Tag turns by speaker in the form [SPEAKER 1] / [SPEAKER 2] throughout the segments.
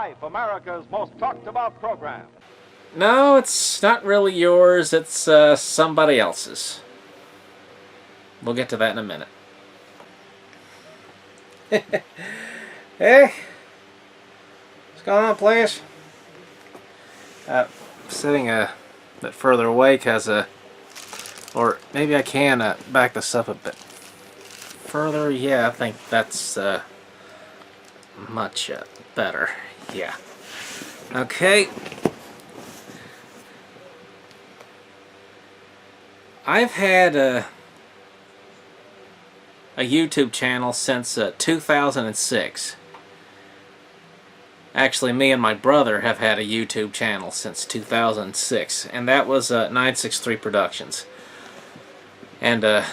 [SPEAKER 1] Life, America's most talked about program.
[SPEAKER 2] No, it's not really yours. It's somebody else's. We'll get to that in a minute. Hey, what's going on, players? Sitting a bit further away because, or maybe I can back this up a bit further. Yeah, I think that's much better. Yeah. Okay. I've had a YouTube channel since 2006. Actually, me and my brother have had a YouTube channel since 2006, and that was 963 Productions. And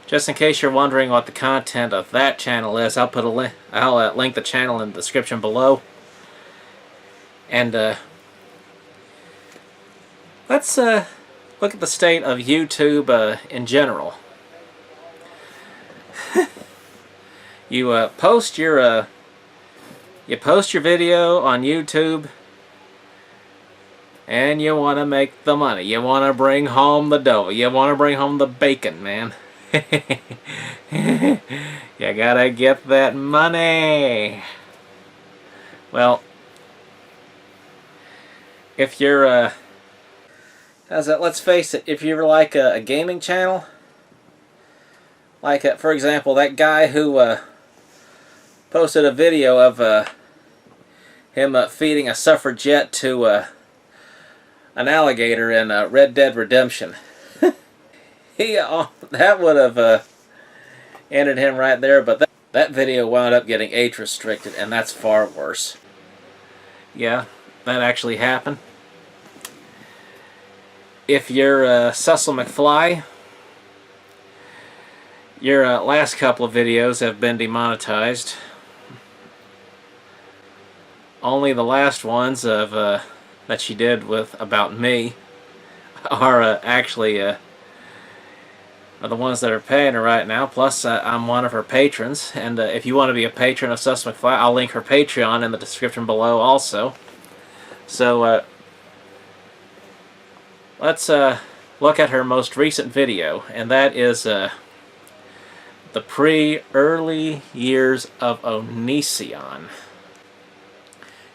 [SPEAKER 2] just in case you're wondering what the content of that channel is, I'll put a I'll link the channel in the description below. And let's look at the state of YouTube in general. You post your video on YouTube, and you want to make the money. You want to bring home the dough. You want to bring home the bacon, man. You gotta get that money. Well, if you're let's face it, if you're like a gaming channel, like for example that guy who posted a video of him feeding a suffragette to an alligator in Red Dead Redemption. That would have ended him right there, but that video wound up getting age restricted, and that's far worse. Yeah, that actually happened. If you're Cecil McFly, your last couple of videos have been demonetized. Only the last ones of that she did with about me are actually are the ones that are paying her right now. Plus, I'm one of her patrons, and if you want to be a patron of Cecil McFly, I'll link her Patreon in the description below also. So let's look at her most recent video, and that is the early years of Onision.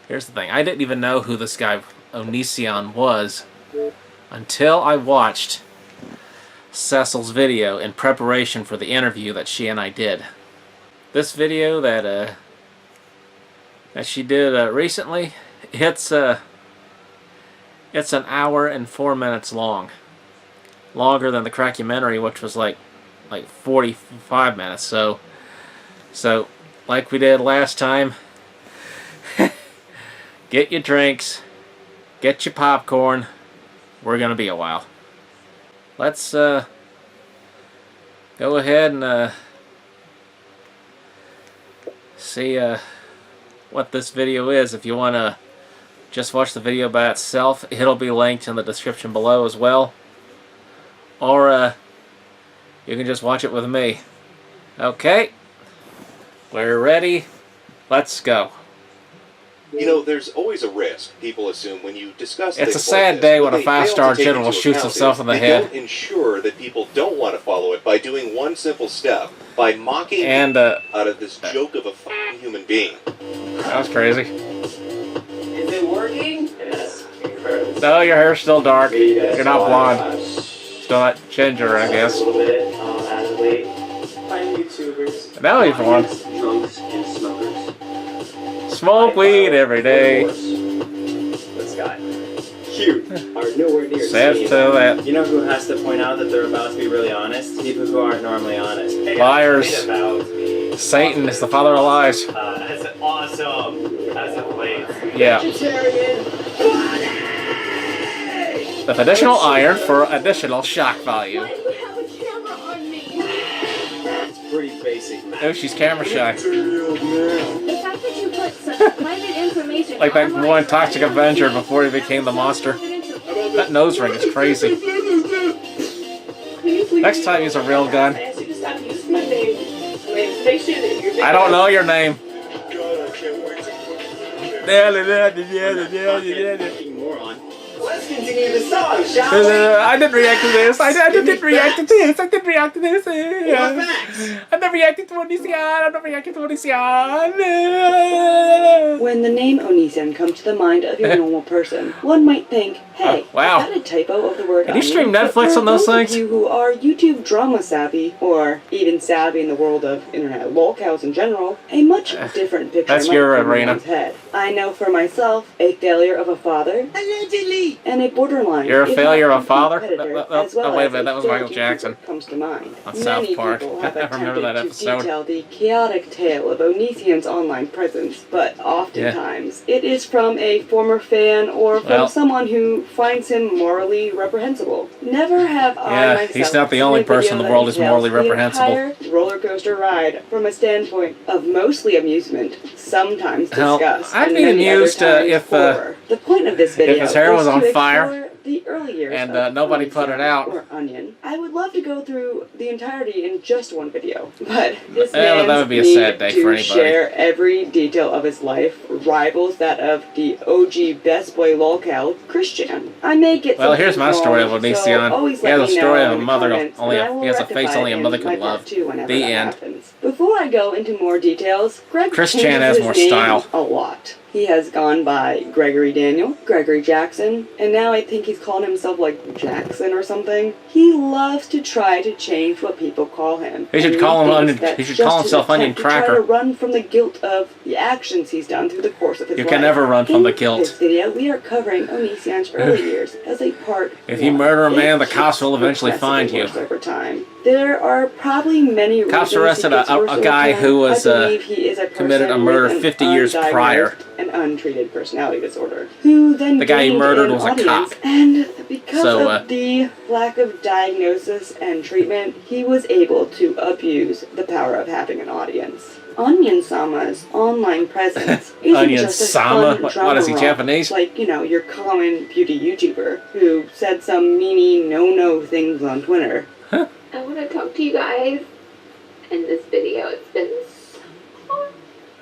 [SPEAKER 2] Here's the thing, I didn't even know who this guy Onision was until I watched Cecil's video in preparation for the interview that she and I did. This video that she did recently, it's an hour and 4 minutes long. Longer than the crackumentary, which was like 45 minutes. So like we did last time, get your drinks, get your popcorn. We're gonna be a while. Let's go ahead and see what this video is. If you want to just watch the video by itself, it'll be linked in the description below as well. Or you can just watch it with me. Okay, we're ready. Let's go.
[SPEAKER 3] You know, there's always a risk people assume when you discuss.
[SPEAKER 2] It's a sad day when a 5-star general shoots himself in the head.
[SPEAKER 3] Don't ensure that people don't want to follow it by doing one simple step, by mocking
[SPEAKER 2] and
[SPEAKER 3] out of this joke of a f***ing human being.
[SPEAKER 2] That was crazy.
[SPEAKER 4] Is it working? Yes. Incredible.
[SPEAKER 2] No, your hair's still dark. You're not blonde. Still not ginger, I guess.
[SPEAKER 4] A little bit as of late. Find YouTubers.
[SPEAKER 2] Now he's one.
[SPEAKER 4] Drunks and smokers.
[SPEAKER 2] Smoke weed every day.
[SPEAKER 4] This guy. Cute. Are nowhere near
[SPEAKER 2] Sad
[SPEAKER 4] sane.
[SPEAKER 2] to that.
[SPEAKER 4] You know who has to point out that they're about to be really honest? People who aren't normally honest. Hey,
[SPEAKER 2] liars.
[SPEAKER 4] About
[SPEAKER 2] Satan is the father of lies.
[SPEAKER 4] That's awesome. As of late.
[SPEAKER 2] Yeah.
[SPEAKER 4] Vegetarian.
[SPEAKER 2] With additional iron for additional shock value.
[SPEAKER 5] Why do you have a camera on me?
[SPEAKER 4] It's pretty basic.
[SPEAKER 2] Oh, she's camera shy.
[SPEAKER 5] The fact that you put such private information
[SPEAKER 2] Like that one Toxic Avenger before he became the monster. That nose ring is crazy. Next time use a real gun. I don't know your name.
[SPEAKER 4] Fucking moron. Let's continue the song, shall we?
[SPEAKER 2] I didn't react to this. I didn't react to this. I didn't react to this.
[SPEAKER 4] What facts?
[SPEAKER 2] I'm not reacting to Onision. I'm not reacting to Onision.
[SPEAKER 6] When the name Onision comes to the mind of your normal person, one might think, hey,
[SPEAKER 2] wow.
[SPEAKER 6] is that a typo of the word
[SPEAKER 2] Can you stream
[SPEAKER 6] onion?
[SPEAKER 2] Netflix
[SPEAKER 6] But
[SPEAKER 2] on those
[SPEAKER 6] for
[SPEAKER 2] things?
[SPEAKER 6] those of you who are YouTube drama savvy, or even savvy in the world of internet lolcows in general, a much different picture
[SPEAKER 2] That's
[SPEAKER 6] might
[SPEAKER 2] your
[SPEAKER 6] come in
[SPEAKER 2] arena.
[SPEAKER 6] one's head. I know for myself, a failure of a father, allegedly, and a borderline.
[SPEAKER 2] You're a
[SPEAKER 6] if
[SPEAKER 2] failure
[SPEAKER 6] not
[SPEAKER 2] of a father?
[SPEAKER 6] competitor,
[SPEAKER 2] Oh,
[SPEAKER 6] as well
[SPEAKER 2] wait a
[SPEAKER 6] as
[SPEAKER 2] minute, that was
[SPEAKER 6] failed
[SPEAKER 2] Michael Jackson.
[SPEAKER 6] YouTuber comes to mind.
[SPEAKER 2] On South
[SPEAKER 6] Many
[SPEAKER 2] Park.
[SPEAKER 6] people have
[SPEAKER 2] I remember that
[SPEAKER 6] attempted
[SPEAKER 2] episode.
[SPEAKER 6] to detail the chaotic tale of Onision's online presence, but oftentimes it is from a former fan or from
[SPEAKER 2] Well.
[SPEAKER 6] someone who finds him morally reprehensible. Never have I
[SPEAKER 2] Yeah,
[SPEAKER 6] myself
[SPEAKER 2] he's not the
[SPEAKER 6] seen
[SPEAKER 2] only
[SPEAKER 6] a video
[SPEAKER 2] person in the
[SPEAKER 6] that
[SPEAKER 2] world who's
[SPEAKER 6] details
[SPEAKER 2] morally
[SPEAKER 6] the
[SPEAKER 2] reprehensible.
[SPEAKER 6] entire roller coaster ride from a standpoint of mostly amusement, sometimes
[SPEAKER 2] Hell,
[SPEAKER 6] disgust,
[SPEAKER 2] I'd
[SPEAKER 6] and
[SPEAKER 2] be
[SPEAKER 6] many other
[SPEAKER 2] amused,
[SPEAKER 6] times
[SPEAKER 2] if,
[SPEAKER 6] horror. The point of this video
[SPEAKER 2] his hair was
[SPEAKER 6] is
[SPEAKER 2] on
[SPEAKER 6] to
[SPEAKER 2] fire
[SPEAKER 6] explore the early years
[SPEAKER 2] and,
[SPEAKER 6] of
[SPEAKER 2] nobody put it
[SPEAKER 6] Onision
[SPEAKER 2] out.
[SPEAKER 6] or Onion. I would love to go through the entirety in just one video, but this
[SPEAKER 2] Well, that
[SPEAKER 6] man's
[SPEAKER 2] would be a
[SPEAKER 6] need
[SPEAKER 2] sad day
[SPEAKER 6] to
[SPEAKER 2] for anybody.
[SPEAKER 6] share every detail of his life rivals that of the OG best boy lolcow, Christian. I may get
[SPEAKER 2] Well, here's
[SPEAKER 6] something
[SPEAKER 2] my story
[SPEAKER 6] wrong,
[SPEAKER 2] of Onision.
[SPEAKER 6] so always
[SPEAKER 2] He
[SPEAKER 6] let
[SPEAKER 2] has a
[SPEAKER 6] me
[SPEAKER 2] story
[SPEAKER 6] know
[SPEAKER 2] of a
[SPEAKER 6] in the
[SPEAKER 2] mother.
[SPEAKER 6] comments,
[SPEAKER 2] Only
[SPEAKER 6] and
[SPEAKER 2] a,
[SPEAKER 6] I will
[SPEAKER 2] he has a face
[SPEAKER 6] rectify
[SPEAKER 2] only a
[SPEAKER 6] it
[SPEAKER 2] mother
[SPEAKER 6] in
[SPEAKER 2] could
[SPEAKER 6] my
[SPEAKER 2] love.
[SPEAKER 6] part two whenever
[SPEAKER 2] The
[SPEAKER 6] that
[SPEAKER 2] end.
[SPEAKER 6] happens. Before I go into more details, Greg
[SPEAKER 2] Chris
[SPEAKER 6] changes
[SPEAKER 2] Chan has
[SPEAKER 6] his
[SPEAKER 2] more
[SPEAKER 6] name
[SPEAKER 2] style.
[SPEAKER 6] a lot. He has gone by Gregory Daniel, Gregory Jackson, and now I think he's calling himself like Jackson or something. He loves to try to change what people call him.
[SPEAKER 2] He should
[SPEAKER 6] and
[SPEAKER 2] call him
[SPEAKER 6] thinks
[SPEAKER 2] Onion-
[SPEAKER 6] that's
[SPEAKER 2] he should
[SPEAKER 6] just
[SPEAKER 2] call
[SPEAKER 6] his
[SPEAKER 2] himself Onion
[SPEAKER 6] attempt to try
[SPEAKER 2] Cracker.
[SPEAKER 6] to run from the guilt of the actions he's done through the course of his
[SPEAKER 2] You
[SPEAKER 6] life.
[SPEAKER 2] can never run from the
[SPEAKER 6] In
[SPEAKER 2] guilt.
[SPEAKER 6] this video, we are covering Onision's early years as a part
[SPEAKER 2] If you
[SPEAKER 6] one.
[SPEAKER 2] murder a man, the
[SPEAKER 6] It
[SPEAKER 2] cops will
[SPEAKER 6] gets
[SPEAKER 2] eventually find
[SPEAKER 6] progressively
[SPEAKER 2] you.
[SPEAKER 6] worse over time. There are probably many
[SPEAKER 2] Cops
[SPEAKER 6] reasons
[SPEAKER 2] arrested
[SPEAKER 6] he gets
[SPEAKER 2] a
[SPEAKER 6] worse over
[SPEAKER 2] guy
[SPEAKER 6] time.
[SPEAKER 2] who was,
[SPEAKER 6] I believe he is a
[SPEAKER 2] committed a
[SPEAKER 6] person
[SPEAKER 2] murder
[SPEAKER 6] with an
[SPEAKER 2] 50 years
[SPEAKER 6] undiagnosed
[SPEAKER 2] prior.
[SPEAKER 6] and untreated personality disorder, who then
[SPEAKER 2] The guy he
[SPEAKER 6] gained
[SPEAKER 2] murdered
[SPEAKER 6] an
[SPEAKER 2] was a
[SPEAKER 6] audience,
[SPEAKER 2] cop.
[SPEAKER 6] and because
[SPEAKER 2] So,
[SPEAKER 6] of the lack of diagnosis and treatment, he was able to abuse the power of having an audience. Onion Sama's online presence isn't
[SPEAKER 2] Onion
[SPEAKER 6] just a
[SPEAKER 2] Sama?
[SPEAKER 6] fun
[SPEAKER 2] What
[SPEAKER 6] drama
[SPEAKER 2] is he,
[SPEAKER 6] romp,
[SPEAKER 2] Japanese?
[SPEAKER 6] like, you know, your common beauty YouTuber who said some meanie no-no things on Twitter.
[SPEAKER 5] I want to talk to you guys in this video. It's been so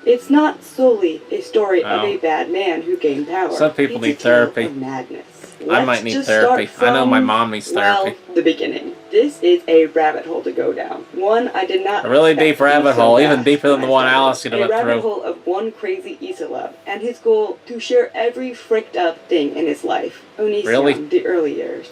[SPEAKER 6] It's not solely a story of
[SPEAKER 2] Oh.
[SPEAKER 6] a bad man who gained power.
[SPEAKER 2] Some people
[SPEAKER 6] It's a
[SPEAKER 2] need
[SPEAKER 6] tale
[SPEAKER 2] therapy.
[SPEAKER 6] of madness.
[SPEAKER 2] I
[SPEAKER 6] Let's
[SPEAKER 2] might need
[SPEAKER 6] just
[SPEAKER 2] therapy.
[SPEAKER 6] start
[SPEAKER 2] I know my
[SPEAKER 6] from,
[SPEAKER 2] mom needs
[SPEAKER 6] well,
[SPEAKER 2] therapy.
[SPEAKER 6] the beginning. This is a rabbit hole to go down. One I did not
[SPEAKER 2] A really
[SPEAKER 6] expect
[SPEAKER 2] deep
[SPEAKER 6] to be
[SPEAKER 2] rabbit
[SPEAKER 6] so
[SPEAKER 2] hole, even
[SPEAKER 6] vast
[SPEAKER 2] deeper than
[SPEAKER 6] when
[SPEAKER 2] the
[SPEAKER 6] I
[SPEAKER 2] one
[SPEAKER 6] started.
[SPEAKER 2] Alice could have
[SPEAKER 6] A
[SPEAKER 2] went
[SPEAKER 6] rabbit
[SPEAKER 2] through.
[SPEAKER 6] hole of one crazy Isalab and his goal to share every fricked up thing in his life. Onision,
[SPEAKER 2] Really?
[SPEAKER 6] the early years.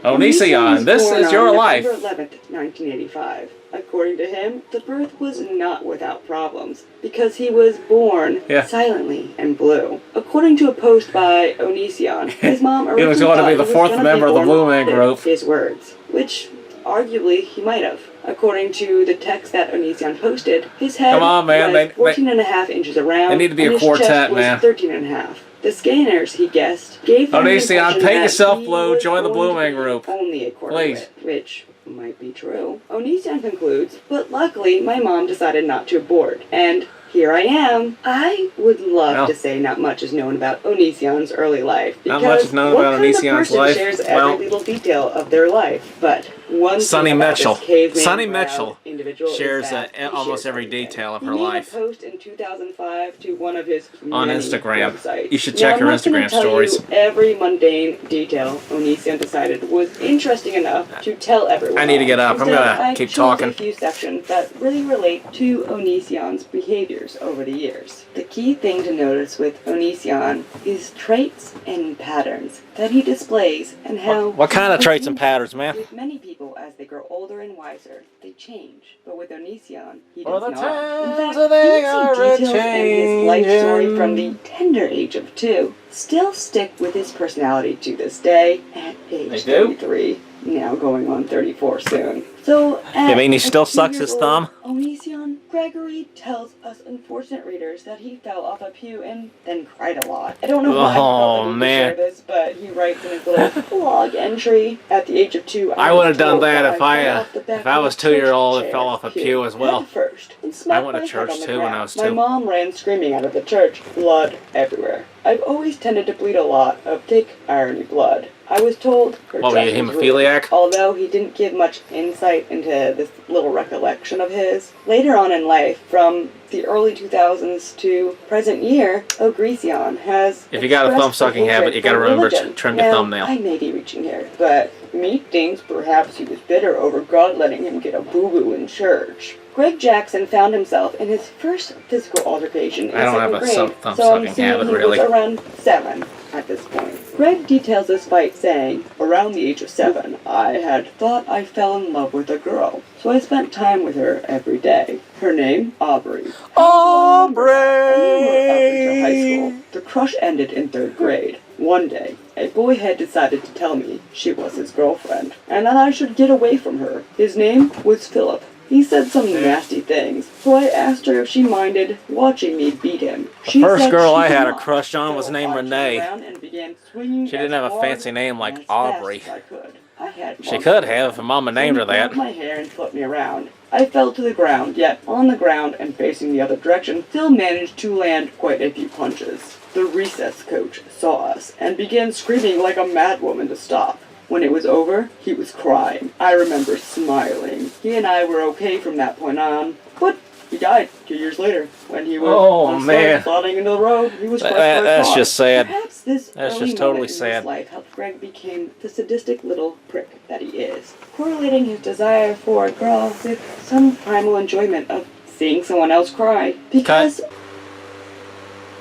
[SPEAKER 2] Onision,
[SPEAKER 6] was
[SPEAKER 2] this
[SPEAKER 6] born
[SPEAKER 2] is your
[SPEAKER 6] on
[SPEAKER 2] life.
[SPEAKER 6] November 11th, 1985. According to him, the birth was not without problems because he was born
[SPEAKER 2] Yeah.
[SPEAKER 6] silently and blue. According to a post by Onision, his mom
[SPEAKER 2] He
[SPEAKER 6] originally
[SPEAKER 2] was going to
[SPEAKER 6] thought
[SPEAKER 2] be the
[SPEAKER 6] he was
[SPEAKER 2] fourth
[SPEAKER 6] gonna
[SPEAKER 2] member
[SPEAKER 6] be
[SPEAKER 2] of the
[SPEAKER 6] born
[SPEAKER 2] Blue Man
[SPEAKER 6] with
[SPEAKER 2] Group.
[SPEAKER 6] his words, which arguably he might have. According to the text that Onision posted, his head
[SPEAKER 2] Come on, man,
[SPEAKER 6] was
[SPEAKER 2] they-
[SPEAKER 6] 14 and a half inches around,
[SPEAKER 2] they need to be
[SPEAKER 6] and
[SPEAKER 2] a
[SPEAKER 6] his
[SPEAKER 2] quartet,
[SPEAKER 6] chest was
[SPEAKER 2] man.
[SPEAKER 6] 13 and a half. The scanners, he guessed, gave him the
[SPEAKER 2] Onision,
[SPEAKER 6] impression
[SPEAKER 2] pay
[SPEAKER 6] that
[SPEAKER 2] yourself,
[SPEAKER 6] he
[SPEAKER 2] Blue.
[SPEAKER 6] was
[SPEAKER 2] Join the
[SPEAKER 6] going
[SPEAKER 2] Blue
[SPEAKER 6] to
[SPEAKER 2] Man
[SPEAKER 6] be
[SPEAKER 2] Group.
[SPEAKER 6] Only a quarter
[SPEAKER 2] Please.
[SPEAKER 6] wit, which might be true. Onision concludes, but luckily my mom decided not to abort, and here I am. I would love
[SPEAKER 2] Well,
[SPEAKER 6] to say not much is known about Onision's early life.
[SPEAKER 2] Not
[SPEAKER 6] Because
[SPEAKER 2] much is known
[SPEAKER 6] what
[SPEAKER 2] about
[SPEAKER 6] kind of
[SPEAKER 2] Onision's
[SPEAKER 6] person
[SPEAKER 2] life?
[SPEAKER 6] shares
[SPEAKER 2] Well,
[SPEAKER 6] every little detail of their life? But one
[SPEAKER 2] Sonny
[SPEAKER 6] thing about
[SPEAKER 2] Mitchell.
[SPEAKER 6] this caveman
[SPEAKER 2] Sonny
[SPEAKER 6] proud
[SPEAKER 2] Mitchell
[SPEAKER 6] individual is
[SPEAKER 2] shares
[SPEAKER 6] that he
[SPEAKER 2] almost
[SPEAKER 6] shares
[SPEAKER 2] every
[SPEAKER 6] everything.
[SPEAKER 2] detail of
[SPEAKER 6] He
[SPEAKER 2] her
[SPEAKER 6] made
[SPEAKER 2] life.
[SPEAKER 6] a post in 2005 to one of his
[SPEAKER 2] On
[SPEAKER 6] many
[SPEAKER 2] Instagram.
[SPEAKER 6] websites.
[SPEAKER 2] You should
[SPEAKER 6] Now,
[SPEAKER 2] check
[SPEAKER 6] I'm
[SPEAKER 2] her
[SPEAKER 6] not gonna
[SPEAKER 2] Instagram
[SPEAKER 6] tell
[SPEAKER 2] stories.
[SPEAKER 6] You every mundane detail Onision decided was interesting enough to tell everyone.
[SPEAKER 2] I need to get up. I'm
[SPEAKER 6] Instead,
[SPEAKER 2] gonna
[SPEAKER 6] I
[SPEAKER 2] keep
[SPEAKER 6] chose
[SPEAKER 2] talking.
[SPEAKER 6] a few sections that really relate to Onision's behaviors over the years. The key thing to notice with Onision is traits and patterns that he displays and how.
[SPEAKER 2] What kind of traits and patterns, man?
[SPEAKER 6] With many people, as they grow older and wiser, they change. But with Onision, he
[SPEAKER 2] For
[SPEAKER 6] does
[SPEAKER 2] the
[SPEAKER 6] not. In
[SPEAKER 2] times
[SPEAKER 6] fact,
[SPEAKER 2] they
[SPEAKER 6] you
[SPEAKER 2] are
[SPEAKER 6] see details in his life story from the
[SPEAKER 2] a-changin'.
[SPEAKER 6] tender age of 2 still stick with his personality to this day at age
[SPEAKER 2] They do?
[SPEAKER 6] 33, now going on 34 soon. So,
[SPEAKER 2] You mean he
[SPEAKER 6] at
[SPEAKER 2] still
[SPEAKER 6] a
[SPEAKER 2] sucks his
[SPEAKER 6] 2-year-old,
[SPEAKER 2] thumb?
[SPEAKER 6] Onision Gregory tells us unfortunate readers that he fell off a pew and then cried a lot. I don't know why he felt the need to
[SPEAKER 2] man.
[SPEAKER 6] share this, but he writes in his little blog entry, at the age of 2,
[SPEAKER 2] I would have done
[SPEAKER 6] told
[SPEAKER 2] that
[SPEAKER 6] that
[SPEAKER 2] if I,
[SPEAKER 6] fell off the back
[SPEAKER 2] if I
[SPEAKER 6] of
[SPEAKER 2] was
[SPEAKER 6] a church
[SPEAKER 2] 2-year-old and
[SPEAKER 6] chair
[SPEAKER 2] fell off a pew as well.
[SPEAKER 6] head first, and
[SPEAKER 2] I
[SPEAKER 6] smacked
[SPEAKER 2] went
[SPEAKER 6] my
[SPEAKER 2] to
[SPEAKER 6] head
[SPEAKER 2] church
[SPEAKER 6] on the
[SPEAKER 2] too when I
[SPEAKER 6] ground.
[SPEAKER 2] was
[SPEAKER 6] My
[SPEAKER 2] 2.
[SPEAKER 6] mom ran screaming out of the church, blood everywhere. I've always tended to bleed a lot of thick, irony blood. I was told her
[SPEAKER 2] What were you,
[SPEAKER 6] dress was rude.
[SPEAKER 2] hemophiliac?
[SPEAKER 6] Although he didn't give much insight into this little recollection of his, later on in life, from the early 2000s to present year, Onision has
[SPEAKER 2] If you got a
[SPEAKER 6] expressed
[SPEAKER 2] thumb-sucking
[SPEAKER 6] a
[SPEAKER 2] habit, you gotta
[SPEAKER 6] hatred for
[SPEAKER 2] remember to
[SPEAKER 6] religion.
[SPEAKER 2] trim your
[SPEAKER 6] Now,
[SPEAKER 2] thumbnail.
[SPEAKER 6] I may be reaching here, but Meat thinks perhaps he was bitter over God letting him get a boo-boo in church. Greg Jackson found himself in his first physical altercation in
[SPEAKER 2] I don't
[SPEAKER 6] second
[SPEAKER 2] have a
[SPEAKER 6] grade, so I'm
[SPEAKER 2] thumb-sucking
[SPEAKER 6] assuming
[SPEAKER 2] habit,
[SPEAKER 6] he
[SPEAKER 2] really.
[SPEAKER 6] was around 7 at this point. Greg details this fight saying, "Around the age of 7, I had thought I fell in love with a girl, so I spent time with her every day. Her name, Aubrey.
[SPEAKER 2] Aubrey!
[SPEAKER 6] I knew her up until high school. The crush ended in 3rd grade. One day, a boy had decided to tell me she was his girlfriend, and that I should get away from her. His name was Philip. He said some nasty things, so I asked her if she minded watching me beat him. She
[SPEAKER 2] First
[SPEAKER 6] said
[SPEAKER 2] girl
[SPEAKER 6] she
[SPEAKER 2] I
[SPEAKER 6] did
[SPEAKER 2] had a
[SPEAKER 6] not.
[SPEAKER 2] crush on was
[SPEAKER 6] So
[SPEAKER 2] named
[SPEAKER 6] I turned
[SPEAKER 2] Renee.
[SPEAKER 6] around and began swinging
[SPEAKER 2] She didn't
[SPEAKER 6] as
[SPEAKER 2] have a
[SPEAKER 6] hard
[SPEAKER 2] fancy name like
[SPEAKER 6] and as
[SPEAKER 2] Aubrey.
[SPEAKER 6] fast as I could. I had
[SPEAKER 2] She
[SPEAKER 6] one
[SPEAKER 2] could
[SPEAKER 6] foot.
[SPEAKER 2] have if her mama named her
[SPEAKER 6] He grabbed
[SPEAKER 2] that.
[SPEAKER 6] my hair and flipped me around. I fell to the ground, yet on the ground and facing the other direction, still managed to land quite a few punches. The recess coach saw us and began screaming like a madwoman to stop. When it was over, he was crying. I remember smiling. He and I were okay from that point on, but he died 2 years later when he was
[SPEAKER 2] Oh, man.
[SPEAKER 6] sliding into the road. He was crushed by a
[SPEAKER 2] That's
[SPEAKER 6] car.
[SPEAKER 2] just sad.
[SPEAKER 6] Perhaps this
[SPEAKER 2] That's
[SPEAKER 6] early
[SPEAKER 2] just totally
[SPEAKER 6] moment in
[SPEAKER 2] sad.
[SPEAKER 6] his life helped Greg become the sadistic little prick that he is, correlating his desire for a girl with some primal enjoyment of seeing someone else cry. Because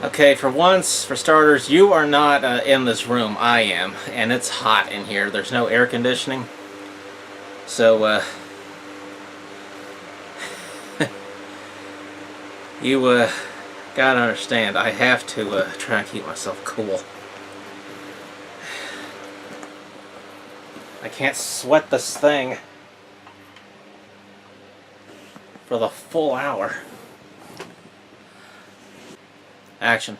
[SPEAKER 2] Okay, for once, for starters, you are not in this room. I am, and it's hot in here. There's no air conditioning. So, you gotta understand, I have to try and keep myself cool. I can't sweat this thing for the full hour. Action.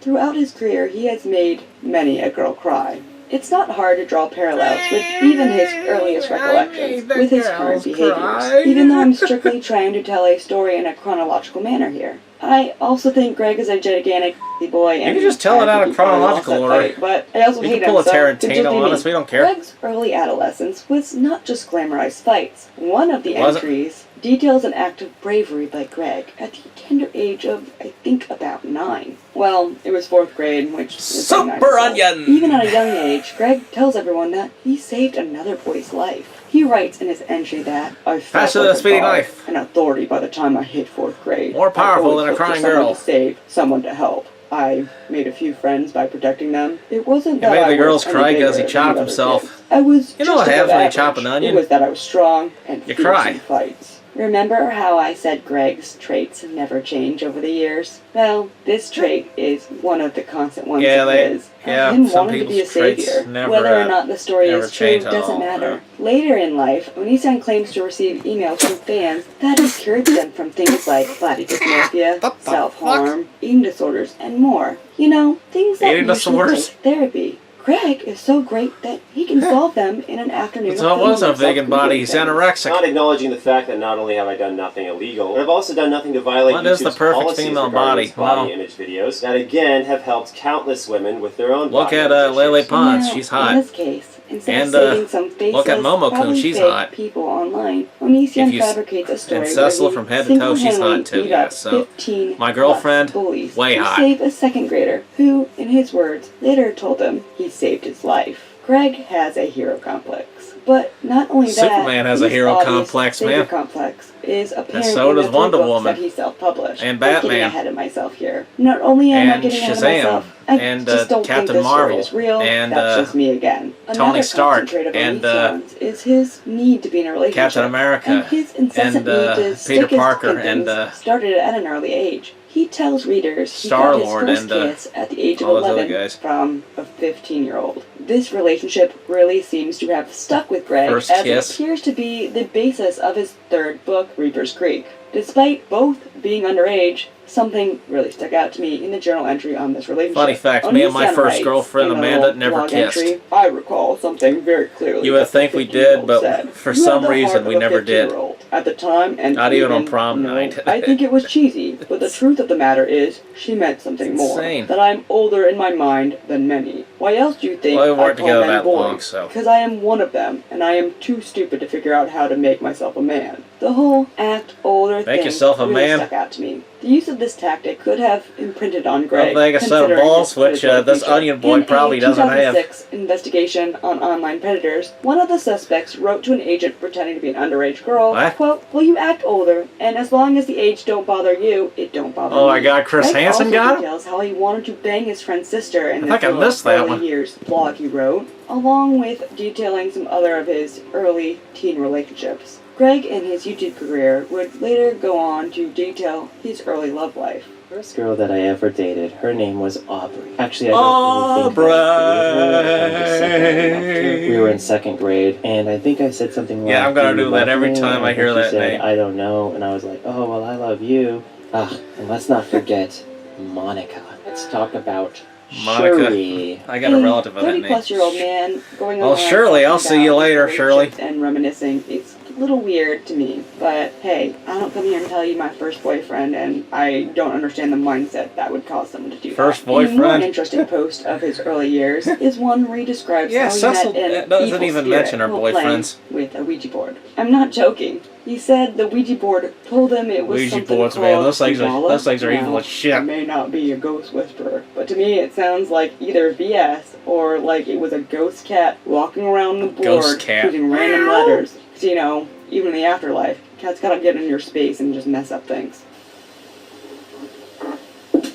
[SPEAKER 6] throughout his career, he has made many a girl cry. It's not hard to draw parallels with even his earliest recollections with his current behaviors, even though I'm strictly trying to tell a story in a chronological manner here. I also think Greg is a gigantic boy, and
[SPEAKER 2] You can just tell it out of chronological order.
[SPEAKER 6] But I also
[SPEAKER 2] You
[SPEAKER 6] hate
[SPEAKER 2] can pull
[SPEAKER 6] him,
[SPEAKER 2] a
[SPEAKER 6] so it could just
[SPEAKER 2] Tarantino
[SPEAKER 6] be
[SPEAKER 2] on
[SPEAKER 6] me.
[SPEAKER 2] us, we don't care.
[SPEAKER 6] Greg's early adolescence was not just glamorized fights. One of the
[SPEAKER 2] Was it?
[SPEAKER 6] entries details an act of bravery by Greg at the tender age of, I think, about 9. Well, it was 4th grade, which is like 9
[SPEAKER 2] Super
[SPEAKER 6] years old.
[SPEAKER 2] Onion!
[SPEAKER 6] Even at a young age, Greg tells everyone that he saved another boy's life. He writes in his entry that I felt
[SPEAKER 2] Faster than
[SPEAKER 6] like
[SPEAKER 2] a speeding
[SPEAKER 6] god,
[SPEAKER 2] knife.
[SPEAKER 6] an authority by the time I hit 4th grade.
[SPEAKER 2] More powerful
[SPEAKER 6] I always
[SPEAKER 2] than a
[SPEAKER 6] looked for
[SPEAKER 2] crying
[SPEAKER 6] someone
[SPEAKER 2] girl.
[SPEAKER 6] To save, someone to help. I made a few friends by protecting them. It wasn't
[SPEAKER 2] He
[SPEAKER 6] that
[SPEAKER 2] made
[SPEAKER 6] I
[SPEAKER 2] the girls
[SPEAKER 6] was
[SPEAKER 2] cry
[SPEAKER 6] any
[SPEAKER 2] 'cause he
[SPEAKER 6] bigger
[SPEAKER 2] chopped
[SPEAKER 6] than the other
[SPEAKER 2] himself.
[SPEAKER 6] kids. I was
[SPEAKER 2] You know
[SPEAKER 6] just
[SPEAKER 2] what happens
[SPEAKER 6] above
[SPEAKER 2] when you chop
[SPEAKER 6] average.
[SPEAKER 2] an onion?
[SPEAKER 6] It was that I was strong and
[SPEAKER 2] You
[SPEAKER 6] fierce
[SPEAKER 2] cry.
[SPEAKER 6] in fights. Remember how I said Greg's traits never change over the years? Well, this trait is one of the constant ones
[SPEAKER 2] Yeah,
[SPEAKER 6] of
[SPEAKER 2] they-
[SPEAKER 6] his.
[SPEAKER 2] yeah,
[SPEAKER 6] Him
[SPEAKER 2] some
[SPEAKER 6] wanting to be a
[SPEAKER 2] people's traits
[SPEAKER 6] savior.
[SPEAKER 2] never,
[SPEAKER 6] Whether or not the story
[SPEAKER 2] never
[SPEAKER 6] is true
[SPEAKER 2] change at
[SPEAKER 6] doesn't
[SPEAKER 2] all,
[SPEAKER 6] matter. Later in life, Onision claims to receive emails from fans that encourage them from things like body dysmorphia, self-harm, eating disorders, and more. You know, things that
[SPEAKER 2] Eating
[SPEAKER 6] usually
[SPEAKER 2] disorders?
[SPEAKER 6] take therapy. Greg is so great that he can solve them in an afternoon.
[SPEAKER 2] So
[SPEAKER 6] of
[SPEAKER 2] it was a
[SPEAKER 6] filming
[SPEAKER 2] vegan body. He's
[SPEAKER 6] self-creating things.
[SPEAKER 2] anorexic.
[SPEAKER 4] Not acknowledging the fact that not only have I done nothing illegal, but I've also done nothing to violate
[SPEAKER 2] What is the
[SPEAKER 4] YouTube's
[SPEAKER 2] perfect
[SPEAKER 4] policies
[SPEAKER 2] female
[SPEAKER 4] regarding
[SPEAKER 2] body?
[SPEAKER 4] its body
[SPEAKER 2] Well,
[SPEAKER 4] image videos that again have helped countless women with their own
[SPEAKER 2] Look
[SPEAKER 4] body
[SPEAKER 2] at
[SPEAKER 4] image
[SPEAKER 2] Lele
[SPEAKER 4] issues.
[SPEAKER 2] Pons.
[SPEAKER 6] Now,
[SPEAKER 2] she's
[SPEAKER 6] In
[SPEAKER 2] hot.
[SPEAKER 6] this case, instead
[SPEAKER 2] And,
[SPEAKER 6] of saving some faceless,
[SPEAKER 2] look at Momo-kun,
[SPEAKER 6] probably
[SPEAKER 2] she's
[SPEAKER 6] fake
[SPEAKER 2] hot.
[SPEAKER 6] people online, Onision
[SPEAKER 2] If you s-
[SPEAKER 6] fabricates a story
[SPEAKER 2] and Cecil
[SPEAKER 6] where he
[SPEAKER 2] from head to toe, she's
[SPEAKER 6] single-handedly
[SPEAKER 2] hot too,
[SPEAKER 6] beat
[SPEAKER 2] yeah,
[SPEAKER 6] up
[SPEAKER 2] so
[SPEAKER 6] 15
[SPEAKER 2] my girlfriend,
[SPEAKER 6] plus bullies
[SPEAKER 2] way
[SPEAKER 6] to
[SPEAKER 2] hot.
[SPEAKER 6] save a second grader who, in his words, later told him he saved his life. Greg has a hero complex. But not only that,
[SPEAKER 2] Superman has a
[SPEAKER 6] his
[SPEAKER 2] hero
[SPEAKER 6] obvious
[SPEAKER 2] complex,
[SPEAKER 6] savior
[SPEAKER 2] man.
[SPEAKER 6] complex is apparent
[SPEAKER 2] so
[SPEAKER 6] in
[SPEAKER 2] does
[SPEAKER 6] the 3
[SPEAKER 2] Wonder
[SPEAKER 6] books
[SPEAKER 2] Woman.
[SPEAKER 6] that he self-published.
[SPEAKER 2] And
[SPEAKER 6] I'm getting
[SPEAKER 2] Batman.
[SPEAKER 6] ahead of myself here. Not only am I
[SPEAKER 2] And
[SPEAKER 6] getting ahead of
[SPEAKER 2] Shazam.
[SPEAKER 6] myself, I
[SPEAKER 2] And,
[SPEAKER 6] just don't
[SPEAKER 2] Captain
[SPEAKER 6] think this story
[SPEAKER 2] Marvel.
[SPEAKER 6] is real.
[SPEAKER 2] And,
[SPEAKER 6] That's just me again.
[SPEAKER 2] Tony
[SPEAKER 6] Another
[SPEAKER 2] Stark.
[SPEAKER 6] constant trait of
[SPEAKER 2] And,
[SPEAKER 6] Onision's is his need to be in a relationship.
[SPEAKER 2] Captain America.
[SPEAKER 6] And his incessant
[SPEAKER 2] And,
[SPEAKER 6] need to
[SPEAKER 2] Peter
[SPEAKER 6] stick his
[SPEAKER 2] Parker.
[SPEAKER 6] pickings
[SPEAKER 2] And,
[SPEAKER 6] started at an early age. He tells readers he got
[SPEAKER 2] Star-Lord
[SPEAKER 6] his first
[SPEAKER 2] and,
[SPEAKER 6] kiss at the age of
[SPEAKER 2] all those other
[SPEAKER 6] 11
[SPEAKER 2] guys.
[SPEAKER 6] from a 15-year-old. This relationship really seems to have stuck with Greg
[SPEAKER 2] First
[SPEAKER 6] as
[SPEAKER 2] kiss.
[SPEAKER 6] it appears to be the basis of his 3rd book, Reaper's Creek. Despite both being underage, something really stuck out to me in the journal entry on this relationship.
[SPEAKER 2] Funny fact, me and my
[SPEAKER 6] Onision
[SPEAKER 2] first
[SPEAKER 6] writes
[SPEAKER 2] girlfriend,
[SPEAKER 6] in a
[SPEAKER 2] Amanda,
[SPEAKER 6] little
[SPEAKER 2] never
[SPEAKER 6] blog
[SPEAKER 2] kissed.
[SPEAKER 6] entry, I recall something very clearly.
[SPEAKER 2] You would
[SPEAKER 6] that
[SPEAKER 2] think
[SPEAKER 6] the
[SPEAKER 2] we did,
[SPEAKER 6] 15-year-old
[SPEAKER 2] but
[SPEAKER 6] said.
[SPEAKER 2] for
[SPEAKER 6] You have
[SPEAKER 2] some
[SPEAKER 6] the
[SPEAKER 2] reason
[SPEAKER 6] heart
[SPEAKER 2] we
[SPEAKER 6] of a
[SPEAKER 2] never did.
[SPEAKER 6] 15-year-old. At the time, and
[SPEAKER 2] Not even on prom
[SPEAKER 6] no,
[SPEAKER 2] night.
[SPEAKER 6] I think it was cheesy, but the truth of the matter is, she meant something
[SPEAKER 2] It's
[SPEAKER 6] more.
[SPEAKER 2] insane.
[SPEAKER 6] That I'm older in my mind than many. Why else do you think
[SPEAKER 2] Well, we
[SPEAKER 6] I
[SPEAKER 2] weren't
[SPEAKER 6] call
[SPEAKER 2] together
[SPEAKER 6] men
[SPEAKER 2] that
[SPEAKER 6] boys?
[SPEAKER 2] long, so.
[SPEAKER 6] Because I am one of them, and I am too stupid to figure out how to make myself a man. The whole act older
[SPEAKER 2] Make
[SPEAKER 6] thing
[SPEAKER 2] yourself a
[SPEAKER 6] really
[SPEAKER 2] man.
[SPEAKER 6] stuck out to me. The use of this tactic could have imprinted on Greg.
[SPEAKER 2] I'll make a set of
[SPEAKER 6] considering
[SPEAKER 2] balls,
[SPEAKER 6] his
[SPEAKER 2] which
[SPEAKER 6] predatory
[SPEAKER 2] this
[SPEAKER 6] future.
[SPEAKER 2] onion boy
[SPEAKER 6] In
[SPEAKER 2] probably
[SPEAKER 6] a
[SPEAKER 2] doesn't have.
[SPEAKER 6] 2006 investigation on online predators, one of the suspects wrote to an agent pretending to be an underage girl,
[SPEAKER 2] What?
[SPEAKER 6] quote, "Well, you act older, and as long as the age don't bother you, it don't bother me."
[SPEAKER 2] Oh my God, Chris
[SPEAKER 6] Greg
[SPEAKER 2] Hansen
[SPEAKER 6] also
[SPEAKER 2] got him?
[SPEAKER 6] details how he wanted to bang his friend's sister in
[SPEAKER 2] I
[SPEAKER 6] the
[SPEAKER 2] think I missed that
[SPEAKER 6] early
[SPEAKER 2] one.
[SPEAKER 6] years blog he wrote, along with detailing some other of his early teen relationships. Greg in his YouTube career would later go on to detail his early love life.
[SPEAKER 4] First girl that I ever dated, her name was Aubrey. Actually, I don't really think that I dated her. I'm just saying I loved her. We were in second grade, and I think I said something like,
[SPEAKER 2] Yeah, I'm gonna
[SPEAKER 4] "Do you
[SPEAKER 2] do that
[SPEAKER 4] love
[SPEAKER 2] every
[SPEAKER 4] me?"
[SPEAKER 2] time
[SPEAKER 4] And
[SPEAKER 2] I hear
[SPEAKER 4] think she
[SPEAKER 2] that
[SPEAKER 4] said,
[SPEAKER 2] name.
[SPEAKER 4] "I don't know," and I was like, "Oh, well, I love you." And let's not forget Monica. Let's talk about
[SPEAKER 2] Monica.
[SPEAKER 4] Shuri.
[SPEAKER 2] I got a relative of that name.
[SPEAKER 6] 30-plus-year-old man going
[SPEAKER 2] Well,
[SPEAKER 6] around
[SPEAKER 2] Shirley,
[SPEAKER 6] talking
[SPEAKER 2] I'll see you
[SPEAKER 6] about
[SPEAKER 2] later,
[SPEAKER 6] his
[SPEAKER 2] Shirley.
[SPEAKER 6] relationships and reminiscing. It's a little weird to me, but hey, I don't come here and tell you my first boyfriend, and I don't understand the mindset that would cause someone to do
[SPEAKER 2] First
[SPEAKER 6] that. A more
[SPEAKER 2] boyfriend?
[SPEAKER 6] interesting post of his early years is one where he describes
[SPEAKER 2] Yeah,
[SPEAKER 6] how he
[SPEAKER 2] Cecil
[SPEAKER 6] met an
[SPEAKER 2] doesn't
[SPEAKER 6] evil
[SPEAKER 2] even
[SPEAKER 6] spirit
[SPEAKER 2] mention her
[SPEAKER 6] while playing
[SPEAKER 2] boyfriends.
[SPEAKER 6] with a Ouija board. I'm not joking. He said the Ouija board told him it was
[SPEAKER 2] Ouija
[SPEAKER 6] something
[SPEAKER 2] boards,
[SPEAKER 6] called
[SPEAKER 2] man, those things are
[SPEAKER 6] Kabbalah.
[SPEAKER 2] evil as shit.
[SPEAKER 6] I may not be a ghost whisperer, but to me it sounds like either BS or like it was a ghost cat walking around the
[SPEAKER 2] Ghost
[SPEAKER 6] board
[SPEAKER 2] cat.
[SPEAKER 6] using random letters. 'Cause, you know, even in the afterlife, cats gotta get in your space and just mess up things.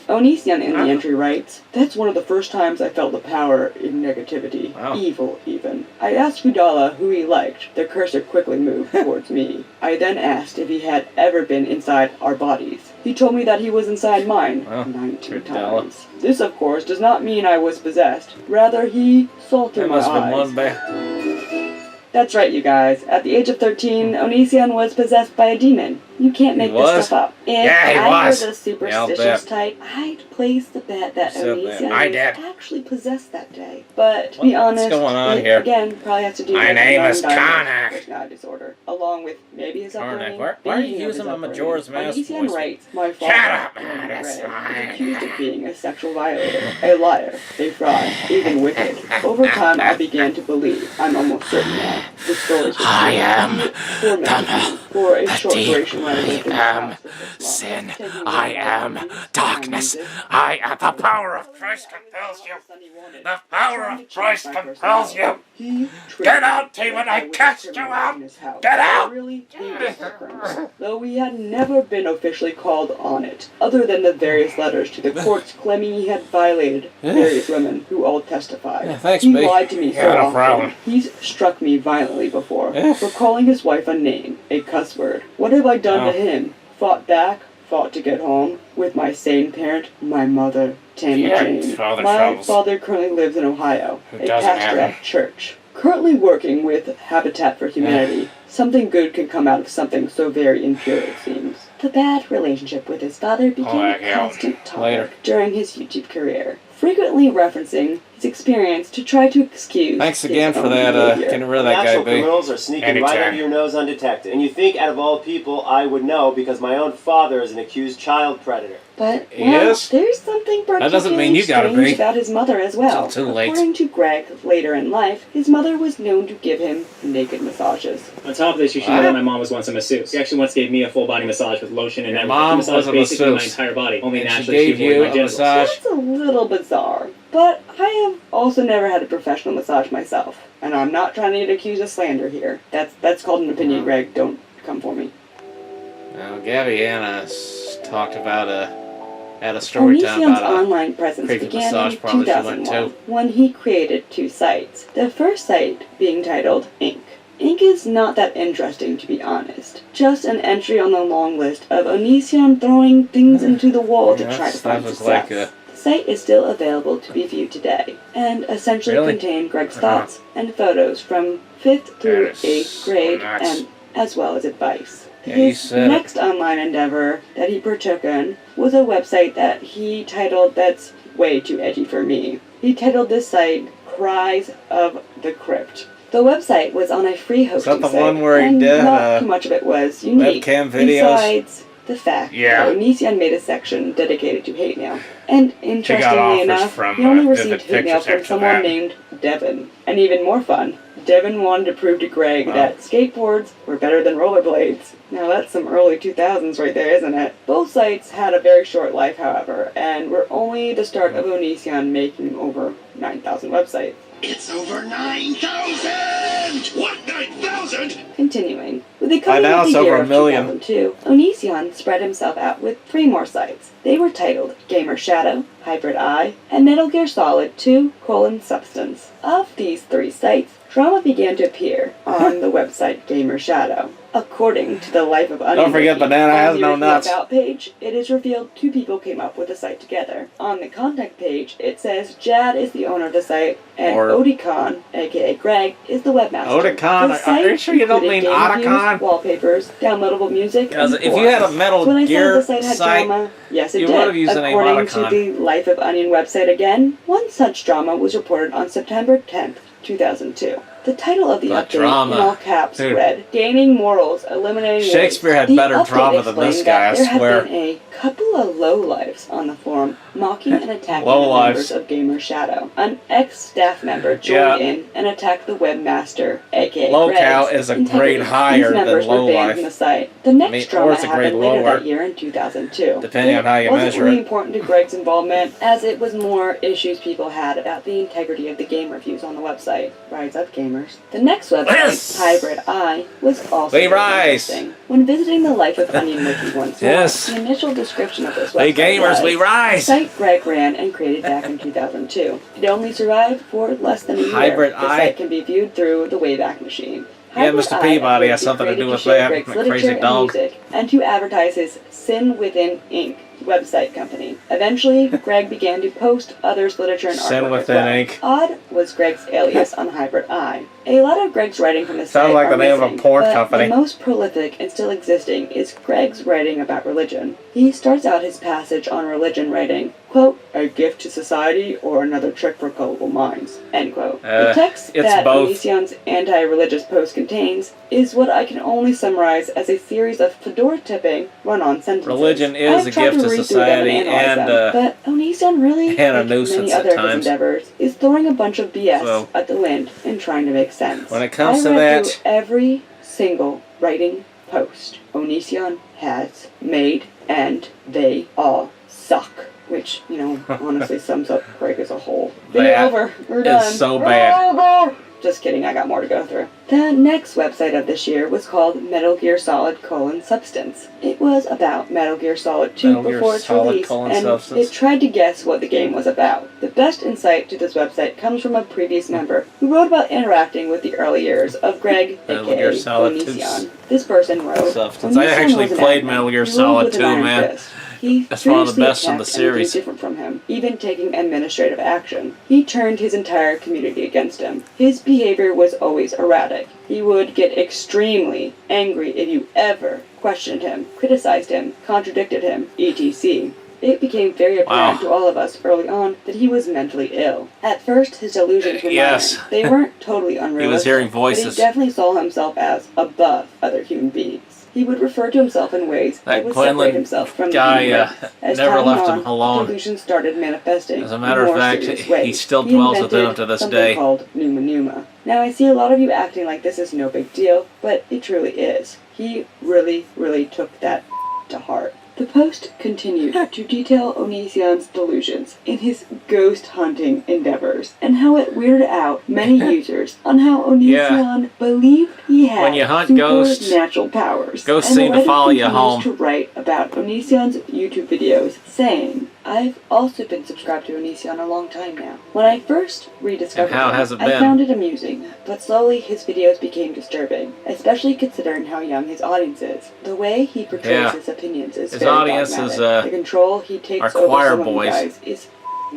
[SPEAKER 6] Onision in the entry writes, "That's one of the first times I felt the power in negativity.
[SPEAKER 2] Wow.
[SPEAKER 6] Evil, even. I asked Udala who he liked. The cursor quickly moved towards me. I then asked if he had ever been inside our bodies. He told me that he was inside mine,
[SPEAKER 2] Wow.
[SPEAKER 6] 19
[SPEAKER 2] Udala.
[SPEAKER 6] times. This, of course, does not mean I was possessed. Rather, he saw through
[SPEAKER 2] That
[SPEAKER 6] my
[SPEAKER 2] must have been
[SPEAKER 6] eyes."
[SPEAKER 2] one bad.
[SPEAKER 6] That's right, you guys. At the age of 13, Onision was possessed by a demon. You can't make this
[SPEAKER 2] was?
[SPEAKER 6] stuff up. If
[SPEAKER 2] Yeah, he
[SPEAKER 6] I
[SPEAKER 2] was.
[SPEAKER 6] were the
[SPEAKER 2] Yeah,
[SPEAKER 6] superstitious
[SPEAKER 2] I'll bet.
[SPEAKER 6] type, I'd place the bet that
[SPEAKER 2] Said that.
[SPEAKER 6] Onision
[SPEAKER 2] I
[SPEAKER 6] was
[SPEAKER 2] did.
[SPEAKER 6] actually possessed that day. But to be
[SPEAKER 2] What's
[SPEAKER 6] honest,
[SPEAKER 2] going on
[SPEAKER 6] it,
[SPEAKER 2] here?
[SPEAKER 6] again, probably has to do
[SPEAKER 2] My
[SPEAKER 6] with
[SPEAKER 2] name
[SPEAKER 6] an
[SPEAKER 2] is
[SPEAKER 6] undiagnosed
[SPEAKER 2] Karnak.
[SPEAKER 6] personality disorder, along with maybe his
[SPEAKER 2] Karnak.
[SPEAKER 6] upbringing.
[SPEAKER 2] Why are you
[SPEAKER 6] thinking of
[SPEAKER 2] using
[SPEAKER 6] his
[SPEAKER 2] a
[SPEAKER 6] upbringing.
[SPEAKER 2] Majora's Mask
[SPEAKER 6] Onision
[SPEAKER 2] voice?
[SPEAKER 6] writes, "My
[SPEAKER 2] Shut
[SPEAKER 6] father,
[SPEAKER 2] up,
[SPEAKER 6] Greg,
[SPEAKER 2] man, that's
[SPEAKER 6] was
[SPEAKER 2] fine."
[SPEAKER 6] accused of being a sexual violator, a liar, a fraud, even wicked. Over time, I began to believe, I'm almost certain now, the stories were
[SPEAKER 2] I
[SPEAKER 6] true.
[SPEAKER 2] am
[SPEAKER 6] He tormented me for a short duration when I lived in the
[SPEAKER 2] am
[SPEAKER 6] house with this
[SPEAKER 2] sin.
[SPEAKER 6] mom, taking away
[SPEAKER 2] I
[SPEAKER 6] my
[SPEAKER 2] am
[SPEAKER 6] beliefs, my
[SPEAKER 2] darkness.
[SPEAKER 6] music,
[SPEAKER 2] I am the power of Christ compels you. The power of Christ compels you. Get out, demon! I cast you out! Get out!
[SPEAKER 6] Though he had never been officially called on it, other than the various letters to the courts claiming he had violated various women who all testified.
[SPEAKER 2] Yeah, thanks,
[SPEAKER 6] he
[SPEAKER 2] B.
[SPEAKER 6] lied to me so
[SPEAKER 2] Yeah, no
[SPEAKER 6] often.
[SPEAKER 2] problem.
[SPEAKER 6] He's struck me violently before for calling his wife a name, a cuss word. What have I done to him? Fought back? Fought to get home with my sane parent, my mother, Tammy
[SPEAKER 2] Yeah,
[SPEAKER 6] Jane.
[SPEAKER 2] father
[SPEAKER 6] My
[SPEAKER 2] troubles.
[SPEAKER 6] father currently lives in Ohio,
[SPEAKER 2] Who
[SPEAKER 6] a
[SPEAKER 2] doesn't
[SPEAKER 6] pastor
[SPEAKER 2] have
[SPEAKER 6] at church. Currently working with Habitat for Humanity. Something good can come out of something so very impure, it seems. The bad relationship with his father became a
[SPEAKER 2] heck yeah.
[SPEAKER 6] constant
[SPEAKER 2] Later.
[SPEAKER 6] topic during his YouTube career, frequently referencing his experience to try to excuse
[SPEAKER 2] Thanks
[SPEAKER 6] his
[SPEAKER 2] again for
[SPEAKER 6] own
[SPEAKER 2] that,
[SPEAKER 6] behavior.
[SPEAKER 2] getting rid of
[SPEAKER 4] The
[SPEAKER 2] that guy,
[SPEAKER 4] actual
[SPEAKER 2] B.
[SPEAKER 4] criminals are sneaking right
[SPEAKER 2] Anytime.
[SPEAKER 4] under your nose undetected. And you think, out of all people, I would know because my own father is an accused child predator.
[SPEAKER 6] But,
[SPEAKER 2] He
[SPEAKER 6] well,
[SPEAKER 2] is?
[SPEAKER 6] there's something
[SPEAKER 2] That doesn't mean
[SPEAKER 6] particularly
[SPEAKER 2] you gotta
[SPEAKER 6] strange
[SPEAKER 2] be.
[SPEAKER 6] about his mother as well.
[SPEAKER 2] Till too late.
[SPEAKER 6] According to Greg, later in life, his mother was known to give him naked massages.
[SPEAKER 7] On top of this, you should know that my mom was once a masseuse. She actually once gave me a full body massage with lotion and
[SPEAKER 2] Your
[SPEAKER 7] everything.
[SPEAKER 2] mom
[SPEAKER 7] She massaged
[SPEAKER 2] was a
[SPEAKER 7] basically
[SPEAKER 2] masseuse.
[SPEAKER 7] my entire body. Only
[SPEAKER 2] And she
[SPEAKER 7] naturally
[SPEAKER 2] gave
[SPEAKER 7] avoided
[SPEAKER 2] you
[SPEAKER 7] my
[SPEAKER 2] a
[SPEAKER 7] genitals.
[SPEAKER 2] massage?
[SPEAKER 6] That's a little bizarre, but I have also never had a professional massage myself, and I'm not trying to get accused of slander here. That's called an opinion, Greg. Don't come for me.
[SPEAKER 2] Now, Gabby Anna talked about had a story time
[SPEAKER 6] Onision's
[SPEAKER 2] about
[SPEAKER 6] online presence
[SPEAKER 2] creepy
[SPEAKER 6] began
[SPEAKER 2] massage
[SPEAKER 6] in
[SPEAKER 2] parlor she went
[SPEAKER 6] 2001
[SPEAKER 2] to.
[SPEAKER 6] when he created 2 sites. The first site being titled Ink. Ink is not that interesting, to be honest. Just an entry on the long list of Onision throwing things into the wall to try to find
[SPEAKER 2] was
[SPEAKER 6] success.
[SPEAKER 2] like a...
[SPEAKER 6] The site is still available to be viewed today, and essentially
[SPEAKER 2] Really?
[SPEAKER 6] contained Greg's thoughts and photos from 5th through
[SPEAKER 2] That is
[SPEAKER 6] 8th
[SPEAKER 2] so
[SPEAKER 6] grade,
[SPEAKER 2] nuts.
[SPEAKER 6] and as well as advice.
[SPEAKER 2] Yeah, you
[SPEAKER 6] His
[SPEAKER 2] said it.
[SPEAKER 6] next online endeavor that he partook in was a website that he titled, that's way too edgy for me. He titled this site Cries of the Crypt. The website was on a free hosting
[SPEAKER 2] the
[SPEAKER 6] site,
[SPEAKER 2] one where he
[SPEAKER 6] and
[SPEAKER 2] did,
[SPEAKER 6] not too much of it was unique.
[SPEAKER 2] webcam videos?
[SPEAKER 6] Besides the fact
[SPEAKER 2] Yeah.
[SPEAKER 6] that Onision made a section dedicated to hate mail. And interestingly
[SPEAKER 2] offers
[SPEAKER 6] enough,
[SPEAKER 2] from,
[SPEAKER 6] he only
[SPEAKER 2] Vivid
[SPEAKER 6] received hate mail
[SPEAKER 2] Pictures
[SPEAKER 6] from
[SPEAKER 2] after
[SPEAKER 6] someone
[SPEAKER 2] that.
[SPEAKER 6] named Devin. And even more fun, Devin wanted to prove to Greg that skateboards were better than rollerblades. Now that's some early 2000s right there, isn't it? Both sites had a very short life, however, and were only the start of Onision making over 9,000 websites.
[SPEAKER 8] It's over 9,000! What, 9,000?
[SPEAKER 6] Continuing, with the coming
[SPEAKER 2] By now
[SPEAKER 6] of
[SPEAKER 2] it's
[SPEAKER 6] the
[SPEAKER 2] over
[SPEAKER 6] year
[SPEAKER 2] a
[SPEAKER 6] of
[SPEAKER 2] million.
[SPEAKER 6] 2002, Onision spread himself out with 3 more sites. They were titled Gamer Shadow, Hybrid Eye, and Metal Gear Solid 2: Substance. Of these 3 sites, drama began to appear on the website Gamer Shadow. According to the Life of Onion,
[SPEAKER 2] Don't forget Banana has no nuts.
[SPEAKER 6] On the About page, it is revealed 2 people came up with the site together. On the contact page, it says Jad is the owner of the site, and
[SPEAKER 2] Or-
[SPEAKER 6] Odicon, aka Greg, is the webmaster.
[SPEAKER 2] Odicon?
[SPEAKER 6] The
[SPEAKER 2] Are
[SPEAKER 6] site
[SPEAKER 2] you sure you don't
[SPEAKER 6] included
[SPEAKER 2] mean
[SPEAKER 6] game reviews,
[SPEAKER 2] Otacon?
[SPEAKER 6] wallpapers, downloadable music,
[SPEAKER 2] Because
[SPEAKER 6] and
[SPEAKER 2] if you had a
[SPEAKER 6] forums.
[SPEAKER 2] Metal
[SPEAKER 6] So when I
[SPEAKER 2] Gear
[SPEAKER 6] said the site had
[SPEAKER 2] site,
[SPEAKER 6] drama, yes, it
[SPEAKER 2] you
[SPEAKER 6] did.
[SPEAKER 2] would have used the name
[SPEAKER 6] According to
[SPEAKER 2] Otacon.
[SPEAKER 6] the Life of Onion website again, one such drama was reported on September 10th, 2002. The title of the
[SPEAKER 2] But
[SPEAKER 6] update,
[SPEAKER 2] drama.
[SPEAKER 6] in all caps,
[SPEAKER 2] Dude.
[SPEAKER 6] read, Gaining Morals, Eliminating
[SPEAKER 2] Shakespeare
[SPEAKER 6] Waste.
[SPEAKER 2] had
[SPEAKER 6] The
[SPEAKER 2] better
[SPEAKER 6] update
[SPEAKER 2] drama than this
[SPEAKER 6] explained
[SPEAKER 2] guy, I
[SPEAKER 6] that there
[SPEAKER 2] swear.
[SPEAKER 6] had been a couple of lowlifes on the forum mocking and attacking the
[SPEAKER 2] Lowlifes.
[SPEAKER 6] members of Gamer Shadow. An ex-staff member
[SPEAKER 2] Yeah.
[SPEAKER 6] joined in and attacked the webmaster, aka
[SPEAKER 2] Low-cal
[SPEAKER 6] Greg's
[SPEAKER 2] is a
[SPEAKER 6] integrity.
[SPEAKER 2] grade higher
[SPEAKER 6] These members
[SPEAKER 2] than
[SPEAKER 6] were banned
[SPEAKER 2] low-life.
[SPEAKER 6] from the site. The next
[SPEAKER 2] I mean, or
[SPEAKER 6] drama
[SPEAKER 2] it's a grade
[SPEAKER 6] happened later
[SPEAKER 2] lower,
[SPEAKER 6] that year in 2002.
[SPEAKER 2] depending on how you
[SPEAKER 6] It wasn't
[SPEAKER 2] measure
[SPEAKER 6] really
[SPEAKER 2] it.
[SPEAKER 6] important to Greg's involvement, as it was more issues people had about the integrity of the game reviews on the website. Rise up, gamers. The next website,
[SPEAKER 2] Yes!
[SPEAKER 6] Hybrid Eye, was also
[SPEAKER 2] We
[SPEAKER 6] very
[SPEAKER 2] rise!
[SPEAKER 6] interesting. When visiting the Life of Onion wiki once more,
[SPEAKER 2] Yes.
[SPEAKER 6] the initial description of this website
[SPEAKER 2] Hey gamers,
[SPEAKER 6] was,
[SPEAKER 2] we
[SPEAKER 6] the
[SPEAKER 2] rise!
[SPEAKER 6] site Greg ran and created back in 2002. It only survived for less than a year.
[SPEAKER 2] Hybrid
[SPEAKER 6] The
[SPEAKER 2] Eye?
[SPEAKER 6] site can be viewed through the Wayback Machine.
[SPEAKER 2] Yeah,
[SPEAKER 6] Hybrid
[SPEAKER 2] Mr.
[SPEAKER 6] Eye
[SPEAKER 2] Peabody
[SPEAKER 6] appeared
[SPEAKER 2] has
[SPEAKER 6] to be
[SPEAKER 2] something to
[SPEAKER 6] created
[SPEAKER 2] do with
[SPEAKER 6] share
[SPEAKER 2] that,
[SPEAKER 6] Greg's
[SPEAKER 2] my
[SPEAKER 6] literature
[SPEAKER 2] crazy
[SPEAKER 6] and
[SPEAKER 2] dog.
[SPEAKER 6] music, and to advertise his Sin Within Inc. website company. Eventually, Greg began to post others' literature and
[SPEAKER 2] Sin
[SPEAKER 6] artwork
[SPEAKER 2] Within
[SPEAKER 6] as well.
[SPEAKER 2] Inc.
[SPEAKER 6] Odd was Greg's alias on Hybrid Eye. A lot of Greg's writing from the site
[SPEAKER 2] Sounds like
[SPEAKER 6] are
[SPEAKER 2] the name of a
[SPEAKER 6] missing,
[SPEAKER 2] porn
[SPEAKER 6] but
[SPEAKER 2] company.
[SPEAKER 6] the most prolific and still existing is Greg's writing about religion. He starts out his passage on religion writing, quote, "A gift to society or another trick for gullible minds," end quote. The text
[SPEAKER 2] it's
[SPEAKER 6] that
[SPEAKER 2] both.
[SPEAKER 6] Onision's anti-religious post contains is what I can only summarize as a series of fedora-tipping run-on sentences.
[SPEAKER 2] Religion is
[SPEAKER 6] I've
[SPEAKER 2] a
[SPEAKER 6] tried
[SPEAKER 2] gift to
[SPEAKER 6] read through them
[SPEAKER 2] society
[SPEAKER 6] analyze
[SPEAKER 2] and,
[SPEAKER 6] them, but Onision really,
[SPEAKER 2] and a
[SPEAKER 6] like
[SPEAKER 2] nuisance
[SPEAKER 6] many
[SPEAKER 2] at
[SPEAKER 6] other of his
[SPEAKER 2] times.
[SPEAKER 6] endeavors, is throwing a bunch of BS
[SPEAKER 2] So,
[SPEAKER 6] at the wind and trying to make sense.
[SPEAKER 2] when it comes
[SPEAKER 6] I
[SPEAKER 2] to
[SPEAKER 6] read
[SPEAKER 2] that-
[SPEAKER 6] through every single writing post Onision has made, and they all suck. Which, you know, honestly sums up Greg as a whole. Video
[SPEAKER 2] That
[SPEAKER 6] over. We're
[SPEAKER 2] is
[SPEAKER 6] done.
[SPEAKER 2] so bad.
[SPEAKER 6] Just kidding, I got more to go through. The next website of this year was called Metal Gear Solid: Substance. It was about Metal Gear Solid 2
[SPEAKER 2] Metal Gear
[SPEAKER 6] before its
[SPEAKER 2] Solid:
[SPEAKER 6] release, and
[SPEAKER 2] Substance.
[SPEAKER 6] it tried to guess what the game was about. The best insight to this website comes from a previous member who wrote about interacting with the early years of Greg,
[SPEAKER 2] Metal Gear
[SPEAKER 6] aka
[SPEAKER 2] Solid
[SPEAKER 6] Onision. This person wrote,
[SPEAKER 2] Substance. I
[SPEAKER 6] "Onision
[SPEAKER 2] actually
[SPEAKER 6] was an
[SPEAKER 2] played
[SPEAKER 6] admin.
[SPEAKER 2] Metal Gear
[SPEAKER 6] He ruled
[SPEAKER 2] Solid
[SPEAKER 6] with an
[SPEAKER 2] 2,
[SPEAKER 6] iron
[SPEAKER 2] man.
[SPEAKER 6] fist. He
[SPEAKER 2] That's one of the
[SPEAKER 6] fiercely
[SPEAKER 2] best in the
[SPEAKER 6] attacked anything
[SPEAKER 2] series.
[SPEAKER 6] different from him, even taking administrative action. He turned his entire community against him. His behavior was always erratic. He would get extremely angry if you ever questioned him, criticized him, contradicted him, etc. It became very apparent to all of us early on that he was mentally ill. At first, his delusions were
[SPEAKER 2] Yes.
[SPEAKER 6] minor. They weren't totally unrealistic.
[SPEAKER 2] hearing voices.
[SPEAKER 6] But he definitely saw himself as above other human beings. He would refer to himself in ways that would
[SPEAKER 2] Quinlan
[SPEAKER 6] separate himself from
[SPEAKER 2] guy,
[SPEAKER 6] the human race. As
[SPEAKER 2] never
[SPEAKER 6] time
[SPEAKER 2] left
[SPEAKER 6] went
[SPEAKER 2] him alone.
[SPEAKER 6] Delusions started manifesting.
[SPEAKER 2] As a matter
[SPEAKER 6] in
[SPEAKER 2] of
[SPEAKER 6] more
[SPEAKER 2] fact,
[SPEAKER 6] serious
[SPEAKER 2] he
[SPEAKER 6] ways.
[SPEAKER 2] still dwells within
[SPEAKER 6] invented
[SPEAKER 2] him to this
[SPEAKER 6] something
[SPEAKER 2] day.
[SPEAKER 6] called Numa Numa. Now I see a lot of you acting like this is no big deal, but it truly is. He really, really took that to heart. The post continued to detail Onision's delusions in his ghost hunting endeavors, and how it weirded out many users on how Onision believed he had
[SPEAKER 2] When you hunt ghosts,
[SPEAKER 6] supernatural powers.
[SPEAKER 2] ghosts
[SPEAKER 6] And the
[SPEAKER 2] seem to
[SPEAKER 6] writer
[SPEAKER 2] follow you
[SPEAKER 6] continues
[SPEAKER 2] home.
[SPEAKER 6] to write about Onision's YouTube videos, saying, "I've also been subscribed to Onision a long time now. When I first rediscovered
[SPEAKER 2] And how
[SPEAKER 6] him,
[SPEAKER 2] has it
[SPEAKER 6] I
[SPEAKER 2] been?
[SPEAKER 6] found it amusing, but slowly his videos became disturbing, especially considering how young his audience is. The way he portrays
[SPEAKER 2] Yeah.
[SPEAKER 6] his opinions is
[SPEAKER 2] His
[SPEAKER 6] very
[SPEAKER 2] audience
[SPEAKER 6] dogmatic.
[SPEAKER 2] is,
[SPEAKER 6] the control he takes
[SPEAKER 2] are
[SPEAKER 6] over
[SPEAKER 2] choir
[SPEAKER 6] some of you
[SPEAKER 2] boys.
[SPEAKER 6] guys is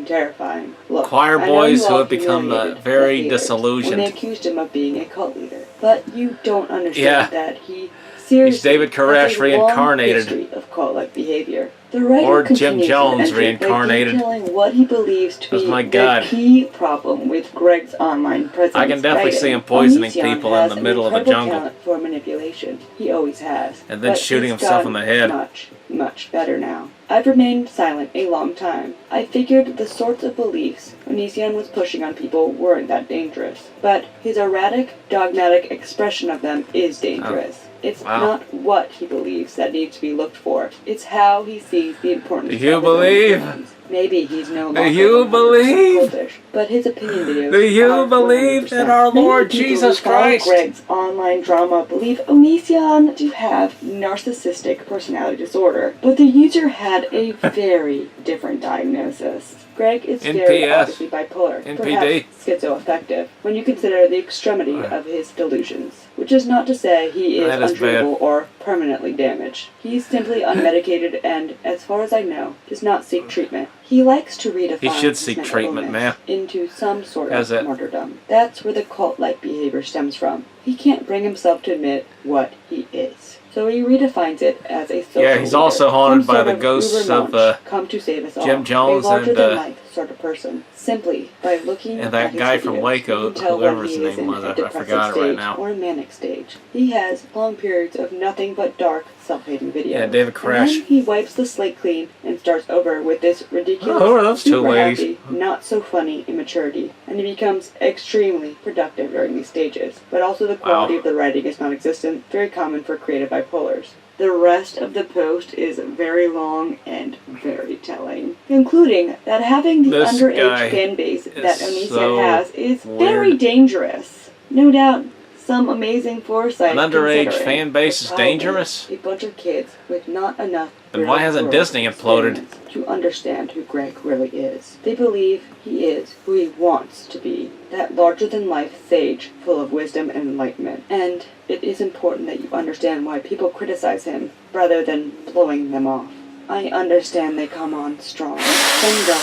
[SPEAKER 6] terrifying. Look,
[SPEAKER 2] Choir
[SPEAKER 6] I know
[SPEAKER 2] boys
[SPEAKER 6] you
[SPEAKER 2] who
[SPEAKER 6] all
[SPEAKER 2] have become
[SPEAKER 6] humiliated
[SPEAKER 2] very
[SPEAKER 6] the haters
[SPEAKER 2] disillusioned.
[SPEAKER 6] when they accused him of being a cult leader, but you don't understand
[SPEAKER 2] Yeah.
[SPEAKER 6] that he seriously
[SPEAKER 2] David Koresh
[SPEAKER 6] has a long
[SPEAKER 2] reincarnated.
[SPEAKER 6] history of cult-like behavior. The writer
[SPEAKER 2] Or Jim
[SPEAKER 6] continues
[SPEAKER 2] Jones
[SPEAKER 6] his entry by
[SPEAKER 2] reincarnated.
[SPEAKER 6] detailing what he believes to
[SPEAKER 2] Because
[SPEAKER 6] be
[SPEAKER 2] my
[SPEAKER 6] the
[SPEAKER 2] God.
[SPEAKER 6] key problem with Greg's online presence.
[SPEAKER 2] I can definitely
[SPEAKER 6] writing.
[SPEAKER 2] see him poisoning
[SPEAKER 6] Onision
[SPEAKER 2] people in
[SPEAKER 6] has
[SPEAKER 2] the
[SPEAKER 6] an
[SPEAKER 2] middle of the
[SPEAKER 6] incredible
[SPEAKER 2] jungle.
[SPEAKER 6] talent for manipulation. He always has.
[SPEAKER 2] And then
[SPEAKER 6] But
[SPEAKER 2] shooting
[SPEAKER 6] he's
[SPEAKER 2] himself in
[SPEAKER 6] gotten
[SPEAKER 2] the head.
[SPEAKER 6] Much, much better now. I've remained silent a long time. I figured the sorts of beliefs Onision was pushing on people weren't that dangerous. But his erratic, dogmatic expression of them is dangerous. It's not what he believes that needs to be looked for. It's how he sees the importance of his own opinions. Maybe he's no longer cultish, but his opinion videos
[SPEAKER 2] Do you
[SPEAKER 6] are
[SPEAKER 2] believe
[SPEAKER 6] 100%.
[SPEAKER 2] in our Lord
[SPEAKER 6] Many people
[SPEAKER 2] Jesus
[SPEAKER 6] who follow
[SPEAKER 2] Christ?
[SPEAKER 6] Greg's online drama believe Onision to have narcissistic personality disorder, but the user had a very different diagnosis. Greg is very
[SPEAKER 2] NPS.
[SPEAKER 6] obviously bipolar,
[SPEAKER 2] NPD.
[SPEAKER 6] perhaps schizoaffective, when you consider the extremity of his delusions. Which is not to say he is
[SPEAKER 2] That is
[SPEAKER 6] untreatable or permanently damaged. He's simply unmedicated and, as far as I know, does not seek treatment. He likes to redefine
[SPEAKER 2] He should
[SPEAKER 6] his
[SPEAKER 2] seek
[SPEAKER 6] mental
[SPEAKER 2] treatment,
[SPEAKER 6] illness
[SPEAKER 2] man.
[SPEAKER 6] into some sort
[SPEAKER 2] How's
[SPEAKER 6] of
[SPEAKER 2] that?
[SPEAKER 6] martyrdom. That's where the cult-like behavior stems from. He can't bring himself to admit what he is. So he redefines it as a social
[SPEAKER 2] Yeah, he's
[SPEAKER 6] leader,
[SPEAKER 2] also haunted
[SPEAKER 6] some
[SPEAKER 2] by
[SPEAKER 6] sort
[SPEAKER 2] the
[SPEAKER 6] of
[SPEAKER 2] ghosts
[SPEAKER 6] ubermensch
[SPEAKER 2] of,
[SPEAKER 6] come to save us all.
[SPEAKER 2] Jim Jones
[SPEAKER 6] a
[SPEAKER 2] and,
[SPEAKER 6] larger-than-life sort of person. Simply by looking
[SPEAKER 2] and that
[SPEAKER 6] at his
[SPEAKER 2] guy from
[SPEAKER 6] videos,
[SPEAKER 2] Waco,
[SPEAKER 6] you can tell
[SPEAKER 2] whoever
[SPEAKER 6] when
[SPEAKER 2] his
[SPEAKER 6] he is
[SPEAKER 2] name
[SPEAKER 6] in
[SPEAKER 2] was,
[SPEAKER 6] a
[SPEAKER 2] I
[SPEAKER 6] depressive
[SPEAKER 2] forgot it right
[SPEAKER 6] stage
[SPEAKER 2] now.
[SPEAKER 6] or a manic stage. He has long periods of nothing but dark, self-hating videos.
[SPEAKER 2] Yeah, David Koresh.
[SPEAKER 6] And then he wipes the slate clean and starts over with this ridiculous,
[SPEAKER 2] Oh, who are those two
[SPEAKER 6] super
[SPEAKER 2] ladies?
[SPEAKER 6] happy, not so funny immaturity. And he becomes extremely productive during these stages. But also the quality of the writing is non-existent, very common for creative bipolars. The rest of the post is very long and very telling, concluding that having the
[SPEAKER 2] This guy
[SPEAKER 6] underage fan base that
[SPEAKER 2] is
[SPEAKER 6] Onision
[SPEAKER 2] so
[SPEAKER 6] has is very
[SPEAKER 2] weird.
[SPEAKER 6] dangerous. No doubt some amazing foresight.
[SPEAKER 2] An underage
[SPEAKER 6] considering,
[SPEAKER 2] fan base
[SPEAKER 6] but
[SPEAKER 2] is
[SPEAKER 6] probably
[SPEAKER 2] dangerous?
[SPEAKER 6] A bunch of kids with not enough
[SPEAKER 2] Then why hasn't
[SPEAKER 6] real-world
[SPEAKER 2] Disney imploded?
[SPEAKER 6] experience to understand who Greg really is. They believe he is who he wants to be, that larger-than-life sage full of wisdom and enlightenment. And it is important that you understand why people criticize him rather than blowing them off. I understand they come on strong. Some guy,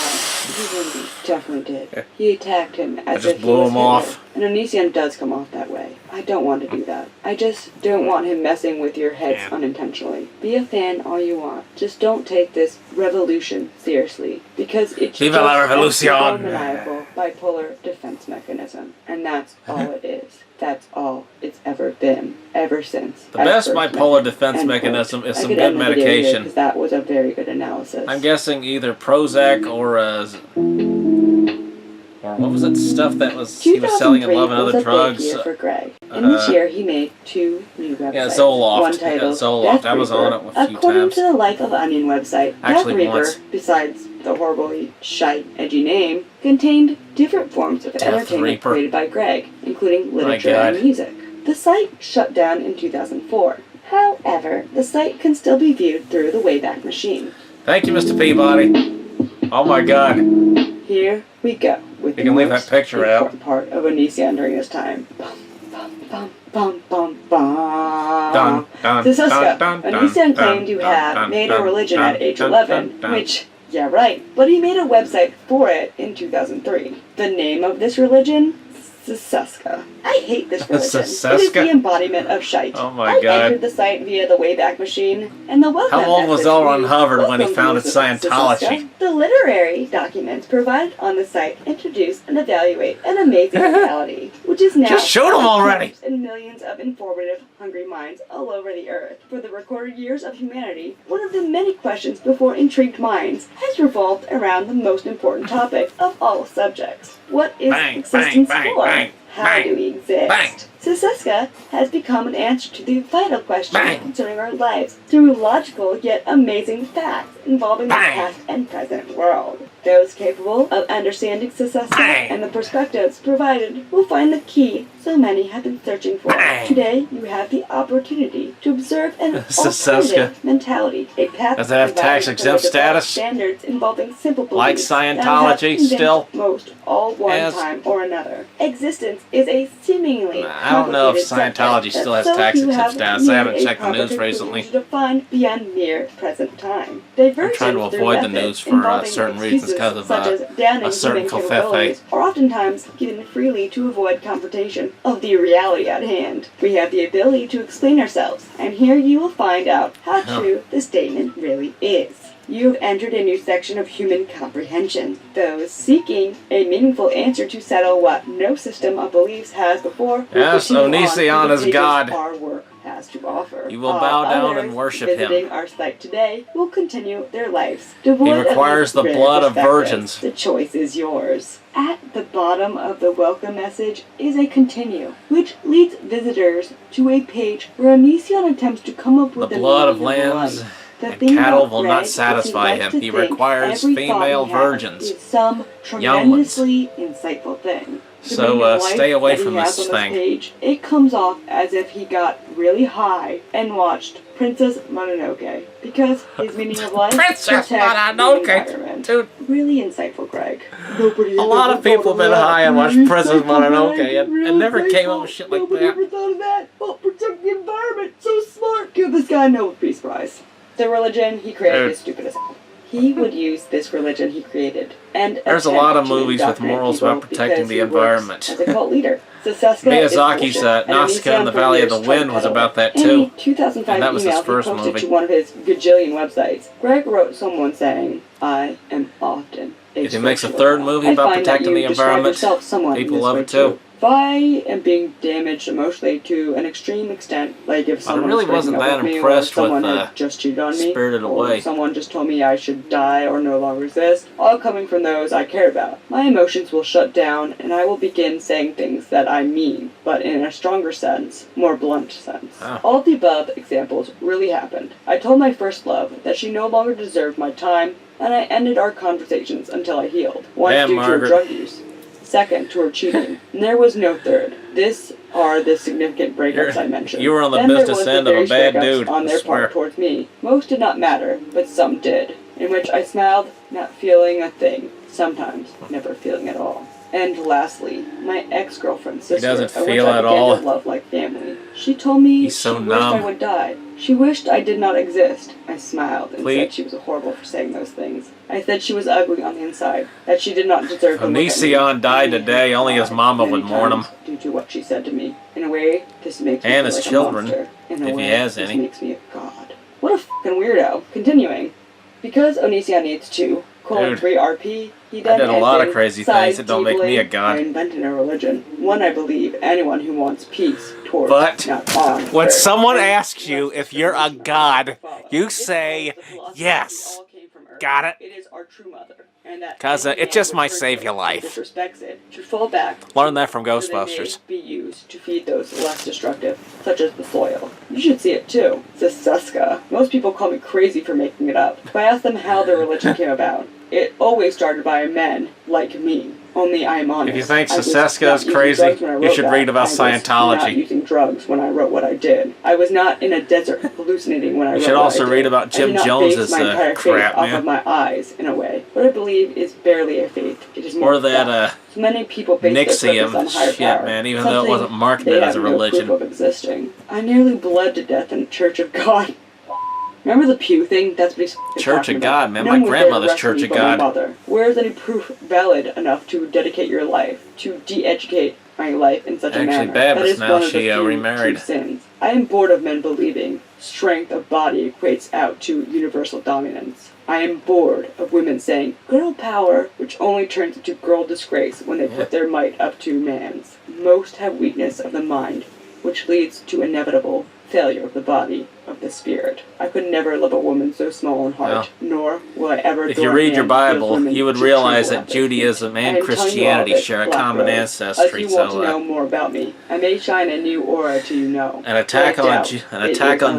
[SPEAKER 6] he really definitely did. He attacked him as
[SPEAKER 2] just
[SPEAKER 6] if
[SPEAKER 2] blew
[SPEAKER 6] he was
[SPEAKER 2] him
[SPEAKER 6] Hitler.
[SPEAKER 2] off.
[SPEAKER 6] And Onision does come off that way. I don't want to do that. I just don't want him messing with your heads
[SPEAKER 2] Yeah.
[SPEAKER 6] unintentionally. Be a fan all you want. Just don't take this revolution seriously. Because it's
[SPEAKER 2] Viva
[SPEAKER 6] just
[SPEAKER 2] la
[SPEAKER 6] a
[SPEAKER 2] revolution!
[SPEAKER 6] maniacal bipolar defense mechanism. And that's all it is. That's all it's ever been. Ever since.
[SPEAKER 2] The best bipolar defense mechanism is some good medication.
[SPEAKER 6] Because that was a very good analysis.
[SPEAKER 2] I'm guessing either Prozac or what was that stuff that was he was selling in Love and Other Drugs?
[SPEAKER 6] Was a big year for Greg. In this year, he made 2 new websites.
[SPEAKER 2] Yeah, Zoloft.
[SPEAKER 6] One titled
[SPEAKER 2] Yeah, Zoloft.
[SPEAKER 6] Death
[SPEAKER 2] I was
[SPEAKER 6] Reaper.
[SPEAKER 2] on it a few
[SPEAKER 6] According
[SPEAKER 2] times.
[SPEAKER 6] to the Life of Onion website,
[SPEAKER 2] Actually,
[SPEAKER 6] Death Reaper,
[SPEAKER 2] once.
[SPEAKER 6] besides the horribly shite, edgy name, contained different forms of entertainment
[SPEAKER 2] Reaper.
[SPEAKER 6] created by Greg, including literature
[SPEAKER 2] God.
[SPEAKER 6] and music. The site shut down in 2004. However, the site can still be viewed through the Wayback Machine.
[SPEAKER 2] Thank you, Mr. Peabody. Oh my God.
[SPEAKER 6] Here we go with
[SPEAKER 2] You
[SPEAKER 6] the
[SPEAKER 2] can leave that
[SPEAKER 6] most
[SPEAKER 2] picture out.
[SPEAKER 6] important part of Onision during this time. Bum, bum, bum, bum, bum, bum.
[SPEAKER 2] Dun, dun,
[SPEAKER 6] Cecil,
[SPEAKER 2] dun, dun,
[SPEAKER 6] Onision
[SPEAKER 2] dun,
[SPEAKER 6] claimed to
[SPEAKER 2] dun,
[SPEAKER 6] have
[SPEAKER 2] dun,
[SPEAKER 6] made a
[SPEAKER 2] dun,
[SPEAKER 6] religion
[SPEAKER 2] dun,
[SPEAKER 6] at age
[SPEAKER 2] dun,
[SPEAKER 6] 11,
[SPEAKER 2] dun, dun.
[SPEAKER 6] which, yeah, right. But he made a website for it in 2003. The name of this religion? Sesuska. I hate this religion. It is
[SPEAKER 2] Sesuska?
[SPEAKER 6] the embodiment of shite.
[SPEAKER 2] Oh my
[SPEAKER 6] I
[SPEAKER 2] God.
[SPEAKER 6] entered the site via the Wayback Machine, and the welcome
[SPEAKER 2] How old was
[SPEAKER 6] message
[SPEAKER 2] L. Ron
[SPEAKER 6] reads,
[SPEAKER 2] Hubbard when he
[SPEAKER 6] "Welcome
[SPEAKER 2] founded
[SPEAKER 6] to
[SPEAKER 2] Scientology?"
[SPEAKER 6] Sesuska. The literary documents provided on the site introduce and evaluate an amazing reality, which is now
[SPEAKER 2] Just shoot 'em already.
[SPEAKER 6] and millions of informative, hungry minds all over the earth. For the recorded years of humanity, one of the many questions before intrigued minds has revolved around the most important topic of all subjects. What is
[SPEAKER 2] Bang,
[SPEAKER 6] existence
[SPEAKER 2] bang, bang,
[SPEAKER 6] for?
[SPEAKER 2] bang,
[SPEAKER 6] How
[SPEAKER 2] bang,
[SPEAKER 6] do we exist?
[SPEAKER 2] bang.
[SPEAKER 6] Sesuska has become an answer to the vital question
[SPEAKER 2] Bang.
[SPEAKER 6] concerning our lives through logical yet amazing facts involving
[SPEAKER 2] Bang.
[SPEAKER 6] the past and present world. Those capable of understanding Sesuska
[SPEAKER 2] Bang.
[SPEAKER 6] and the perspectives provided will find the key so many have been searching for.
[SPEAKER 2] Bang.
[SPEAKER 6] Today, you have the opportunity to observe an
[SPEAKER 2] Sesuska.
[SPEAKER 6] alternative mentality, a path
[SPEAKER 2] Does it have
[SPEAKER 6] provided
[SPEAKER 2] tax-exempt
[SPEAKER 6] from the developed
[SPEAKER 2] status?
[SPEAKER 6] Standards involving simple
[SPEAKER 2] Like
[SPEAKER 6] beliefs that have
[SPEAKER 2] Scientology
[SPEAKER 6] convinced
[SPEAKER 2] still?
[SPEAKER 6] most all one
[SPEAKER 2] Yes.
[SPEAKER 6] time or another. Existence is a seemingly
[SPEAKER 2] I don't know if
[SPEAKER 6] complicated
[SPEAKER 2] Scientology
[SPEAKER 6] subject
[SPEAKER 2] still
[SPEAKER 6] that
[SPEAKER 2] has
[SPEAKER 6] so
[SPEAKER 2] tax
[SPEAKER 6] few
[SPEAKER 2] exempt
[SPEAKER 6] have
[SPEAKER 2] status. I haven't
[SPEAKER 6] needed a
[SPEAKER 2] checked the news
[SPEAKER 6] competent
[SPEAKER 2] recently.
[SPEAKER 6] conclusion to define beyond mere present time. Diversions
[SPEAKER 2] trying to
[SPEAKER 6] through
[SPEAKER 2] avoid the
[SPEAKER 6] methods
[SPEAKER 2] news for,
[SPEAKER 6] involving
[SPEAKER 2] certain reasons
[SPEAKER 6] excuses
[SPEAKER 2] 'cause of,
[SPEAKER 6] such as downing
[SPEAKER 2] a certain
[SPEAKER 6] human
[SPEAKER 2] covfefe.
[SPEAKER 6] capabilities are oftentimes given freely to avoid confrontation of the reality at hand. We have the ability to explain ourselves, and here you will find out how
[SPEAKER 2] Huh.
[SPEAKER 6] true the statement really is. You have entered a new section of human comprehension. Those seeking a meaningful answer to settle what no system of beliefs has before will
[SPEAKER 2] Yes,
[SPEAKER 6] continue on
[SPEAKER 2] Onision
[SPEAKER 6] through the
[SPEAKER 2] is
[SPEAKER 6] pages
[SPEAKER 2] God.
[SPEAKER 6] our work has has to offer.
[SPEAKER 2] You will bow down
[SPEAKER 6] Others
[SPEAKER 2] and worship
[SPEAKER 6] visiting
[SPEAKER 2] him.
[SPEAKER 6] our site today will continue their lives. Devoid of
[SPEAKER 2] requires the
[SPEAKER 6] greater
[SPEAKER 2] blood of
[SPEAKER 6] perspective.
[SPEAKER 2] virgins.
[SPEAKER 6] The choice is yours. At the bottom of the welcome message is a continue, which leads visitors to a page where Onision attempts to come up
[SPEAKER 2] The
[SPEAKER 6] with
[SPEAKER 2] blood of
[SPEAKER 6] meaning number
[SPEAKER 2] lambs
[SPEAKER 6] one. The
[SPEAKER 2] and
[SPEAKER 6] thing
[SPEAKER 2] cattle
[SPEAKER 6] about
[SPEAKER 2] will
[SPEAKER 6] Greg
[SPEAKER 2] not
[SPEAKER 6] is
[SPEAKER 2] satisfy
[SPEAKER 6] likes
[SPEAKER 2] him.
[SPEAKER 6] to
[SPEAKER 2] He
[SPEAKER 6] think
[SPEAKER 2] requires
[SPEAKER 6] every thought
[SPEAKER 2] female
[SPEAKER 6] he has
[SPEAKER 2] virgins.
[SPEAKER 6] is some
[SPEAKER 2] Young ones.
[SPEAKER 6] tremendously insightful thing. The
[SPEAKER 2] So,
[SPEAKER 6] meaning of
[SPEAKER 2] stay
[SPEAKER 6] life
[SPEAKER 2] away
[SPEAKER 6] that
[SPEAKER 2] from
[SPEAKER 6] he has
[SPEAKER 2] this
[SPEAKER 6] on
[SPEAKER 2] thing.
[SPEAKER 6] Page, it comes off as if he got really high and watched Princess Mononoke, because his meaning of life
[SPEAKER 2] Princess
[SPEAKER 6] protect the
[SPEAKER 2] Mononoke!
[SPEAKER 6] environment.
[SPEAKER 2] Dude,
[SPEAKER 6] Really insightful, Greg. Nobody
[SPEAKER 2] a lot of people have been high and watched Princess Mononoke and never came up with shit like
[SPEAKER 6] Nobody
[SPEAKER 2] that.
[SPEAKER 6] ever thought of that. Oh, protect the environment. So smart. Give this guy a Nobel Peace Prize. The religion he created
[SPEAKER 2] Dude.
[SPEAKER 6] is stupid as hell. He would use this religion he created and
[SPEAKER 2] There's a lot of
[SPEAKER 6] attempt to
[SPEAKER 2] movies with
[SPEAKER 6] indoctrinate
[SPEAKER 2] morals
[SPEAKER 6] people
[SPEAKER 2] about protecting
[SPEAKER 6] because
[SPEAKER 2] the
[SPEAKER 6] he works
[SPEAKER 2] environment.
[SPEAKER 6] as a cult leader. Seseska is
[SPEAKER 2] Miyazaki's
[SPEAKER 6] bullshit, and
[SPEAKER 2] Nausicaa in the
[SPEAKER 6] Onision
[SPEAKER 2] Valley of
[SPEAKER 6] for
[SPEAKER 2] the
[SPEAKER 6] years
[SPEAKER 2] Wind
[SPEAKER 6] tried
[SPEAKER 2] was
[SPEAKER 6] to
[SPEAKER 2] about that
[SPEAKER 6] peddle it. In
[SPEAKER 2] too.
[SPEAKER 6] a 2005
[SPEAKER 2] And that was his
[SPEAKER 6] email
[SPEAKER 2] first
[SPEAKER 6] he posted
[SPEAKER 2] movie.
[SPEAKER 6] to one of his gajillion websites, Greg wrote someone saying, "I am often a
[SPEAKER 2] If he makes a
[SPEAKER 6] social
[SPEAKER 2] third
[SPEAKER 6] animal."
[SPEAKER 2] movie
[SPEAKER 6] I
[SPEAKER 2] about
[SPEAKER 6] find that
[SPEAKER 2] protecting
[SPEAKER 6] you
[SPEAKER 2] the
[SPEAKER 6] describe
[SPEAKER 2] environment,
[SPEAKER 6] yourself somewhat in
[SPEAKER 2] people
[SPEAKER 6] this
[SPEAKER 2] love
[SPEAKER 6] way
[SPEAKER 2] it too.
[SPEAKER 6] If I am being damaged emotionally to an extreme extent, like if someone
[SPEAKER 2] really
[SPEAKER 6] is breaking
[SPEAKER 2] wasn't
[SPEAKER 6] up
[SPEAKER 2] that
[SPEAKER 6] with me,
[SPEAKER 2] impressed
[SPEAKER 6] or someone
[SPEAKER 2] with,
[SPEAKER 6] had just cheated on me,
[SPEAKER 2] Spirited
[SPEAKER 6] or
[SPEAKER 2] Away.
[SPEAKER 6] someone just told me I should die or no longer exist, all coming from those I care about, my emotions will shut down and I will begin saying things that I mean, but in a stronger sense, more blunt sense.
[SPEAKER 2] Ah.
[SPEAKER 6] All of the above examples really happened. I told my first love that she no longer deserved my time, and I ended our conversations until I healed. Once
[SPEAKER 2] Damn,
[SPEAKER 6] due
[SPEAKER 2] Margaret.
[SPEAKER 6] to her drug use. Second, to her cheating. And there was no third. This are the significant breakups I mentioned.
[SPEAKER 2] You were on the
[SPEAKER 6] Then there
[SPEAKER 2] business
[SPEAKER 6] was the
[SPEAKER 2] end of a
[SPEAKER 6] various
[SPEAKER 2] bad
[SPEAKER 6] breakups
[SPEAKER 2] dude,
[SPEAKER 6] on
[SPEAKER 2] I
[SPEAKER 6] their
[SPEAKER 2] swear.
[SPEAKER 6] part towards me. Most did not matter, but some did. In which I smiled, not feeling a thing. Sometimes, never feeling at all. And lastly, my ex-girlfriend's sister,
[SPEAKER 2] doesn't
[SPEAKER 6] of which
[SPEAKER 2] feel
[SPEAKER 6] I
[SPEAKER 2] at
[SPEAKER 6] began
[SPEAKER 2] all.
[SPEAKER 6] to love like family. She told me
[SPEAKER 2] He's so
[SPEAKER 6] she wished I
[SPEAKER 2] numb.
[SPEAKER 6] would die. She wished I did not exist. I smiled and
[SPEAKER 2] Please.
[SPEAKER 6] said she was horrible for saying those things. I said she was ugly on the inside, that she did not deserve to look at me.
[SPEAKER 2] Onision died today, only his mama
[SPEAKER 6] Many
[SPEAKER 2] would mourn him.
[SPEAKER 6] times due to what she said to me. In a way, this makes me
[SPEAKER 2] And
[SPEAKER 6] feel
[SPEAKER 2] his
[SPEAKER 6] like
[SPEAKER 2] children,
[SPEAKER 6] a monster. In a
[SPEAKER 2] if he
[SPEAKER 6] way,
[SPEAKER 2] has
[SPEAKER 6] this
[SPEAKER 2] any.
[SPEAKER 6] makes me a god. What a fucking weirdo. Continuing. Because Onision needs to,
[SPEAKER 2] Dude,
[SPEAKER 6] 3 RP, he
[SPEAKER 2] I
[SPEAKER 6] then
[SPEAKER 2] did a lot of
[SPEAKER 6] ended,
[SPEAKER 2] crazy
[SPEAKER 6] sighed
[SPEAKER 2] things that don't make me a
[SPEAKER 6] deeply,
[SPEAKER 2] god.
[SPEAKER 6] I invented a religion. One I believe anyone who wants peace towards,
[SPEAKER 2] But
[SPEAKER 6] not on.
[SPEAKER 2] when
[SPEAKER 6] earth.
[SPEAKER 2] someone
[SPEAKER 6] And
[SPEAKER 2] asks you if you're a god, you say, yes. Got it?
[SPEAKER 6] It is our true mother. And that
[SPEAKER 2] 'Cause,
[SPEAKER 6] any
[SPEAKER 2] it
[SPEAKER 6] man
[SPEAKER 2] just
[SPEAKER 6] who
[SPEAKER 2] might
[SPEAKER 6] hurts
[SPEAKER 2] save
[SPEAKER 6] it
[SPEAKER 2] your
[SPEAKER 6] or
[SPEAKER 2] life.
[SPEAKER 6] disrespects it should fall back.
[SPEAKER 2] Learn that from
[SPEAKER 6] so they may
[SPEAKER 2] Ghostbusters.
[SPEAKER 6] be used to feed those less destructive, such as the soil. You should see it too. Seseska. Most people call me crazy for making it up. If I ask them how their religion came about, it always started by men like me. Only I am honest.
[SPEAKER 2] If you think
[SPEAKER 6] I was
[SPEAKER 2] Seseska
[SPEAKER 6] not
[SPEAKER 2] is
[SPEAKER 6] using
[SPEAKER 2] crazy,
[SPEAKER 6] drugs when I
[SPEAKER 2] you
[SPEAKER 6] wrote
[SPEAKER 2] should
[SPEAKER 6] that.
[SPEAKER 2] read about
[SPEAKER 6] I was not
[SPEAKER 2] Scientology.
[SPEAKER 6] using drugs when I wrote what I did. I was not in a desert hallucinating when I wrote
[SPEAKER 2] You should
[SPEAKER 6] what
[SPEAKER 2] also
[SPEAKER 6] I
[SPEAKER 2] read
[SPEAKER 6] did.
[SPEAKER 2] about
[SPEAKER 6] I
[SPEAKER 2] Jim
[SPEAKER 6] did not
[SPEAKER 2] Jones's
[SPEAKER 6] base my entire
[SPEAKER 2] crap,
[SPEAKER 6] faith off
[SPEAKER 2] man.
[SPEAKER 6] of my eyes, in a way. What I believe is barely a faith. It is more
[SPEAKER 2] Or that,
[SPEAKER 6] fact. So many people base their
[SPEAKER 2] Nixium
[SPEAKER 6] purpose on higher
[SPEAKER 2] shit,
[SPEAKER 6] power.
[SPEAKER 2] man, even though it
[SPEAKER 6] Something
[SPEAKER 2] wasn't marketed
[SPEAKER 6] they
[SPEAKER 2] as a
[SPEAKER 6] have no
[SPEAKER 2] religion.
[SPEAKER 6] proof of existing. I nearly bled to death in a Church of God. Remember the pew thing? That's what he's
[SPEAKER 2] Church
[SPEAKER 6] talking
[SPEAKER 2] of
[SPEAKER 6] about.
[SPEAKER 2] God, man.
[SPEAKER 6] No
[SPEAKER 2] My
[SPEAKER 6] one was there to
[SPEAKER 2] grandmother's
[SPEAKER 6] rescue
[SPEAKER 2] Church
[SPEAKER 6] me
[SPEAKER 2] of
[SPEAKER 6] but my
[SPEAKER 2] God.
[SPEAKER 6] mother. Where is any proof valid enough to dedicate your life, to de-educate my life in such a
[SPEAKER 2] Actually,
[SPEAKER 6] manner?
[SPEAKER 2] Baptist
[SPEAKER 6] That is
[SPEAKER 2] now,
[SPEAKER 6] one of the
[SPEAKER 2] she,
[SPEAKER 6] few
[SPEAKER 2] remarried.
[SPEAKER 6] true sins. I am bored of men believing strength of body equates out to universal dominance. I am bored of women saying girl power, which only turns into girl disgrace when they put their might up to man's. Most have weakness of the mind, which leads to inevitable failure of the body, of the spirit. I could never love a woman so small in heart, nor will I ever
[SPEAKER 2] If
[SPEAKER 6] adore
[SPEAKER 2] you
[SPEAKER 6] a
[SPEAKER 2] read your
[SPEAKER 6] man
[SPEAKER 2] Bible,
[SPEAKER 6] who loves
[SPEAKER 2] you would
[SPEAKER 6] women to
[SPEAKER 2] realize
[SPEAKER 6] tremble
[SPEAKER 2] that
[SPEAKER 6] at their
[SPEAKER 2] Judaism
[SPEAKER 6] feet. I
[SPEAKER 2] and
[SPEAKER 6] am telling you all
[SPEAKER 2] Christianity
[SPEAKER 6] this,
[SPEAKER 2] share a
[SPEAKER 6] Black
[SPEAKER 2] common
[SPEAKER 6] Rose,
[SPEAKER 2] ancestry,
[SPEAKER 6] as you want
[SPEAKER 2] so
[SPEAKER 6] to know more about me. I may shine a new aura to you know.
[SPEAKER 2] an attack
[SPEAKER 6] but I
[SPEAKER 2] on
[SPEAKER 6] doubt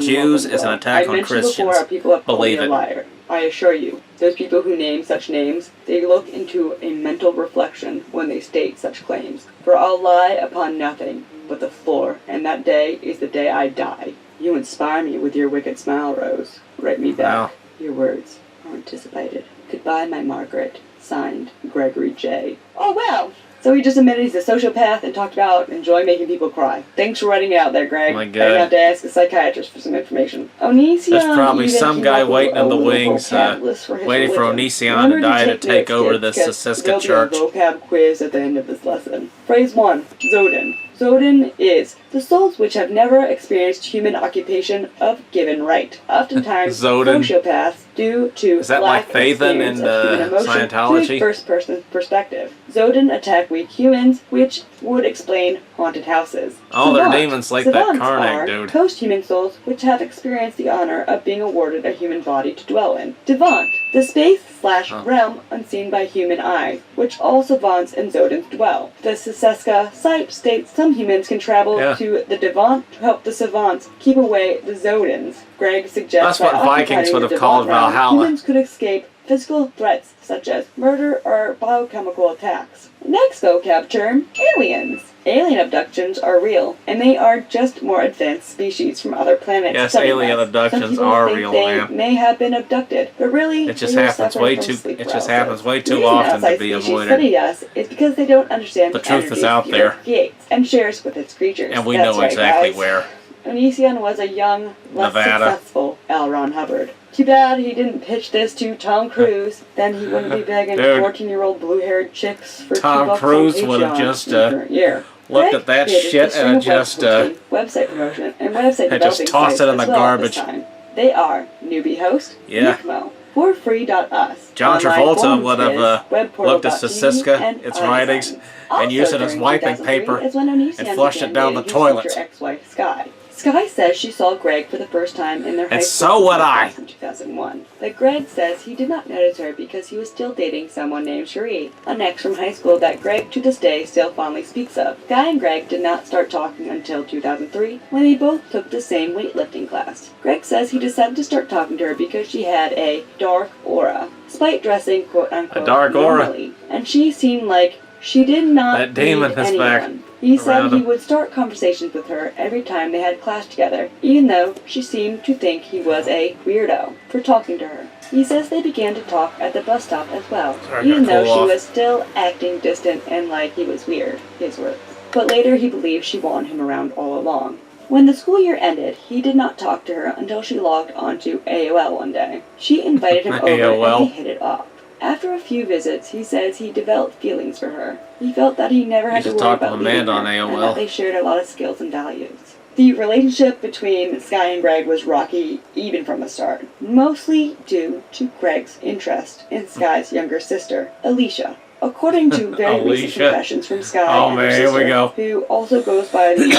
[SPEAKER 2] Jews
[SPEAKER 6] it
[SPEAKER 2] is an attack on
[SPEAKER 6] I mentioned
[SPEAKER 2] Christians.
[SPEAKER 6] before how people have called
[SPEAKER 2] Believe
[SPEAKER 6] me a
[SPEAKER 2] it.
[SPEAKER 6] liar. I assure you, those people who name such names, they look into a mental reflection when they state such claims. For I'll lie upon nothing but the floor, and that day is the day I die. You inspire me with your wicked smile, Rose. Write me back.
[SPEAKER 2] Wow.
[SPEAKER 6] Your words are anticipated. Goodbye, my Margaret. Signed, Gregory J. Oh, wow! So he just admitted he's a sociopath and talked about enjoying making people cry. Thanks for writing it out there, Greg.
[SPEAKER 2] My
[SPEAKER 6] I
[SPEAKER 2] God.
[SPEAKER 6] have to ask a psychiatrist for some information. Onision
[SPEAKER 2] There's probably
[SPEAKER 6] even
[SPEAKER 2] some
[SPEAKER 6] came
[SPEAKER 2] guy
[SPEAKER 6] up with
[SPEAKER 2] waiting
[SPEAKER 6] a
[SPEAKER 2] in the
[SPEAKER 6] little
[SPEAKER 2] wings,
[SPEAKER 6] vocab list for his
[SPEAKER 2] waiting for
[SPEAKER 6] religion.
[SPEAKER 2] Onision
[SPEAKER 6] Remember
[SPEAKER 2] to die to
[SPEAKER 6] take
[SPEAKER 2] take
[SPEAKER 6] notes,
[SPEAKER 2] over
[SPEAKER 6] kids,
[SPEAKER 2] the
[SPEAKER 6] 'cause
[SPEAKER 2] Seseska
[SPEAKER 6] there'll be
[SPEAKER 2] church.
[SPEAKER 6] a vocab quiz at the end of this lesson. Phrase 1. Zodin. Zodin is the souls which have never experienced human occupation of given right. Oftentimes,
[SPEAKER 2] Zodin.
[SPEAKER 6] sociopaths due to
[SPEAKER 2] Is that
[SPEAKER 6] lack
[SPEAKER 2] like Phaethon
[SPEAKER 6] of
[SPEAKER 2] in
[SPEAKER 6] human emotion
[SPEAKER 2] Scientology?
[SPEAKER 6] to a first-person perspective. Zodin attack weak humans, which would explain haunted houses.
[SPEAKER 2] Oh, they're
[SPEAKER 6] Savant.
[SPEAKER 2] demons like that
[SPEAKER 6] Savants
[SPEAKER 2] Karnak
[SPEAKER 6] are
[SPEAKER 2] dude.
[SPEAKER 6] post-human souls which have experienced the honor of being awarded a human body to dwell in. Devant, the space/realm unseen by human eyes, which all savants and Zodins dwell. The Seseska site states some humans can travel to the Devant to help the savants keep away the Zodins. Greg suggests
[SPEAKER 2] That's what
[SPEAKER 6] by
[SPEAKER 2] Vikings
[SPEAKER 6] occupying
[SPEAKER 2] would
[SPEAKER 6] the
[SPEAKER 2] have called
[SPEAKER 6] Devant realm,
[SPEAKER 2] Valhalla.
[SPEAKER 6] humans could escape physical threats such as murder or biochemical attacks. Next vocab term, aliens. Alien abductions are real, and they are just more advanced species from other planets.
[SPEAKER 2] Yes,
[SPEAKER 6] studying
[SPEAKER 2] alien
[SPEAKER 6] us.
[SPEAKER 2] abductions
[SPEAKER 6] Some people
[SPEAKER 2] are
[SPEAKER 6] think
[SPEAKER 2] real,
[SPEAKER 6] they
[SPEAKER 2] man.
[SPEAKER 6] may have been abducted, but really,
[SPEAKER 2] It just
[SPEAKER 6] they were
[SPEAKER 2] happens
[SPEAKER 6] suffering
[SPEAKER 2] way
[SPEAKER 6] from
[SPEAKER 2] too.
[SPEAKER 6] sleep
[SPEAKER 2] It just
[SPEAKER 6] paralysis.
[SPEAKER 2] happens way
[SPEAKER 6] The
[SPEAKER 2] too
[SPEAKER 6] reason
[SPEAKER 2] often to
[SPEAKER 6] outside
[SPEAKER 2] be
[SPEAKER 6] species
[SPEAKER 2] avoided.
[SPEAKER 6] study us is because they don't understand
[SPEAKER 2] The truth is
[SPEAKER 6] energies
[SPEAKER 2] out
[SPEAKER 6] the
[SPEAKER 2] there.
[SPEAKER 6] Earth creates and shares with its creatures.
[SPEAKER 2] And we
[SPEAKER 6] That's
[SPEAKER 2] know
[SPEAKER 6] right,
[SPEAKER 2] exactly
[SPEAKER 6] guys.
[SPEAKER 2] where.
[SPEAKER 6] Onision was a young, less
[SPEAKER 2] Nevada.
[SPEAKER 6] successful L. Ron Hubbard. Too bad he didn't pitch this to Tom Cruise. Then he wouldn't be begging
[SPEAKER 2] Dude.
[SPEAKER 6] 14-year-old blue-haired chicks for
[SPEAKER 2] Tom
[SPEAKER 6] $2
[SPEAKER 2] Cruise
[SPEAKER 6] on
[SPEAKER 2] would have
[SPEAKER 6] Patreon
[SPEAKER 2] just,
[SPEAKER 6] in the current year.
[SPEAKER 2] looked
[SPEAKER 6] Greg
[SPEAKER 2] at that
[SPEAKER 6] created
[SPEAKER 2] shit
[SPEAKER 6] a string
[SPEAKER 2] and
[SPEAKER 6] of
[SPEAKER 2] just,
[SPEAKER 6] website promotion and website
[SPEAKER 2] had just
[SPEAKER 6] developing
[SPEAKER 2] tossed
[SPEAKER 6] sites
[SPEAKER 2] it in the
[SPEAKER 6] as well at this
[SPEAKER 2] garbage.
[SPEAKER 6] time. They are Newbie Host,
[SPEAKER 2] Yeah.
[SPEAKER 6] Nikmo, ForFree.us,
[SPEAKER 2] John
[SPEAKER 6] Online
[SPEAKER 2] Travolta
[SPEAKER 6] Forums
[SPEAKER 2] would have
[SPEAKER 6] Quiz,
[SPEAKER 2] looked at
[SPEAKER 6] Webportal.tv,
[SPEAKER 2] Seciska,
[SPEAKER 6] and
[SPEAKER 2] its
[SPEAKER 6] Onision.
[SPEAKER 2] writings,
[SPEAKER 6] Also
[SPEAKER 2] and used it as
[SPEAKER 6] during
[SPEAKER 2] wiping
[SPEAKER 6] 2003
[SPEAKER 2] paper
[SPEAKER 6] is when Onision
[SPEAKER 2] and flushed
[SPEAKER 6] began
[SPEAKER 2] it down the
[SPEAKER 6] dating his
[SPEAKER 2] toilet.
[SPEAKER 6] future ex-wife Sky. Sky says she saw Greg for the first time in their high
[SPEAKER 2] And
[SPEAKER 6] school
[SPEAKER 2] so would I.
[SPEAKER 6] class in 2001. But Greg says he did not notice her because he was still dating someone named Cherie, an ex from high school that Greg to this day still fondly speaks of. Sky and Greg did not start talking until 2003 when they both took the same weightlifting class. Greg says he decided to start talking to her because she had a dark aura, despite dressing quote-unquote
[SPEAKER 2] A dark aura.
[SPEAKER 6] normally, and she seemed like she did not
[SPEAKER 2] That demon
[SPEAKER 6] need
[SPEAKER 2] is back
[SPEAKER 6] anyone. He said
[SPEAKER 2] around
[SPEAKER 6] he
[SPEAKER 2] him.
[SPEAKER 6] would start conversations with her every time they had class together, even though she seemed to think he was a weirdo for talking to her. He says they began to talk at the bus stop as well,
[SPEAKER 2] Sorry, I
[SPEAKER 6] even
[SPEAKER 2] gotta
[SPEAKER 6] though
[SPEAKER 2] cool
[SPEAKER 6] she
[SPEAKER 2] off.
[SPEAKER 6] was still acting distant and like he was weird, his words. But later he believed she wanted him around all along. When the school year ended, he did not talk to her until she logged onto AOL one day. She invited him over
[SPEAKER 2] AOL.
[SPEAKER 6] and they hit it off. After a few visits, he says he developed feelings for her. He felt that he never had
[SPEAKER 2] You
[SPEAKER 6] to
[SPEAKER 2] should
[SPEAKER 6] worry
[SPEAKER 2] talk to
[SPEAKER 6] about leaving
[SPEAKER 2] Amanda
[SPEAKER 6] her,
[SPEAKER 2] on
[SPEAKER 6] and
[SPEAKER 2] AOL.
[SPEAKER 6] that they shared a lot of skills and values. The relationship between Sky and Greg was rocky even from the start, mostly due to Greg's interest in Sky's younger sister, Alicia. According to very recent
[SPEAKER 2] Alicia.
[SPEAKER 6] confessions from Sky
[SPEAKER 2] Oh,
[SPEAKER 6] and her
[SPEAKER 2] man, here we
[SPEAKER 6] sister,
[SPEAKER 2] go.
[SPEAKER 6] who also goes by the name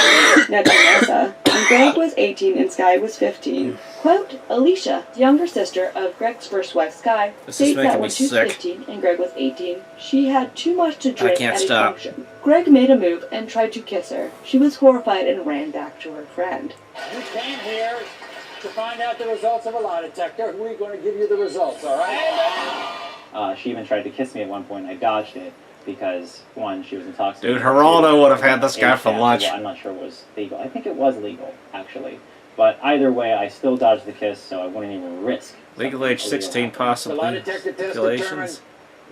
[SPEAKER 6] Nebunessa, when Greg was 18 and Sky was 15. Quote, Alicia, the younger sister of Greg's first wife Sky,
[SPEAKER 2] This is
[SPEAKER 6] states
[SPEAKER 2] making
[SPEAKER 6] that
[SPEAKER 2] me
[SPEAKER 6] when she was
[SPEAKER 2] sick.
[SPEAKER 6] 15 and Greg was 18, she had too much to drink
[SPEAKER 2] can't
[SPEAKER 6] at
[SPEAKER 2] stop.
[SPEAKER 6] a function. Greg made a move and tried to kiss her. She was horrified and ran back to her friend.
[SPEAKER 9] You came here to find out the results of a lie detector. We're going to give you the results, all right?
[SPEAKER 7] She even tried to kiss me at one point, and I dodged it because, one, she was intoxicated.
[SPEAKER 2] Dude, Geraldo would have had this guy for
[SPEAKER 7] Yeah,
[SPEAKER 2] lunch.
[SPEAKER 7] well, I'm not sure it was legal. I think it was legal, actually. But either way, I still dodged the kiss, so I wouldn't even risk.
[SPEAKER 2] Legal age 16
[SPEAKER 9] The
[SPEAKER 2] possibly.
[SPEAKER 9] lie detector test
[SPEAKER 2] Regulations.
[SPEAKER 9] determined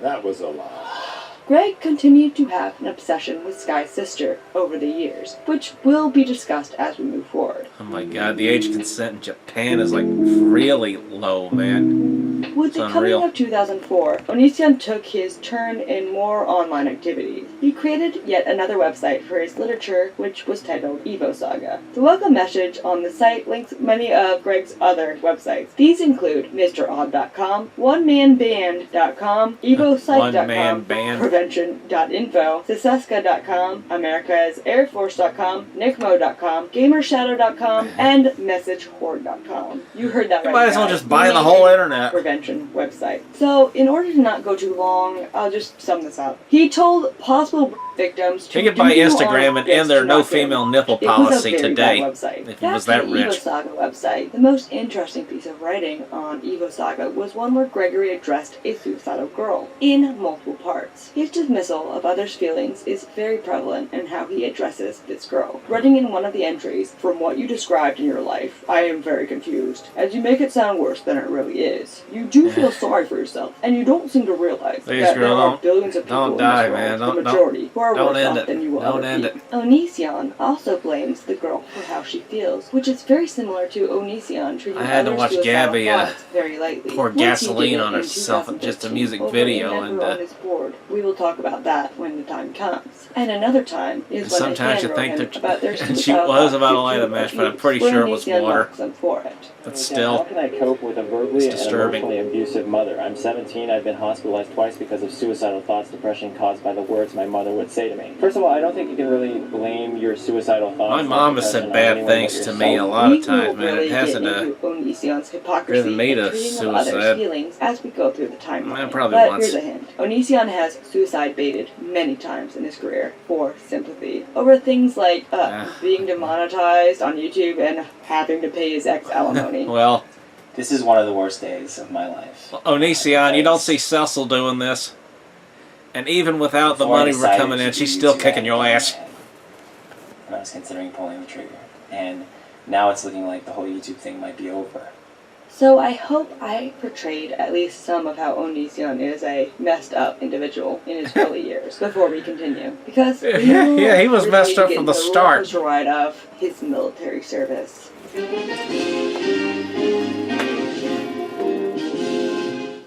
[SPEAKER 8] That was a lie.
[SPEAKER 6] Greg continued to have an obsession with Sky's sister over the years, which will be discussed as we move forward.
[SPEAKER 2] Oh my god, the age of consent in Japan is like really low, man.
[SPEAKER 6] With the
[SPEAKER 2] It's
[SPEAKER 6] coming
[SPEAKER 2] unreal.
[SPEAKER 6] of 2004, Onision took his turn in more online activities. He created yet another website for his literature, which was titled Evo Saga. The welcome message on the site links many of Greg's other websites. These include MrOdd.com, OneManBand.com,
[SPEAKER 2] One-man
[SPEAKER 6] EvoSite.com,
[SPEAKER 2] band.
[SPEAKER 6] Prevention.info, Seseska.com, AmericasAirForce.com, NICMO.com, GamerShadow.com, and MessageHorde.com. You heard that
[SPEAKER 2] You
[SPEAKER 6] right,
[SPEAKER 2] might as well
[SPEAKER 6] guys.
[SPEAKER 2] just buy
[SPEAKER 6] We
[SPEAKER 2] the
[SPEAKER 6] made
[SPEAKER 2] whole
[SPEAKER 6] a
[SPEAKER 2] internet.
[SPEAKER 6] Prevention website. So, in order to not go too long, I'll just sum this up. He told possible victims to
[SPEAKER 2] You can buy
[SPEAKER 6] do
[SPEAKER 2] Instagram
[SPEAKER 6] on
[SPEAKER 2] and
[SPEAKER 6] this
[SPEAKER 2] end their
[SPEAKER 6] to
[SPEAKER 2] no
[SPEAKER 6] not get
[SPEAKER 2] female nipple
[SPEAKER 6] it was a
[SPEAKER 2] policy
[SPEAKER 6] very
[SPEAKER 2] today.
[SPEAKER 6] bad website.
[SPEAKER 2] If he
[SPEAKER 6] Back
[SPEAKER 2] was that
[SPEAKER 6] to the
[SPEAKER 2] rich.
[SPEAKER 6] Evo Saga website, the most interesting piece of writing on Evo Saga was one where Gregory addressed a suicidal girl in multiple parts. His dismissal of others' feelings is very prevalent in how he addresses this girl. Writing in one of the entries, from what you described in your life, I am very confused, as you make it sound worse than it really is. You do feel sorry for yourself, and you don't seem to realize
[SPEAKER 2] Please,
[SPEAKER 6] that
[SPEAKER 2] girl,
[SPEAKER 6] there are
[SPEAKER 2] don't-
[SPEAKER 6] billions of people
[SPEAKER 2] don't
[SPEAKER 6] in
[SPEAKER 2] die,
[SPEAKER 6] this world,
[SPEAKER 2] man.
[SPEAKER 6] the
[SPEAKER 2] Don't
[SPEAKER 6] majority who are
[SPEAKER 2] Don't
[SPEAKER 6] worse
[SPEAKER 2] end
[SPEAKER 6] off
[SPEAKER 2] it.
[SPEAKER 6] than you will
[SPEAKER 2] Don't
[SPEAKER 6] ever
[SPEAKER 2] end
[SPEAKER 6] be.
[SPEAKER 2] it.
[SPEAKER 6] Onision also blames the girl for how she feels, which is very similar to Onision treating
[SPEAKER 2] I had to
[SPEAKER 6] other
[SPEAKER 2] watch
[SPEAKER 6] suicidal
[SPEAKER 2] Gabby,
[SPEAKER 6] thoughts very lightly.
[SPEAKER 2] pour
[SPEAKER 6] Once he
[SPEAKER 2] gasoline
[SPEAKER 6] did it
[SPEAKER 2] on
[SPEAKER 6] in
[SPEAKER 2] herself with just a
[SPEAKER 6] 2013
[SPEAKER 2] music
[SPEAKER 6] over
[SPEAKER 2] video,
[SPEAKER 6] a member
[SPEAKER 2] and
[SPEAKER 6] on his board. We will talk about that when the time comes. And another time is when
[SPEAKER 2] sometimes
[SPEAKER 6] a
[SPEAKER 2] you
[SPEAKER 6] fan
[SPEAKER 2] think
[SPEAKER 6] wrote him
[SPEAKER 2] that
[SPEAKER 6] about their
[SPEAKER 2] and she
[SPEAKER 6] suicidal
[SPEAKER 2] was
[SPEAKER 6] thoughts
[SPEAKER 2] about to
[SPEAKER 6] due
[SPEAKER 2] light
[SPEAKER 6] to
[SPEAKER 2] a match, but I'm
[SPEAKER 6] abuse,
[SPEAKER 2] pretty
[SPEAKER 6] where
[SPEAKER 2] sure it was
[SPEAKER 6] Onision
[SPEAKER 2] water.
[SPEAKER 6] mocks them for it.
[SPEAKER 2] But
[SPEAKER 7] How
[SPEAKER 2] still,
[SPEAKER 7] can I cope with a verbally
[SPEAKER 2] it's
[SPEAKER 7] and
[SPEAKER 2] disturbing.
[SPEAKER 7] emotionally abusive mother? I'm 17. I've been hospitalized twice because of suicidal thoughts, depression caused by the words my mother would say to me. First of all, I don't think you can really blame your suicidal thoughts.
[SPEAKER 2] My
[SPEAKER 7] and
[SPEAKER 2] mom has
[SPEAKER 7] depression
[SPEAKER 2] said
[SPEAKER 7] on
[SPEAKER 2] bad
[SPEAKER 7] anyone but
[SPEAKER 2] things to me a
[SPEAKER 7] yourself.
[SPEAKER 2] lot
[SPEAKER 6] We
[SPEAKER 2] of times,
[SPEAKER 6] will
[SPEAKER 2] man.
[SPEAKER 6] really
[SPEAKER 2] It hasn't
[SPEAKER 6] get into Onision's
[SPEAKER 2] driven
[SPEAKER 6] hypocrisy
[SPEAKER 2] me
[SPEAKER 6] and
[SPEAKER 2] to
[SPEAKER 6] treating of others'
[SPEAKER 2] suicide.
[SPEAKER 6] feelings as we go through the timeline.
[SPEAKER 2] Probably
[SPEAKER 6] But
[SPEAKER 2] once.
[SPEAKER 6] here's a hint. Onision has suicide baited many times in his career for sympathy over things like being demonetized on YouTube and having to pay his ex alimony.
[SPEAKER 2] Well,
[SPEAKER 4] This is one of the worst days of my life.
[SPEAKER 2] Onision, you don't see Cecil doing this. And even without the
[SPEAKER 4] Before I
[SPEAKER 2] money
[SPEAKER 4] decided
[SPEAKER 2] coming
[SPEAKER 4] to
[SPEAKER 2] in,
[SPEAKER 4] do
[SPEAKER 2] she's still
[SPEAKER 4] YouTube
[SPEAKER 2] kicking your
[SPEAKER 4] again,
[SPEAKER 2] ass.
[SPEAKER 4] And I was considering pulling the trigger. And now it's looking like the whole YouTube thing might be over.
[SPEAKER 6] So I hope I portrayed at least some of how Onision is a messed up individual in his early years before we continue. Because
[SPEAKER 2] Yeah, he was messed up from the start.
[SPEAKER 6] The ride of his military service.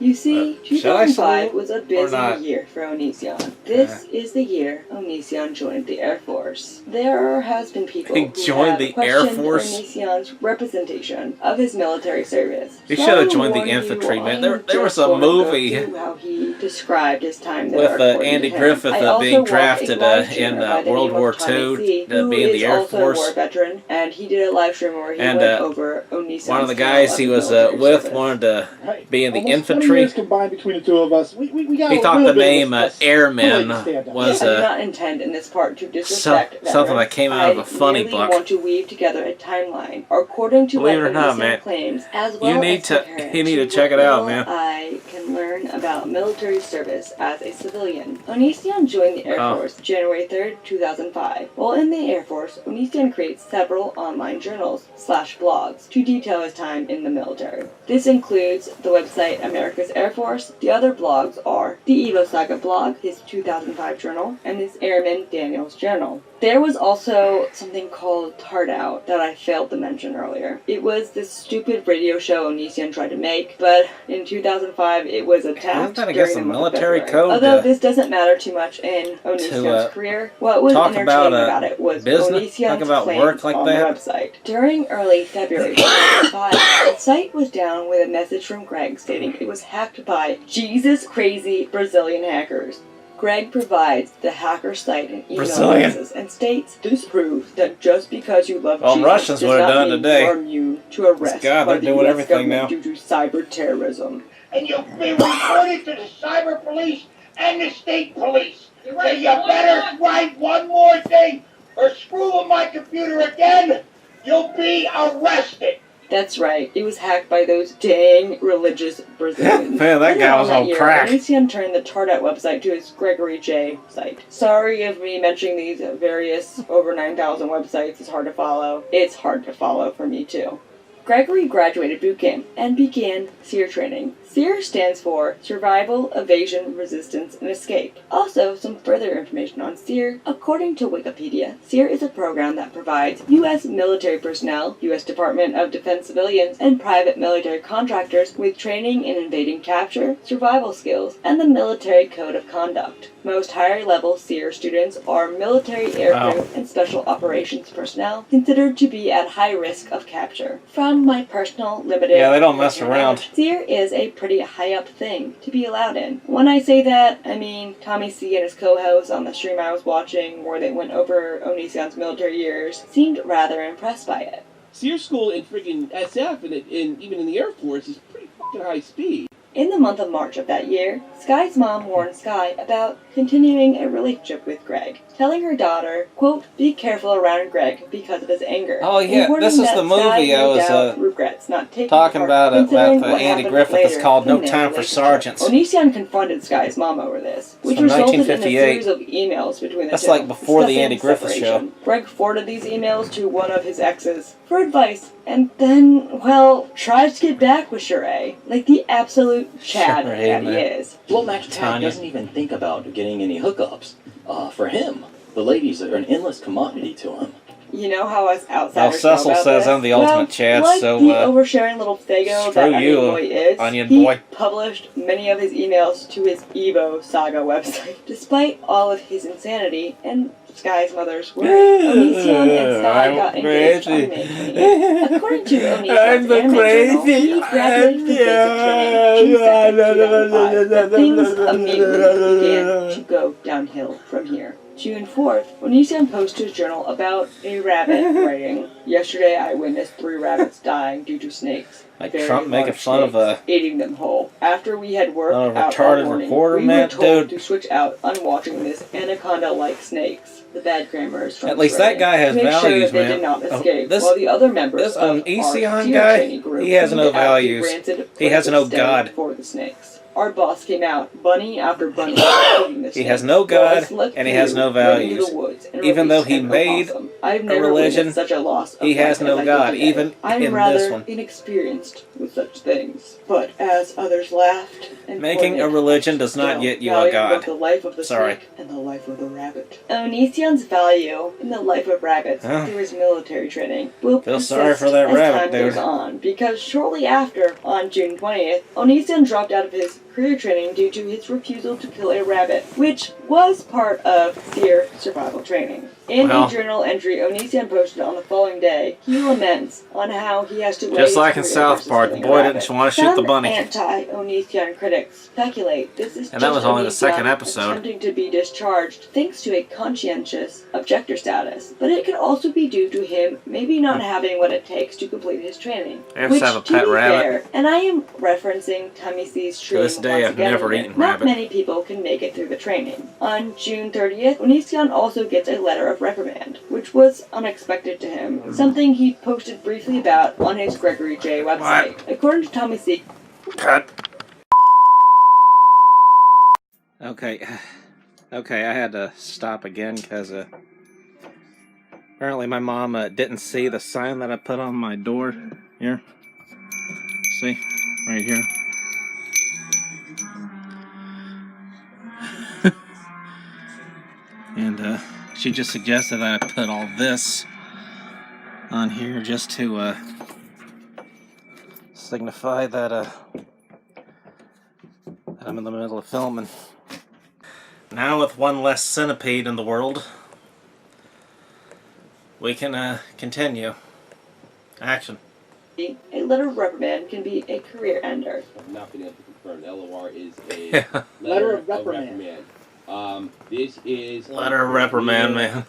[SPEAKER 6] You see,
[SPEAKER 2] Should I
[SPEAKER 6] 2005
[SPEAKER 2] salute
[SPEAKER 6] was a
[SPEAKER 2] or
[SPEAKER 6] busy
[SPEAKER 2] not?
[SPEAKER 6] year for Onision. This is the year Onision joined the Air Force. There has been people
[SPEAKER 2] He
[SPEAKER 6] who
[SPEAKER 2] joined
[SPEAKER 6] have
[SPEAKER 2] the Air
[SPEAKER 6] questioned
[SPEAKER 2] Force?
[SPEAKER 6] Onision's representation of his military service.
[SPEAKER 2] He
[SPEAKER 6] So
[SPEAKER 2] should
[SPEAKER 6] I
[SPEAKER 2] have
[SPEAKER 6] will
[SPEAKER 2] joined the
[SPEAKER 6] warn you,
[SPEAKER 2] infantry, man.
[SPEAKER 6] I'm
[SPEAKER 2] There was
[SPEAKER 6] just
[SPEAKER 2] a
[SPEAKER 6] going to go
[SPEAKER 2] movie
[SPEAKER 6] through how he described his time there,
[SPEAKER 2] with
[SPEAKER 6] according
[SPEAKER 2] Andy
[SPEAKER 6] to him.
[SPEAKER 2] Griffith
[SPEAKER 6] I also
[SPEAKER 2] being
[SPEAKER 6] watched a
[SPEAKER 2] drafted
[SPEAKER 6] live
[SPEAKER 2] in
[SPEAKER 6] streamer by the
[SPEAKER 2] World
[SPEAKER 6] name of
[SPEAKER 2] War
[SPEAKER 6] Tommy
[SPEAKER 2] II
[SPEAKER 6] C,
[SPEAKER 2] to
[SPEAKER 6] who
[SPEAKER 2] be in the
[SPEAKER 6] is
[SPEAKER 2] Air
[SPEAKER 6] also
[SPEAKER 2] Force.
[SPEAKER 6] a war veteran, and he did a live stream where he
[SPEAKER 2] And,
[SPEAKER 6] went over Onison's
[SPEAKER 2] One of the
[SPEAKER 6] account
[SPEAKER 2] guys
[SPEAKER 6] of
[SPEAKER 2] he
[SPEAKER 6] his
[SPEAKER 2] was
[SPEAKER 6] military
[SPEAKER 2] with
[SPEAKER 6] service.
[SPEAKER 2] wanted to be in the
[SPEAKER 8] Almost 20
[SPEAKER 2] infantry.
[SPEAKER 8] years combined between the two of us. We got
[SPEAKER 2] He
[SPEAKER 8] a
[SPEAKER 2] thought
[SPEAKER 8] little
[SPEAKER 2] the
[SPEAKER 8] bit
[SPEAKER 2] name
[SPEAKER 8] of a
[SPEAKER 2] Airman
[SPEAKER 8] stand up.
[SPEAKER 2] was
[SPEAKER 6] I do not intend in this part to disrespect
[SPEAKER 2] something that came out of a funny
[SPEAKER 6] I merely
[SPEAKER 2] book.
[SPEAKER 6] want to weave together a timeline according to
[SPEAKER 2] Believe
[SPEAKER 6] what
[SPEAKER 2] it or not,
[SPEAKER 6] Onision
[SPEAKER 2] man,
[SPEAKER 6] claims, as well
[SPEAKER 2] you need
[SPEAKER 6] as
[SPEAKER 2] to
[SPEAKER 6] compare
[SPEAKER 2] you need to
[SPEAKER 6] to
[SPEAKER 2] check it
[SPEAKER 6] what
[SPEAKER 2] out,
[SPEAKER 6] little
[SPEAKER 2] man.
[SPEAKER 6] I can learn about military service as a civilian. Onision joined the Air Force January 3rd, 2005. While in the Air Force, Onision creates several online journals/blogs to detail his time in the military. This includes the website America's Air Force. The other blogs are the Evo Saga blog, his 2005 journal, and his Airman Daniel's journal. There was also something called Tard Out that I failed to mention earlier. It was this stupid radio show Onision tried to make, but in 2005 it was attacked
[SPEAKER 2] Isn't that against
[SPEAKER 6] during
[SPEAKER 2] the
[SPEAKER 6] the month of
[SPEAKER 2] military
[SPEAKER 6] February.
[SPEAKER 2] code
[SPEAKER 6] Although
[SPEAKER 2] to
[SPEAKER 6] this doesn't matter too much in Onision's career, what was
[SPEAKER 2] talk
[SPEAKER 6] entertaining
[SPEAKER 2] about,
[SPEAKER 6] about it was
[SPEAKER 2] business? Talk
[SPEAKER 6] Onision's
[SPEAKER 2] about
[SPEAKER 6] claims
[SPEAKER 2] work like
[SPEAKER 6] on
[SPEAKER 2] that?
[SPEAKER 6] the website. During early February 2005, the site was down with a message from Greg stating it was hacked by Jesus crazy Brazilian hackers. Greg provides the hacker site and email
[SPEAKER 2] Brazilian.
[SPEAKER 6] addresses and states this proves that just because you love
[SPEAKER 2] Well,
[SPEAKER 6] Jesus
[SPEAKER 2] Russians
[SPEAKER 6] does
[SPEAKER 2] would have
[SPEAKER 6] not
[SPEAKER 2] done
[SPEAKER 6] mean
[SPEAKER 2] today.
[SPEAKER 6] you are immune to arrest
[SPEAKER 2] God,
[SPEAKER 6] by
[SPEAKER 2] they're
[SPEAKER 6] the
[SPEAKER 2] doing
[SPEAKER 6] US
[SPEAKER 2] everything
[SPEAKER 6] government
[SPEAKER 2] now.
[SPEAKER 6] due to cyber terrorism.
[SPEAKER 10] And you'll be reported to the cyber police and the state police. So you better write one more thing or screw with my computer again, you'll be arrested.
[SPEAKER 6] That's right, it was hacked by those dang religious Brazilians.
[SPEAKER 2] Man, that guy was on crack.
[SPEAKER 6] Onision turned the Tardat website to his Gregory J site. Sorry if me mentioning these various over 9,000 websites is hard to follow. It's hard to follow for me too. Gregory graduated boot camp and began SEER training. SEER stands for Survival, Evasion, Resistance, and Escape. Also, some further information on SEER. According to Wikipedia, SEER is a program that provides U.S. military personnel, U.S. Department of Defense civilians, and private military contractors with training in invading capture, survival skills, and the military code of conduct. Most higher-level SEER students are military aircrew and special operations personnel considered to be at high risk of capture. From my personal limited
[SPEAKER 2] Yeah, they don't mess around.
[SPEAKER 6] SEER is a pretty high-up thing to be allowed in. When I say that, I mean Tommy C and his co-host on the stream I was watching where they went over Onision's military years seemed rather impressed by it.
[SPEAKER 11] SEER school in friggin' SF and even in the Air Force is pretty fucking high speed.
[SPEAKER 6] In the month of March of that year, Sky's mom warned Sky about continuing a relationship with Greg, telling her daughter, quote, be careful around Greg because of his anger.
[SPEAKER 2] Oh, yeah,
[SPEAKER 6] and warning
[SPEAKER 2] this is
[SPEAKER 6] that
[SPEAKER 2] the movie
[SPEAKER 6] Sky
[SPEAKER 2] I
[SPEAKER 6] no
[SPEAKER 2] was,
[SPEAKER 6] doubt regrets not taking
[SPEAKER 2] talking
[SPEAKER 6] part,
[SPEAKER 2] about it
[SPEAKER 6] considering
[SPEAKER 2] with
[SPEAKER 6] what
[SPEAKER 2] Andy
[SPEAKER 6] happened
[SPEAKER 2] Griffith. It's
[SPEAKER 6] later
[SPEAKER 2] called No
[SPEAKER 6] in their
[SPEAKER 2] Time for
[SPEAKER 6] relationship.
[SPEAKER 2] Sergeants.
[SPEAKER 6] Onision confronted Sky's mom over this, which
[SPEAKER 2] from
[SPEAKER 6] resulted in a
[SPEAKER 2] 1958.
[SPEAKER 6] series of emails between the
[SPEAKER 2] That's
[SPEAKER 6] two.
[SPEAKER 2] like before the
[SPEAKER 6] discussing
[SPEAKER 2] Andy Griffith
[SPEAKER 6] separation.
[SPEAKER 2] show.
[SPEAKER 6] Greg forwarded these emails to one of his exes for advice, and then, well, tries to get back with Sheree, like the absolute Chad
[SPEAKER 2] Sheree,
[SPEAKER 6] that he
[SPEAKER 2] man.
[SPEAKER 6] is.
[SPEAKER 4] Well, Max Tag
[SPEAKER 2] Tanya.
[SPEAKER 4] doesn't even think about getting any hookups. For him, the ladies are an endless commodity to him.
[SPEAKER 6] You know how us
[SPEAKER 2] Well,
[SPEAKER 6] outsiders know
[SPEAKER 2] Cecil
[SPEAKER 6] about
[SPEAKER 2] says
[SPEAKER 6] this?
[SPEAKER 2] I'm the ultimate Chad,
[SPEAKER 6] like
[SPEAKER 2] so,
[SPEAKER 6] the oversharing little fago that
[SPEAKER 2] screw you,
[SPEAKER 6] Onion Boy is,
[SPEAKER 2] Onion
[SPEAKER 6] he
[SPEAKER 2] Boy.
[SPEAKER 6] published many of his emails to his Evo Saga website. Despite all of his insanity and Sky's mother's word, Onision and Sky got engaged on May 28th. According to Onision's anime journal, he graduated from basic training June 2nd, 2005, but things immediately began to go downhill from here. June 4th, Onision posted to his journal about a rabbit, writing, "Yesterday I witnessed 3 rabbits dying due to snakes.
[SPEAKER 2] Like
[SPEAKER 6] Very
[SPEAKER 2] Trump making
[SPEAKER 6] large
[SPEAKER 2] fun of
[SPEAKER 6] snakes,
[SPEAKER 2] a
[SPEAKER 6] eating them whole. After we had worked out our
[SPEAKER 2] retarded
[SPEAKER 6] warning,
[SPEAKER 2] reporter,
[SPEAKER 6] we
[SPEAKER 2] man,
[SPEAKER 6] were told
[SPEAKER 2] dude.
[SPEAKER 6] to switch out on watching this anaconda-like snakes." The bad grammar is from
[SPEAKER 2] At least
[SPEAKER 6] Sordid,
[SPEAKER 2] that guy has
[SPEAKER 6] to make
[SPEAKER 2] values,
[SPEAKER 6] sure that
[SPEAKER 2] man.
[SPEAKER 6] they did not
[SPEAKER 2] Oh,
[SPEAKER 6] escape,
[SPEAKER 2] this-
[SPEAKER 6] while the other members
[SPEAKER 2] this
[SPEAKER 6] of our
[SPEAKER 2] Onision
[SPEAKER 6] SEER
[SPEAKER 2] guy,
[SPEAKER 6] training group
[SPEAKER 2] he has no
[SPEAKER 6] cleaned out the
[SPEAKER 2] values.
[SPEAKER 6] rancid
[SPEAKER 2] He has no
[SPEAKER 6] stay
[SPEAKER 2] God.
[SPEAKER 6] for the snakes. Our boss came out, bunny after bunny, eating the
[SPEAKER 2] He has no
[SPEAKER 6] snakes, while I
[SPEAKER 2] God,
[SPEAKER 6] slept
[SPEAKER 2] and he has
[SPEAKER 6] through,
[SPEAKER 2] no
[SPEAKER 6] went into
[SPEAKER 2] values.
[SPEAKER 6] the woods, and
[SPEAKER 2] Even though
[SPEAKER 6] released
[SPEAKER 2] he
[SPEAKER 6] an
[SPEAKER 2] made
[SPEAKER 6] opossum. I've
[SPEAKER 2] a
[SPEAKER 6] never
[SPEAKER 2] religion,
[SPEAKER 6] witnessed such a loss of
[SPEAKER 2] he has
[SPEAKER 6] life
[SPEAKER 2] no
[SPEAKER 6] as I did
[SPEAKER 2] God,
[SPEAKER 6] today.
[SPEAKER 2] even
[SPEAKER 6] I'm
[SPEAKER 2] in
[SPEAKER 6] rather
[SPEAKER 2] this one.
[SPEAKER 6] inexperienced with such things. But as others laughed and
[SPEAKER 2] Making a
[SPEAKER 6] pointed,
[SPEAKER 2] religion does not
[SPEAKER 6] still
[SPEAKER 2] get you a
[SPEAKER 6] valuing
[SPEAKER 2] God.
[SPEAKER 6] both the life of the
[SPEAKER 2] Sorry.
[SPEAKER 6] snake and the life of the rabbit. Onision's value in the life of rabbits
[SPEAKER 2] Huh.
[SPEAKER 6] through his military training will
[SPEAKER 2] Feel
[SPEAKER 6] persist
[SPEAKER 2] sorry for that
[SPEAKER 6] as
[SPEAKER 2] rabbit,
[SPEAKER 6] time goes
[SPEAKER 2] dude.
[SPEAKER 6] on, because shortly after, on June 20th, Onision dropped out of his career training due to his refusal to kill a rabbit, which was part of SEER survival training. In
[SPEAKER 2] Well.
[SPEAKER 6] a journal entry Onision posted on the following day, he laments on how he has to weigh
[SPEAKER 2] Just
[SPEAKER 6] his
[SPEAKER 2] like in
[SPEAKER 6] career
[SPEAKER 2] South
[SPEAKER 6] versus
[SPEAKER 2] Park, the
[SPEAKER 6] killing a
[SPEAKER 2] boy
[SPEAKER 6] rabbit.
[SPEAKER 2] didn't want to shoot the bunny.
[SPEAKER 6] Some anti-Onision critics speculate this is
[SPEAKER 2] And that
[SPEAKER 6] just
[SPEAKER 2] was only the
[SPEAKER 6] Onision
[SPEAKER 2] second episode.
[SPEAKER 6] attempting to be discharged thanks to a conscientious objector status, but it could also be due to him maybe not having what it takes to complete his training.
[SPEAKER 2] I
[SPEAKER 6] Which,
[SPEAKER 2] have a
[SPEAKER 6] to
[SPEAKER 2] pet
[SPEAKER 6] be
[SPEAKER 2] rabbit.
[SPEAKER 6] fair, and I am referencing Tummy C's
[SPEAKER 2] To
[SPEAKER 6] training
[SPEAKER 2] this day,
[SPEAKER 6] once
[SPEAKER 2] I've
[SPEAKER 6] again
[SPEAKER 2] never
[SPEAKER 6] here.
[SPEAKER 2] eaten
[SPEAKER 6] Not
[SPEAKER 2] rabbit.
[SPEAKER 6] many people can make it through the training. On June 30th, Onision also gets a letter of reprimand, which was unexpected to him, something he posted briefly about on his Gregory J website. According to Tommy C,
[SPEAKER 2] Cut. Okay. Okay, I had to stop again because apparently my mom didn't see the sign that I put on my door. Here. See? Right here. And she just suggested that I put all this on here just to signify that I'm in the middle of filming. Now with one less centipede in the world, we can continue. Action.
[SPEAKER 6] a letter of reprimand can be a career ender.
[SPEAKER 11] I've not been able to confirm. LOR is a letter of reprimand. This is
[SPEAKER 2] Letter of reprimand, man.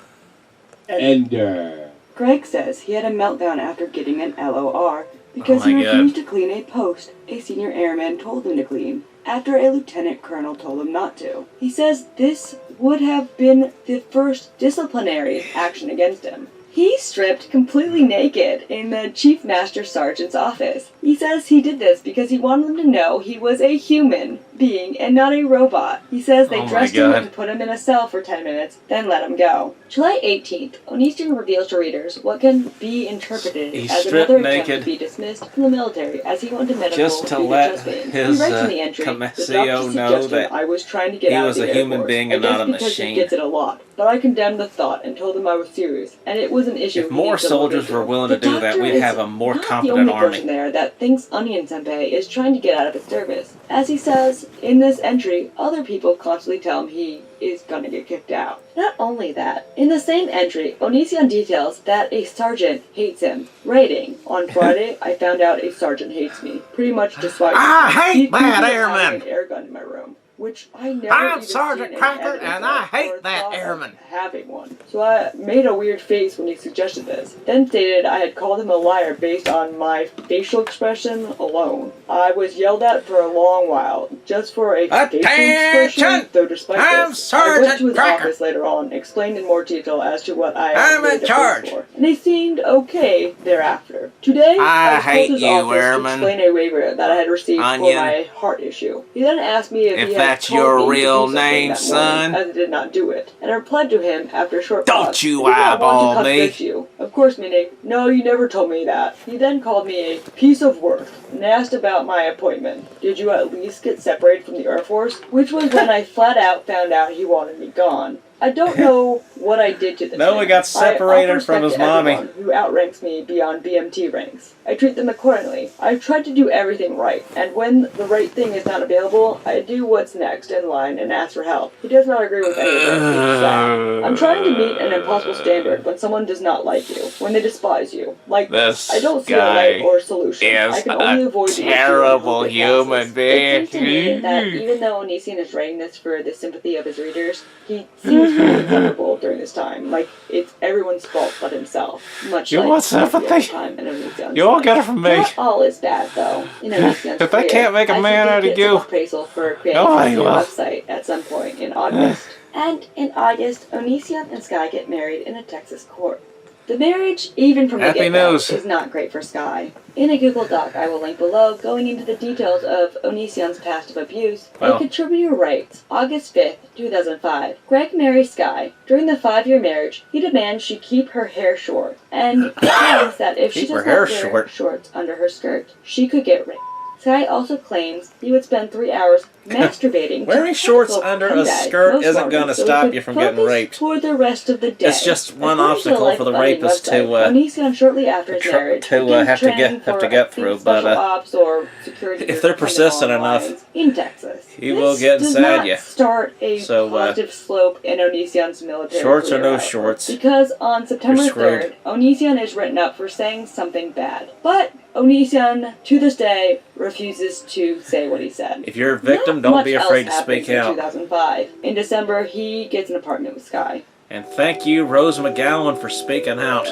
[SPEAKER 11] Ender.
[SPEAKER 6] Greg says he had a meltdown after getting an LOR because
[SPEAKER 2] Oh my
[SPEAKER 6] he
[SPEAKER 2] God.
[SPEAKER 6] refused to clean a post a senior airman told him to clean after a lieutenant colonel told him not to. He says this would have been the first disciplinary action against him. He stripped completely naked in the Chief Master Sergeant's office. He says he did this because he wanted them to know he was a human being and not a robot. He says they
[SPEAKER 2] Oh my
[SPEAKER 6] dressed him
[SPEAKER 2] God.
[SPEAKER 6] and put him in a cell for 10 minutes, then let him go. July 18th, Onision reveals to readers what can be interpreted
[SPEAKER 2] He
[SPEAKER 6] as
[SPEAKER 2] stripped
[SPEAKER 6] another attempt
[SPEAKER 2] naked
[SPEAKER 6] to be dismissed from the military as he went to medical
[SPEAKER 2] just to
[SPEAKER 6] due
[SPEAKER 2] let
[SPEAKER 6] chest pain.
[SPEAKER 2] his,
[SPEAKER 6] He writes in the entry,
[SPEAKER 2] Comesio
[SPEAKER 6] "The doctor
[SPEAKER 2] know
[SPEAKER 6] suggested
[SPEAKER 2] that
[SPEAKER 6] I was trying to get
[SPEAKER 2] he
[SPEAKER 6] out
[SPEAKER 2] was
[SPEAKER 6] of
[SPEAKER 2] a
[SPEAKER 6] the Air
[SPEAKER 2] human
[SPEAKER 6] Force.
[SPEAKER 2] being
[SPEAKER 6] I
[SPEAKER 2] and not
[SPEAKER 6] guess
[SPEAKER 2] a
[SPEAKER 6] because
[SPEAKER 2] machine."
[SPEAKER 6] he gets it a lot. But I condemned the thought and told him I was serious, and it was an issue.
[SPEAKER 2] If
[SPEAKER 6] he
[SPEAKER 2] more
[SPEAKER 6] needed to look
[SPEAKER 2] soldiers
[SPEAKER 6] into.
[SPEAKER 2] were willing
[SPEAKER 6] The
[SPEAKER 2] to do that,
[SPEAKER 6] doctor
[SPEAKER 2] we'd
[SPEAKER 6] is
[SPEAKER 2] have a more
[SPEAKER 6] not
[SPEAKER 2] competent
[SPEAKER 6] the only
[SPEAKER 2] army.
[SPEAKER 6] person there that thinks Onion Senpai is trying to get out of his service. As he says in this entry, other people constantly tell him he is gonna get kicked out. Not only that, in the same entry, Onision details that a sergeant hates him, writing, "On Friday, I found out a sergeant hates me. Pretty much despite
[SPEAKER 2] I hate
[SPEAKER 6] He
[SPEAKER 2] bad
[SPEAKER 6] accused me of having
[SPEAKER 2] airmen.
[SPEAKER 6] an air gun in my room." Which I never
[SPEAKER 2] I'm
[SPEAKER 6] even
[SPEAKER 2] Sergeant
[SPEAKER 6] seen any
[SPEAKER 2] Cracker,
[SPEAKER 6] evidence
[SPEAKER 2] and
[SPEAKER 6] of
[SPEAKER 2] I
[SPEAKER 6] or
[SPEAKER 2] hate that
[SPEAKER 6] thought of
[SPEAKER 2] airman.
[SPEAKER 6] having one. So I made a weird face when he suggested this. Then stated I had called him a liar based on my facial expression alone. I was yelled at for a long while, just for a facial expression,
[SPEAKER 2] Attention!
[SPEAKER 6] though despite
[SPEAKER 2] I'm
[SPEAKER 6] this, I went
[SPEAKER 2] Sergeant
[SPEAKER 6] to his
[SPEAKER 2] Cracker.
[SPEAKER 6] office later on and explained in more detail as to what I
[SPEAKER 2] I'm
[SPEAKER 6] made
[SPEAKER 2] in
[SPEAKER 6] the
[SPEAKER 2] charge.
[SPEAKER 6] face for. And they seemed okay thereafter. Today,
[SPEAKER 2] I
[SPEAKER 6] was
[SPEAKER 2] hate
[SPEAKER 6] told his
[SPEAKER 2] you,
[SPEAKER 6] office
[SPEAKER 2] airman.
[SPEAKER 6] to explain a waiver that I had received
[SPEAKER 2] Onion.
[SPEAKER 6] for my heart issue. He then asked me if
[SPEAKER 2] If
[SPEAKER 6] he had
[SPEAKER 2] that's
[SPEAKER 6] told
[SPEAKER 2] your
[SPEAKER 6] me to
[SPEAKER 2] real
[SPEAKER 6] do something
[SPEAKER 2] name,
[SPEAKER 6] that morning,
[SPEAKER 2] son.
[SPEAKER 6] as I did not do it, and I replied to him after a short
[SPEAKER 2] Don't
[SPEAKER 6] pause,
[SPEAKER 2] you
[SPEAKER 6] "I did not want
[SPEAKER 2] eyeball
[SPEAKER 6] to contradict
[SPEAKER 2] me."
[SPEAKER 6] you." Of course, meaning, "No, you never told me that." He then called me a piece of work and asked about my appointment. "Did you at least get separated from the Air Force?" Which was when I flat out found out he wanted me gone. I don't know what I did to this
[SPEAKER 2] No,
[SPEAKER 6] man.
[SPEAKER 2] he got separated
[SPEAKER 6] I offer
[SPEAKER 2] from his
[SPEAKER 6] respect to
[SPEAKER 2] mommy.
[SPEAKER 6] everyone who outranks me beyond BMT ranks. I treat them accordingly. I've tried to do everything right, and when the right thing is not available, I do what's next in line and ask for help. He does not agree with any of this. It's sad. I'm trying to meet an impossible standard when someone does not like you, when they despise you. Like
[SPEAKER 2] This
[SPEAKER 6] I don't see a
[SPEAKER 2] guy
[SPEAKER 6] right or solution. I
[SPEAKER 2] is
[SPEAKER 6] can only
[SPEAKER 2] a
[SPEAKER 6] avoid the issue and
[SPEAKER 2] terrible
[SPEAKER 6] hope it
[SPEAKER 2] human
[SPEAKER 6] passes.
[SPEAKER 2] being.
[SPEAKER 6] It seems to me that even though Onision is writing this for the sympathy of his readers, he seems really vulnerable during this time. Like it's everyone's fault but himself. Much
[SPEAKER 2] You
[SPEAKER 6] like
[SPEAKER 2] want sympathy?
[SPEAKER 6] time in Onision's
[SPEAKER 2] You all
[SPEAKER 6] life.
[SPEAKER 2] get it from me.
[SPEAKER 6] Not all is bad though. In Onision's
[SPEAKER 2] If they can't make a man out of you,
[SPEAKER 6] appraisal for creating
[SPEAKER 2] nobody
[SPEAKER 6] a new
[SPEAKER 2] will.
[SPEAKER 6] website at some point in August. And in August, Onision and Sky get married in a Texas court. The marriage, even from the
[SPEAKER 2] Happy
[SPEAKER 6] get-go,
[SPEAKER 2] news.
[SPEAKER 6] is not great for Sky. In a Google Doc I will link below, going into the details of Onision's past of abuse
[SPEAKER 2] Well.
[SPEAKER 6] and contributor rights, August 5th, 2005. Greg marries Sky. During the 5-year marriage, he demands she keep her hair short, and claims that if she
[SPEAKER 2] Keep
[SPEAKER 6] does
[SPEAKER 2] her hair
[SPEAKER 6] not wear
[SPEAKER 2] short.
[SPEAKER 6] shorts under her skirt, she could get raped. Sky also claims he would spend 3 hours masturbating.
[SPEAKER 2] Wearing
[SPEAKER 6] to
[SPEAKER 2] shorts
[SPEAKER 6] technical
[SPEAKER 2] under a
[SPEAKER 6] Hyundai
[SPEAKER 2] skirt
[SPEAKER 6] most
[SPEAKER 2] isn't
[SPEAKER 6] mornings
[SPEAKER 2] going to
[SPEAKER 6] so he
[SPEAKER 2] stop
[SPEAKER 6] could
[SPEAKER 2] you from getting
[SPEAKER 6] focus
[SPEAKER 2] raped.
[SPEAKER 6] for the rest of the day.
[SPEAKER 2] It's just one
[SPEAKER 6] According to the
[SPEAKER 2] obstacle for the
[SPEAKER 6] Lifeline
[SPEAKER 2] rapist
[SPEAKER 6] website,
[SPEAKER 2] to
[SPEAKER 6] Onision shortly after his marriage begins
[SPEAKER 2] have to
[SPEAKER 6] training
[SPEAKER 2] get
[SPEAKER 6] for,
[SPEAKER 2] get
[SPEAKER 6] I
[SPEAKER 2] through.
[SPEAKER 6] think,
[SPEAKER 2] But
[SPEAKER 6] special ops or security
[SPEAKER 2] if they're
[SPEAKER 6] depending
[SPEAKER 2] persistent
[SPEAKER 6] on
[SPEAKER 2] enough,
[SPEAKER 6] lines in Texas.
[SPEAKER 2] he will
[SPEAKER 6] This
[SPEAKER 2] get
[SPEAKER 6] does
[SPEAKER 2] inside
[SPEAKER 6] not
[SPEAKER 2] you.
[SPEAKER 6] start a
[SPEAKER 2] So,
[SPEAKER 6] positive slope in Onision's military
[SPEAKER 2] shorts or
[SPEAKER 6] career,
[SPEAKER 2] no
[SPEAKER 6] however,
[SPEAKER 2] shorts,
[SPEAKER 6] because on September
[SPEAKER 2] you're screwed.
[SPEAKER 6] 3rd, Onision is written up for saying something bad. But Onision, to this day, refuses to say what he said.
[SPEAKER 2] If you're a victim,
[SPEAKER 6] Not
[SPEAKER 2] don't
[SPEAKER 6] much
[SPEAKER 2] be
[SPEAKER 6] else
[SPEAKER 2] afraid to
[SPEAKER 6] happens
[SPEAKER 2] speak
[SPEAKER 6] in
[SPEAKER 2] out.
[SPEAKER 6] 2005. In December, he gets an apartment with Sky.
[SPEAKER 2] And thank you, Rose McGowan, for speaking out.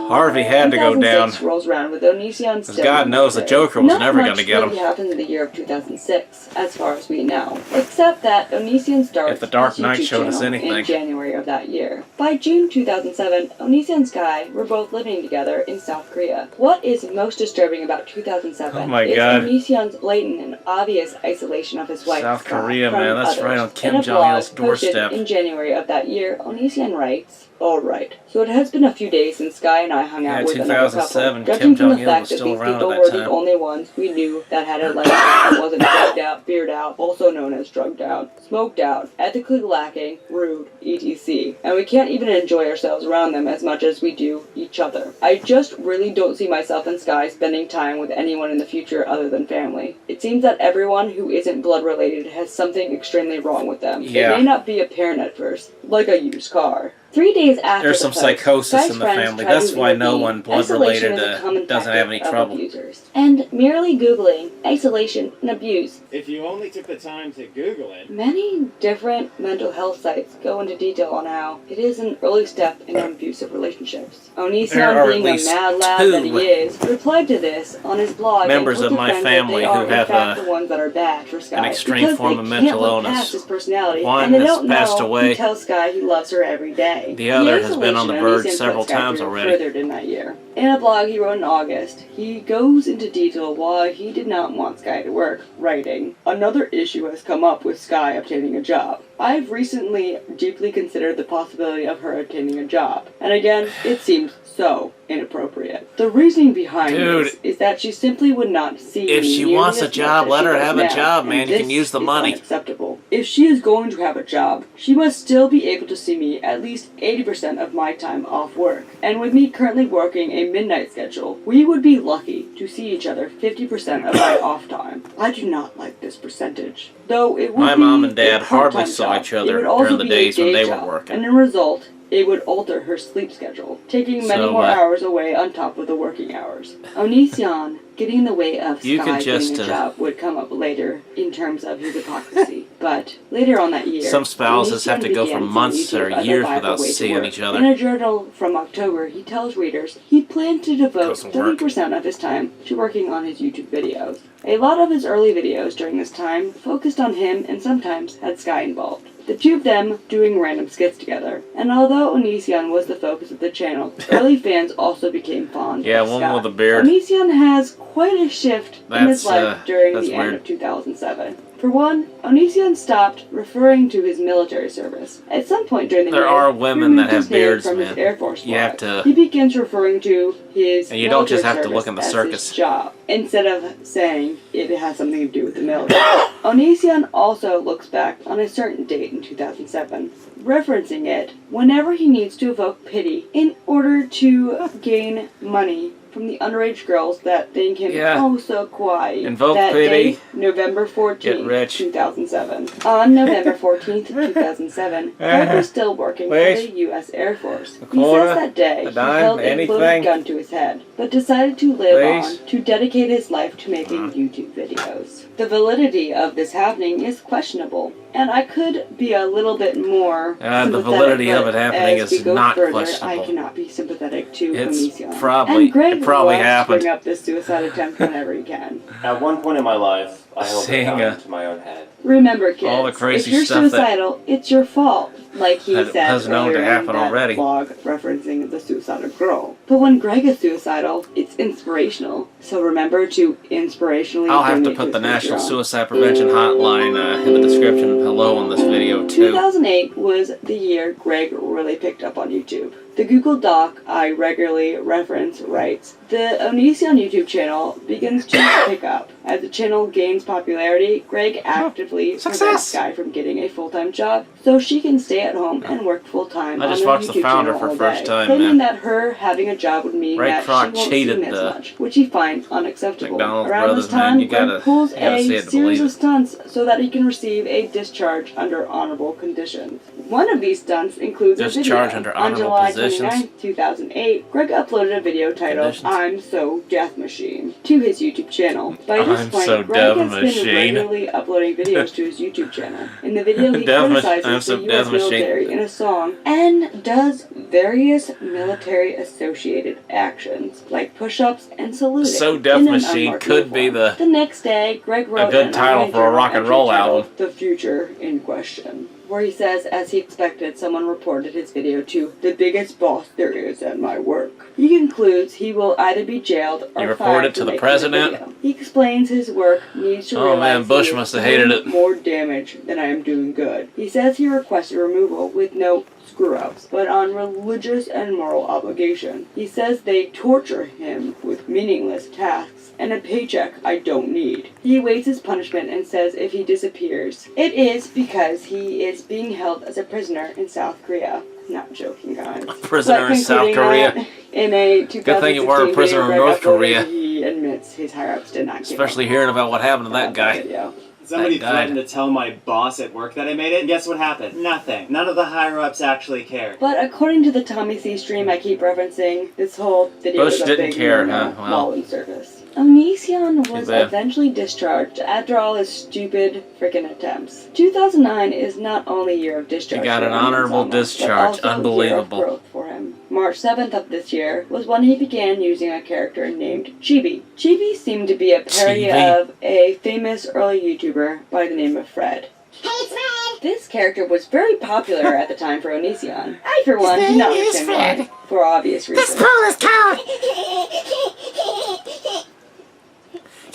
[SPEAKER 2] Harvey had to go down.
[SPEAKER 6] 2006 rolls around with Onision still
[SPEAKER 2] God knows the
[SPEAKER 6] there.
[SPEAKER 2] Joker was
[SPEAKER 6] Not
[SPEAKER 2] never
[SPEAKER 6] much
[SPEAKER 2] going to get
[SPEAKER 6] really
[SPEAKER 2] him.
[SPEAKER 6] happened in the year of 2006, as far as we know, except that Onision starts
[SPEAKER 2] If the Dark
[SPEAKER 6] his
[SPEAKER 2] Knight
[SPEAKER 6] YouTube
[SPEAKER 2] showed us
[SPEAKER 6] channel
[SPEAKER 2] anything.
[SPEAKER 6] in January of that year. By June 2007, Onision and Sky were both living together in South Korea. What is most disturbing about 2007
[SPEAKER 2] Oh my
[SPEAKER 6] is
[SPEAKER 2] God.
[SPEAKER 6] Onision's blatant and obvious isolation of his wife,
[SPEAKER 2] South
[SPEAKER 6] Sky,
[SPEAKER 2] Korea,
[SPEAKER 6] from
[SPEAKER 2] man, that's
[SPEAKER 6] others.
[SPEAKER 2] right on Kim
[SPEAKER 6] In a
[SPEAKER 2] Jong-il's
[SPEAKER 6] blog posted
[SPEAKER 2] doorstep.
[SPEAKER 6] in January of that year, Onision writes, "Alright, so it has been a few days since Sky and I hung out
[SPEAKER 2] Yeah,
[SPEAKER 6] with another
[SPEAKER 2] 2007,
[SPEAKER 6] couple. Judging
[SPEAKER 2] Kim
[SPEAKER 6] from the
[SPEAKER 2] Jong-il
[SPEAKER 6] fact
[SPEAKER 2] was
[SPEAKER 6] that
[SPEAKER 2] still
[SPEAKER 6] these
[SPEAKER 2] around
[SPEAKER 6] people
[SPEAKER 2] at
[SPEAKER 6] were
[SPEAKER 2] that
[SPEAKER 6] the
[SPEAKER 2] time.
[SPEAKER 6] only ones we knew that had a lifestyle that wasn't drugged out, beered out, also known as drugged out, smoked out, ethically lacking, rude, etc. And we can't even enjoy ourselves around them as much as we do each other. I just really don't see myself and Sky spending time with anyone in the future other than family. It seems that everyone who isn't blood related has something extremely wrong with them.
[SPEAKER 2] Yeah.
[SPEAKER 6] It may not be apparent at first, like a used car. 3 days after
[SPEAKER 2] There's
[SPEAKER 6] the
[SPEAKER 2] some
[SPEAKER 6] post,
[SPEAKER 2] psychosis
[SPEAKER 6] Sky's
[SPEAKER 2] in the
[SPEAKER 6] friends
[SPEAKER 2] family.
[SPEAKER 6] tried
[SPEAKER 2] That's
[SPEAKER 6] to
[SPEAKER 2] why no
[SPEAKER 6] intervene.
[SPEAKER 2] one blood
[SPEAKER 6] Isolation
[SPEAKER 2] related
[SPEAKER 6] is a common
[SPEAKER 2] doesn't have any
[SPEAKER 6] tactic of
[SPEAKER 2] trouble.
[SPEAKER 6] abusers. And merely Googling isolation and abuse,
[SPEAKER 7] If you only took the time to Google it.
[SPEAKER 6] many different mental health sites go into detail on how it is an early step in abusive relationships.
[SPEAKER 2] There are
[SPEAKER 6] Onision,
[SPEAKER 2] at
[SPEAKER 6] being a
[SPEAKER 2] least
[SPEAKER 6] mad lad
[SPEAKER 2] two
[SPEAKER 6] that he is, replied to this on his blog
[SPEAKER 2] members
[SPEAKER 6] and
[SPEAKER 2] of
[SPEAKER 6] told
[SPEAKER 2] my
[SPEAKER 6] his friends
[SPEAKER 2] family
[SPEAKER 6] that they
[SPEAKER 2] who
[SPEAKER 6] are, in
[SPEAKER 2] have
[SPEAKER 6] fact, the ones that are bad for Sky,
[SPEAKER 2] an extreme
[SPEAKER 6] because
[SPEAKER 2] form
[SPEAKER 6] they
[SPEAKER 2] of
[SPEAKER 6] can't
[SPEAKER 2] mental
[SPEAKER 6] look
[SPEAKER 2] illness.
[SPEAKER 6] past his personality,
[SPEAKER 2] One
[SPEAKER 6] and they
[SPEAKER 2] has
[SPEAKER 6] don't
[SPEAKER 2] passed
[SPEAKER 6] know
[SPEAKER 2] away.
[SPEAKER 6] he tells Sky he loves her every day.
[SPEAKER 2] The other has been
[SPEAKER 6] isolation
[SPEAKER 2] on the
[SPEAKER 6] Onision
[SPEAKER 2] verge
[SPEAKER 6] put
[SPEAKER 2] several
[SPEAKER 6] Sky
[SPEAKER 2] times
[SPEAKER 6] through
[SPEAKER 2] already.
[SPEAKER 6] furthered in that year. In a blog he wrote in August, he goes into detail why he did not want Sky to work, writing, "Another issue has come up with Sky obtaining a job. I've recently deeply considered the possibility of her obtaining a job, and again, it seems so inappropriate. The reasoning behind
[SPEAKER 2] Dude,
[SPEAKER 6] this is that she simply would not see
[SPEAKER 2] if
[SPEAKER 6] me
[SPEAKER 2] she
[SPEAKER 6] nearly
[SPEAKER 2] wants a
[SPEAKER 6] as much
[SPEAKER 2] job,
[SPEAKER 6] as
[SPEAKER 2] let
[SPEAKER 6] she
[SPEAKER 2] her
[SPEAKER 6] does
[SPEAKER 2] have a
[SPEAKER 6] now,
[SPEAKER 2] job,
[SPEAKER 6] and
[SPEAKER 2] man. You can
[SPEAKER 6] this
[SPEAKER 2] use the
[SPEAKER 6] is
[SPEAKER 2] money."
[SPEAKER 6] Unacceptable. If she is going to have a job, she must still be able to see me at least 80% of my time off work. And with me currently working a midnight schedule, we would be lucky to see each other 50% of my off time. I do not like this percentage. Though it would
[SPEAKER 2] My
[SPEAKER 6] be
[SPEAKER 2] mom and Dad
[SPEAKER 6] a
[SPEAKER 2] hardly
[SPEAKER 6] part-time
[SPEAKER 2] saw
[SPEAKER 6] job,
[SPEAKER 2] each
[SPEAKER 6] it
[SPEAKER 2] other
[SPEAKER 6] would also
[SPEAKER 2] during the
[SPEAKER 6] be a
[SPEAKER 2] days when
[SPEAKER 6] day
[SPEAKER 2] they were
[SPEAKER 6] job,
[SPEAKER 2] working.
[SPEAKER 6] And in result, it would alter her sleep schedule, taking many
[SPEAKER 2] So,
[SPEAKER 6] more hours away on top of the working hours. Onision getting in the way of
[SPEAKER 2] You
[SPEAKER 6] Sky
[SPEAKER 2] can just,
[SPEAKER 6] getting a job would come up later in terms of his hypocrisy. But later on that year,
[SPEAKER 2] Some spouses have to go for
[SPEAKER 6] began seeing
[SPEAKER 2] months
[SPEAKER 6] YouTube
[SPEAKER 2] or
[SPEAKER 6] as a
[SPEAKER 2] years
[SPEAKER 6] viable
[SPEAKER 2] without
[SPEAKER 6] way to
[SPEAKER 2] seeing
[SPEAKER 6] work.
[SPEAKER 2] each other.
[SPEAKER 6] In a journal from October, he tells readers he planned to devote
[SPEAKER 2] Goes to work.
[SPEAKER 6] 30% of his time to working on his YouTube videos. A lot of his early videos during this time focused on him and sometimes had Sky involved. The two of them doing random skits together. And although Onision was the focus of the channel, early fans also became fond
[SPEAKER 2] Yeah,
[SPEAKER 6] of
[SPEAKER 2] one
[SPEAKER 6] Sky.
[SPEAKER 2] with a beard.
[SPEAKER 6] Onision has quite a shift in his
[SPEAKER 2] That's,
[SPEAKER 6] life during
[SPEAKER 2] that's
[SPEAKER 6] the
[SPEAKER 2] weird.
[SPEAKER 6] end of 2007. For one, Onision stopped referring to his military service. At some point during the
[SPEAKER 2] There
[SPEAKER 6] year,
[SPEAKER 2] are women that have beards,
[SPEAKER 6] from
[SPEAKER 2] man.
[SPEAKER 6] his Air Force
[SPEAKER 2] You have
[SPEAKER 6] flag.
[SPEAKER 2] to...
[SPEAKER 6] He begins referring to his
[SPEAKER 2] And you don't just have to
[SPEAKER 6] military
[SPEAKER 2] look in the
[SPEAKER 6] service
[SPEAKER 2] circus.
[SPEAKER 6] as his job, instead of saying it has something to do with the military. Onision also looks back on a certain date in 2007, referencing it whenever he needs to evoke pity in order to gain money from the underage girls that think him oh so kawaii.
[SPEAKER 2] Invoke
[SPEAKER 6] that
[SPEAKER 2] pity.
[SPEAKER 6] Day, November 14th,
[SPEAKER 2] Get rich.
[SPEAKER 6] 2007. On November 14th, 2007, Greg was still working for the U.S. Air Force. He says that day he held a loaded gun to his head, but decided to live on to dedicate his life to making YouTube videos. The validity of this happening is questionable, and I could be a little bit more sympathetic,
[SPEAKER 2] the validity of it happening
[SPEAKER 6] as
[SPEAKER 2] is
[SPEAKER 6] we go
[SPEAKER 2] not
[SPEAKER 6] further,
[SPEAKER 2] questionable.
[SPEAKER 6] I cannot be sympathetic to
[SPEAKER 2] It's
[SPEAKER 6] Onision.
[SPEAKER 2] probably-
[SPEAKER 6] And Greg
[SPEAKER 2] it probably
[SPEAKER 6] loves
[SPEAKER 2] happened.
[SPEAKER 6] to bring up this suicide attempt whenever he can.
[SPEAKER 4] At one point in my life, I hope I
[SPEAKER 2] Seeing
[SPEAKER 4] got
[SPEAKER 2] a-
[SPEAKER 4] into my own head.
[SPEAKER 6] Remember, kids,
[SPEAKER 2] All the crazy
[SPEAKER 6] if you're
[SPEAKER 2] stuff that-
[SPEAKER 6] suicidal, it's your fault. Like he
[SPEAKER 2] that
[SPEAKER 6] said
[SPEAKER 2] has known to
[SPEAKER 6] earlier
[SPEAKER 2] happen
[SPEAKER 6] in that
[SPEAKER 2] already.
[SPEAKER 6] vlog referencing the suicidal girl. But when Greg is suicidal, it's inspirational. So remember to inspirationally
[SPEAKER 2] I'll have to
[SPEAKER 6] donate
[SPEAKER 2] put
[SPEAKER 6] his
[SPEAKER 2] the National
[SPEAKER 6] Patreon.
[SPEAKER 2] Suicide Prevention Hotline in the description below on this video, too.
[SPEAKER 6] 2008 was the year Greg really picked up on YouTube. The Google Doc I regularly reference writes, the Onision YouTube channel begins to pick up. As the channel gains popularity, Greg actively prevents Guy from getting a full-time job so she can stay at home and work full-time
[SPEAKER 2] I
[SPEAKER 6] on
[SPEAKER 2] just
[SPEAKER 6] her
[SPEAKER 2] watched
[SPEAKER 6] YouTube
[SPEAKER 2] The Founder
[SPEAKER 6] channel
[SPEAKER 2] for
[SPEAKER 6] all
[SPEAKER 2] first
[SPEAKER 6] day,
[SPEAKER 2] time,
[SPEAKER 6] claiming
[SPEAKER 2] man.
[SPEAKER 6] that her having a job would mean
[SPEAKER 2] Ray
[SPEAKER 6] that
[SPEAKER 2] Kroc
[SPEAKER 6] she won't
[SPEAKER 2] cheated
[SPEAKER 6] see him as
[SPEAKER 2] the
[SPEAKER 6] much, which he finds unacceptable.
[SPEAKER 2] McDonald's
[SPEAKER 6] Around
[SPEAKER 2] brothers,
[SPEAKER 6] this time,
[SPEAKER 2] man. You gotta
[SPEAKER 6] Greg pulls
[SPEAKER 2] see
[SPEAKER 6] a
[SPEAKER 2] it to
[SPEAKER 6] series
[SPEAKER 2] believe
[SPEAKER 6] of
[SPEAKER 2] it.
[SPEAKER 6] stunts so that he can receive a discharge under honorable conditions. One of these stunts includes a video.
[SPEAKER 2] Discharge under
[SPEAKER 6] On
[SPEAKER 2] honorable
[SPEAKER 6] July
[SPEAKER 2] positions.
[SPEAKER 6] 29, 2008, Greg uploaded a video titled
[SPEAKER 2] Conditions.
[SPEAKER 6] I'm So Death Machine to his YouTube channel. By this
[SPEAKER 2] I'm
[SPEAKER 6] point,
[SPEAKER 2] so
[SPEAKER 6] Greg
[SPEAKER 2] Death
[SPEAKER 6] has been
[SPEAKER 2] Machine.
[SPEAKER 6] regularly uploading videos to his YouTube channel. In the video, he
[SPEAKER 2] I'm
[SPEAKER 6] criticizes
[SPEAKER 2] so
[SPEAKER 6] the
[SPEAKER 2] Death
[SPEAKER 6] U.S.
[SPEAKER 2] Machine.
[SPEAKER 6] military in a song and does various military-associated actions, like push-ups and saluting.
[SPEAKER 2] So Death
[SPEAKER 6] in an
[SPEAKER 2] Machine
[SPEAKER 6] unmarked
[SPEAKER 2] could be
[SPEAKER 6] uniform. The next day, Greg wrote
[SPEAKER 2] good
[SPEAKER 6] an
[SPEAKER 2] title
[SPEAKER 6] online
[SPEAKER 2] for a
[SPEAKER 6] journal
[SPEAKER 2] rock and
[SPEAKER 6] entry
[SPEAKER 2] roll
[SPEAKER 6] titled
[SPEAKER 2] album.
[SPEAKER 6] The Future in Question, where he says, as he expected, someone reported his video to the biggest boss there is at my work. He concludes he will either be jailed or
[SPEAKER 2] You report
[SPEAKER 6] fired
[SPEAKER 2] it to
[SPEAKER 6] for
[SPEAKER 2] the
[SPEAKER 6] making
[SPEAKER 2] president?
[SPEAKER 6] video. He explains his work needs to
[SPEAKER 2] Oh,
[SPEAKER 6] realize
[SPEAKER 2] man, Bush
[SPEAKER 6] he is
[SPEAKER 2] must have hated
[SPEAKER 6] doing
[SPEAKER 2] it.
[SPEAKER 6] more damage than I am doing good. He says he requested removal with no screw-ups, but on religious and moral obligation. He says they torture him with meaningless tasks and a paycheck I don't need. He awaits his punishment and says if he disappears, it is because he is being held as a prisoner in South Korea. Not joking, guys.
[SPEAKER 2] Prisoner in South
[SPEAKER 6] Concluding
[SPEAKER 2] Korea.
[SPEAKER 6] that, in a 2016
[SPEAKER 2] Good thing you weren't a prisoner in
[SPEAKER 6] video
[SPEAKER 2] North
[SPEAKER 6] Greg uploaded,
[SPEAKER 2] Korea.
[SPEAKER 6] He admits his higher-ups did not give
[SPEAKER 2] Especially
[SPEAKER 6] up
[SPEAKER 2] hearing about what happened to that
[SPEAKER 6] on
[SPEAKER 2] guy.
[SPEAKER 6] video.
[SPEAKER 12] Somebody
[SPEAKER 2] That died.
[SPEAKER 12] threatened to tell my boss at work that I made it, and guess what happened? Nothing. None of the higher-ups actually cared.
[SPEAKER 6] But according to the Tommy C stream I keep referencing, this whole video
[SPEAKER 2] Bush
[SPEAKER 6] is a
[SPEAKER 2] didn't
[SPEAKER 6] big
[SPEAKER 2] care,
[SPEAKER 6] no-no
[SPEAKER 2] huh? Well.
[SPEAKER 6] while in service. Onision was
[SPEAKER 2] bad.
[SPEAKER 6] eventually discharged after all his stupid freaking attempts. 2009 is not only a year of discharge.
[SPEAKER 2] He got
[SPEAKER 6] for
[SPEAKER 2] an
[SPEAKER 6] Onion
[SPEAKER 2] honorable
[SPEAKER 6] Sama, but
[SPEAKER 2] discharge.
[SPEAKER 6] also a year of
[SPEAKER 2] Unbelievable.
[SPEAKER 6] growth for him. March 7th of this year was when he began using a character named Chibi. Chibi seemed to be a parody
[SPEAKER 2] Chibi.
[SPEAKER 6] of a famous early YouTuber by the name of Fred. Hey, it's Fred! This character was very popular at the time for Onision. I, for one, do not understand why, for obvious reasons.
[SPEAKER 13] This pool is cold!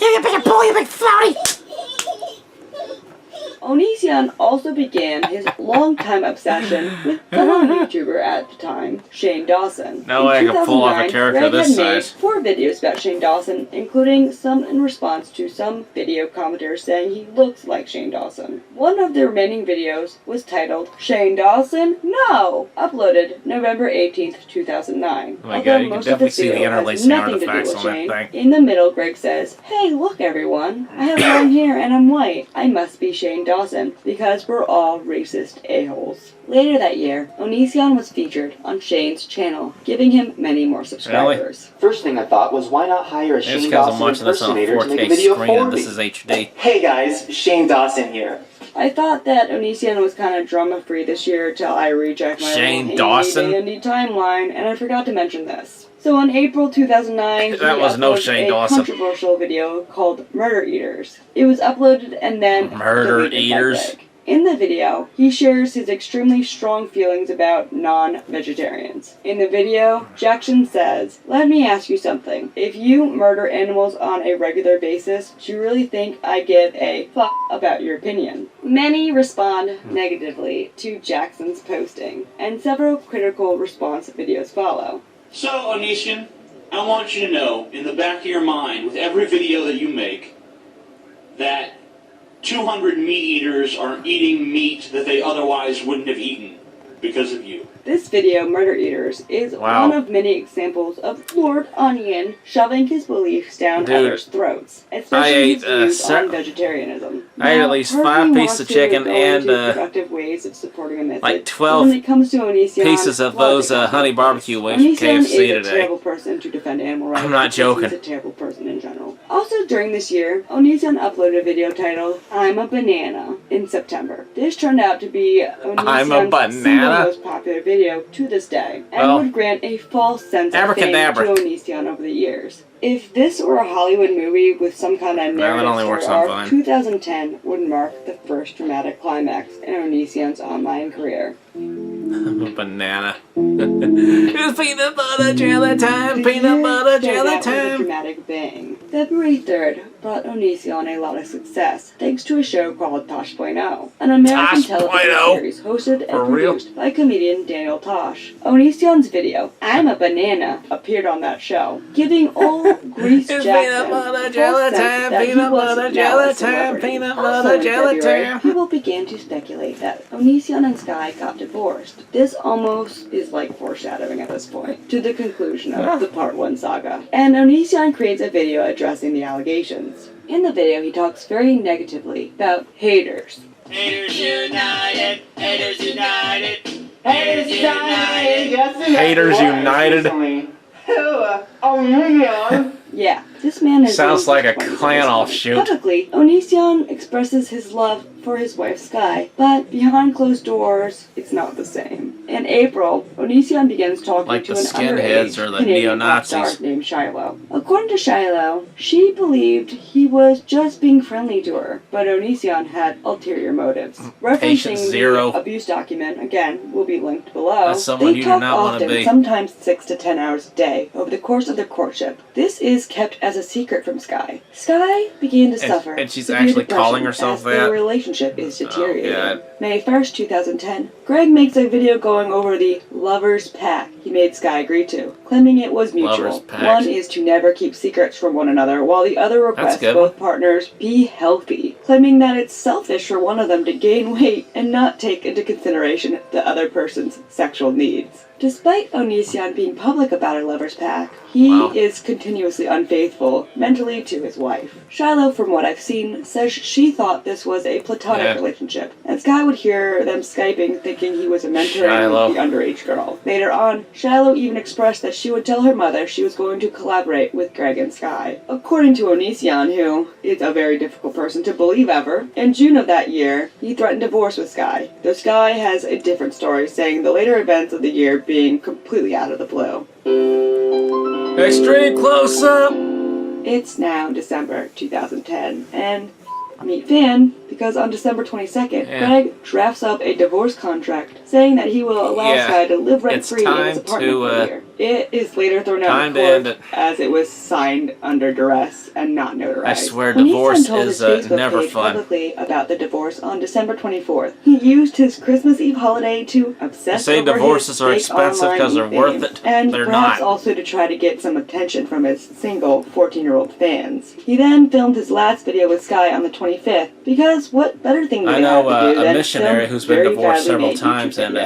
[SPEAKER 13] You big boy, you big floaty!
[SPEAKER 6] Onision also began his long-time obsession with fellow YouTuber at the time, Shane Dawson.
[SPEAKER 2] No
[SPEAKER 6] In
[SPEAKER 2] way I could pull off a
[SPEAKER 6] 2009,
[SPEAKER 2] character
[SPEAKER 6] Greg
[SPEAKER 2] this
[SPEAKER 6] had made
[SPEAKER 2] size.
[SPEAKER 6] 4 videos about Shane Dawson, including some in response to some video commenters saying he looks like Shane Dawson. One of the remaining videos was titled Shane Dawson? No! Uploaded November 18th, 2009.
[SPEAKER 2] Oh my
[SPEAKER 6] Although
[SPEAKER 2] God, you can
[SPEAKER 6] most of
[SPEAKER 2] definitely
[SPEAKER 6] this
[SPEAKER 2] see the
[SPEAKER 6] video has
[SPEAKER 2] interlacing
[SPEAKER 6] nothing to do
[SPEAKER 2] artifacts
[SPEAKER 6] with
[SPEAKER 2] on that
[SPEAKER 6] Shane.
[SPEAKER 2] thing.
[SPEAKER 6] In the middle, Greg says, "Hey, look everyone, I have long hair and I'm white. I must be Shane Dawson, because we're all racist a-holes." Later that year, Onision was featured on Shane's channel, giving him many more subscribers.
[SPEAKER 14] First thing I thought was, why not hire a
[SPEAKER 2] It's
[SPEAKER 14] Shane
[SPEAKER 2] because I'm
[SPEAKER 14] Dawson
[SPEAKER 2] watching this on a
[SPEAKER 14] impersonator to make a
[SPEAKER 2] 4K
[SPEAKER 14] video
[SPEAKER 2] screen
[SPEAKER 14] for
[SPEAKER 2] and
[SPEAKER 14] me?
[SPEAKER 2] this is HD.
[SPEAKER 14] Hey guys, Shane Dawson here.
[SPEAKER 6] I thought that Onision was kind of drama-free this year till I rechecked my
[SPEAKER 2] Shane
[SPEAKER 6] little
[SPEAKER 2] Dawson?
[SPEAKER 6] handy timeline, and I forgot to mention this. So in April 2009,
[SPEAKER 2] That
[SPEAKER 6] he
[SPEAKER 2] was no
[SPEAKER 6] uploaded
[SPEAKER 2] Shane
[SPEAKER 6] a
[SPEAKER 2] Dawson.
[SPEAKER 6] controversial video called Murder Eaters. It was uploaded and then
[SPEAKER 2] Murder
[SPEAKER 6] deleted by
[SPEAKER 2] Eaters?
[SPEAKER 6] Greg. In the video, he shares his extremely strong feelings about non-vegetarians. In the video, Jackson says, "Let me ask you something. If you murder animals on a regular basis, do you really think I give a fuck about your opinion?" Many respond negatively to Jackson's posting, and several critical response videos follow.
[SPEAKER 15] So, Onision, I want you to know, in the back of your mind, with every video that you make, that 200 meat eaters are eating meat that they otherwise wouldn't have eaten because of you.
[SPEAKER 6] This video, Murder Eaters, is one of many examples of Lord Onion shoving his beliefs down others' throats, especially his views on vegetarianism.
[SPEAKER 2] I ate at least 5 pieces of chicken and
[SPEAKER 6] productive ways of supporting a message.
[SPEAKER 2] like 12
[SPEAKER 6] when it comes to Onision,
[SPEAKER 2] pieces of those honey barbecue wings from
[SPEAKER 6] Onision
[SPEAKER 2] KFC
[SPEAKER 6] is a
[SPEAKER 2] today.
[SPEAKER 6] terrible person to defend animal rights.
[SPEAKER 2] I'm not joking.
[SPEAKER 6] He's a terrible person in general. Also during this year, Onision uploaded a video titled "I'm a Banana" in September. This turned out to be Onision's single most popular video to this day, and would grant a false sense of fame to Onision over the years. If this were a Hollywood movie with some kind of narrative story arc, 2010 would mark the first dramatic climax in Onision's online career.
[SPEAKER 2] I'm a banana. It's peanut butter jelly time, peanut butter jelly time.
[SPEAKER 6] Dramatic bang. February 3rd brought Onision a lot of success, thanks to a show called Tosh.0, an American television series hosted and produced by comedian Daniel Tosh. Onision's video, "I'm a Banana," appeared on that show, giving old Grease Jackson
[SPEAKER 2] peanut butter jelly time, peanut butter jelly time, peanut butter jelly time.
[SPEAKER 6] People began to speculate that Onision and Sky got divorced. This almost is like foreshadowing at this point to the conclusion of the Part 1 saga. And Onision creates a video addressing the allegations. In the video, he talks very negatively about haters.
[SPEAKER 10] Haters United! Haters United!
[SPEAKER 6] Haters United!
[SPEAKER 2] Haters United.
[SPEAKER 6] Yeah, this man is...
[SPEAKER 2] Sounds like a clan offshoot.
[SPEAKER 6] Publicly, Onision expresses his love for his wife Sky, but behind closed doors, it's not the same. In April, Onision begins talking to an
[SPEAKER 2] skinheads or the neo-Nazis
[SPEAKER 6] named Shiloh. According to Shiloh, she believed he was just being friendly to her, but Onision had ulterior motives. Referencing the abuse document, again, will be linked below.
[SPEAKER 2] That's someone you do not want to be.
[SPEAKER 6] Sometimes 6 to 10 hours a day over the course of their courtship. This is kept as a secret from Sky. Sky began to suffer.
[SPEAKER 2] And she's actually calling herself that?
[SPEAKER 6] Their relationship is deteriorating. May 1st, 2010, Greg makes a video going over the Lovers Pact he made Sky agree to, claiming it was mutual. One is to never keep secrets from one another, while the other requests both partners be healthy, claiming that it's selfish for one of them to gain weight and not take into consideration the other person's sexual needs. Despite Onision being public about her lover's pact, he is continuously unfaithful mentally to his wife. Shiloh, from what I've seen, says she thought this was a platonic relationship, and Sky would hear them Skyping thinking he was a mentor of the underage girl. Later on, Shiloh even expressed that she would tell her mother she was going to collaborate with Greg and Sky. According to Onision, who is a very difficult person to believe ever, in June of that year, he threatened divorce with Sky, though Sky has a different story, saying the later events of the year being completely out of the blue.
[SPEAKER 2] Extreme close-up!
[SPEAKER 6] It's now December 2010, and meet fan, because on December 22nd, Greg drafts up a divorce contract saying that he will allow Sky to live rent-free in his apartment for a year. It is later thrown out of court as it was signed under duress and not notarized.
[SPEAKER 2] I swear, divorce is never fun.
[SPEAKER 6] Publicly about the divorce on December 24th. He used his Christmas Eve holiday to obsess over
[SPEAKER 2] divorces are expensive because they're worth it.
[SPEAKER 6] And
[SPEAKER 2] they're
[SPEAKER 6] perhaps
[SPEAKER 2] not.
[SPEAKER 6] Also to try to get some attention from his single 14-year-old fans. He then filmed his last video with Sky on the 25th, because what better thing do you have to do
[SPEAKER 2] a
[SPEAKER 6] than
[SPEAKER 2] missionary who's been divorced several times, and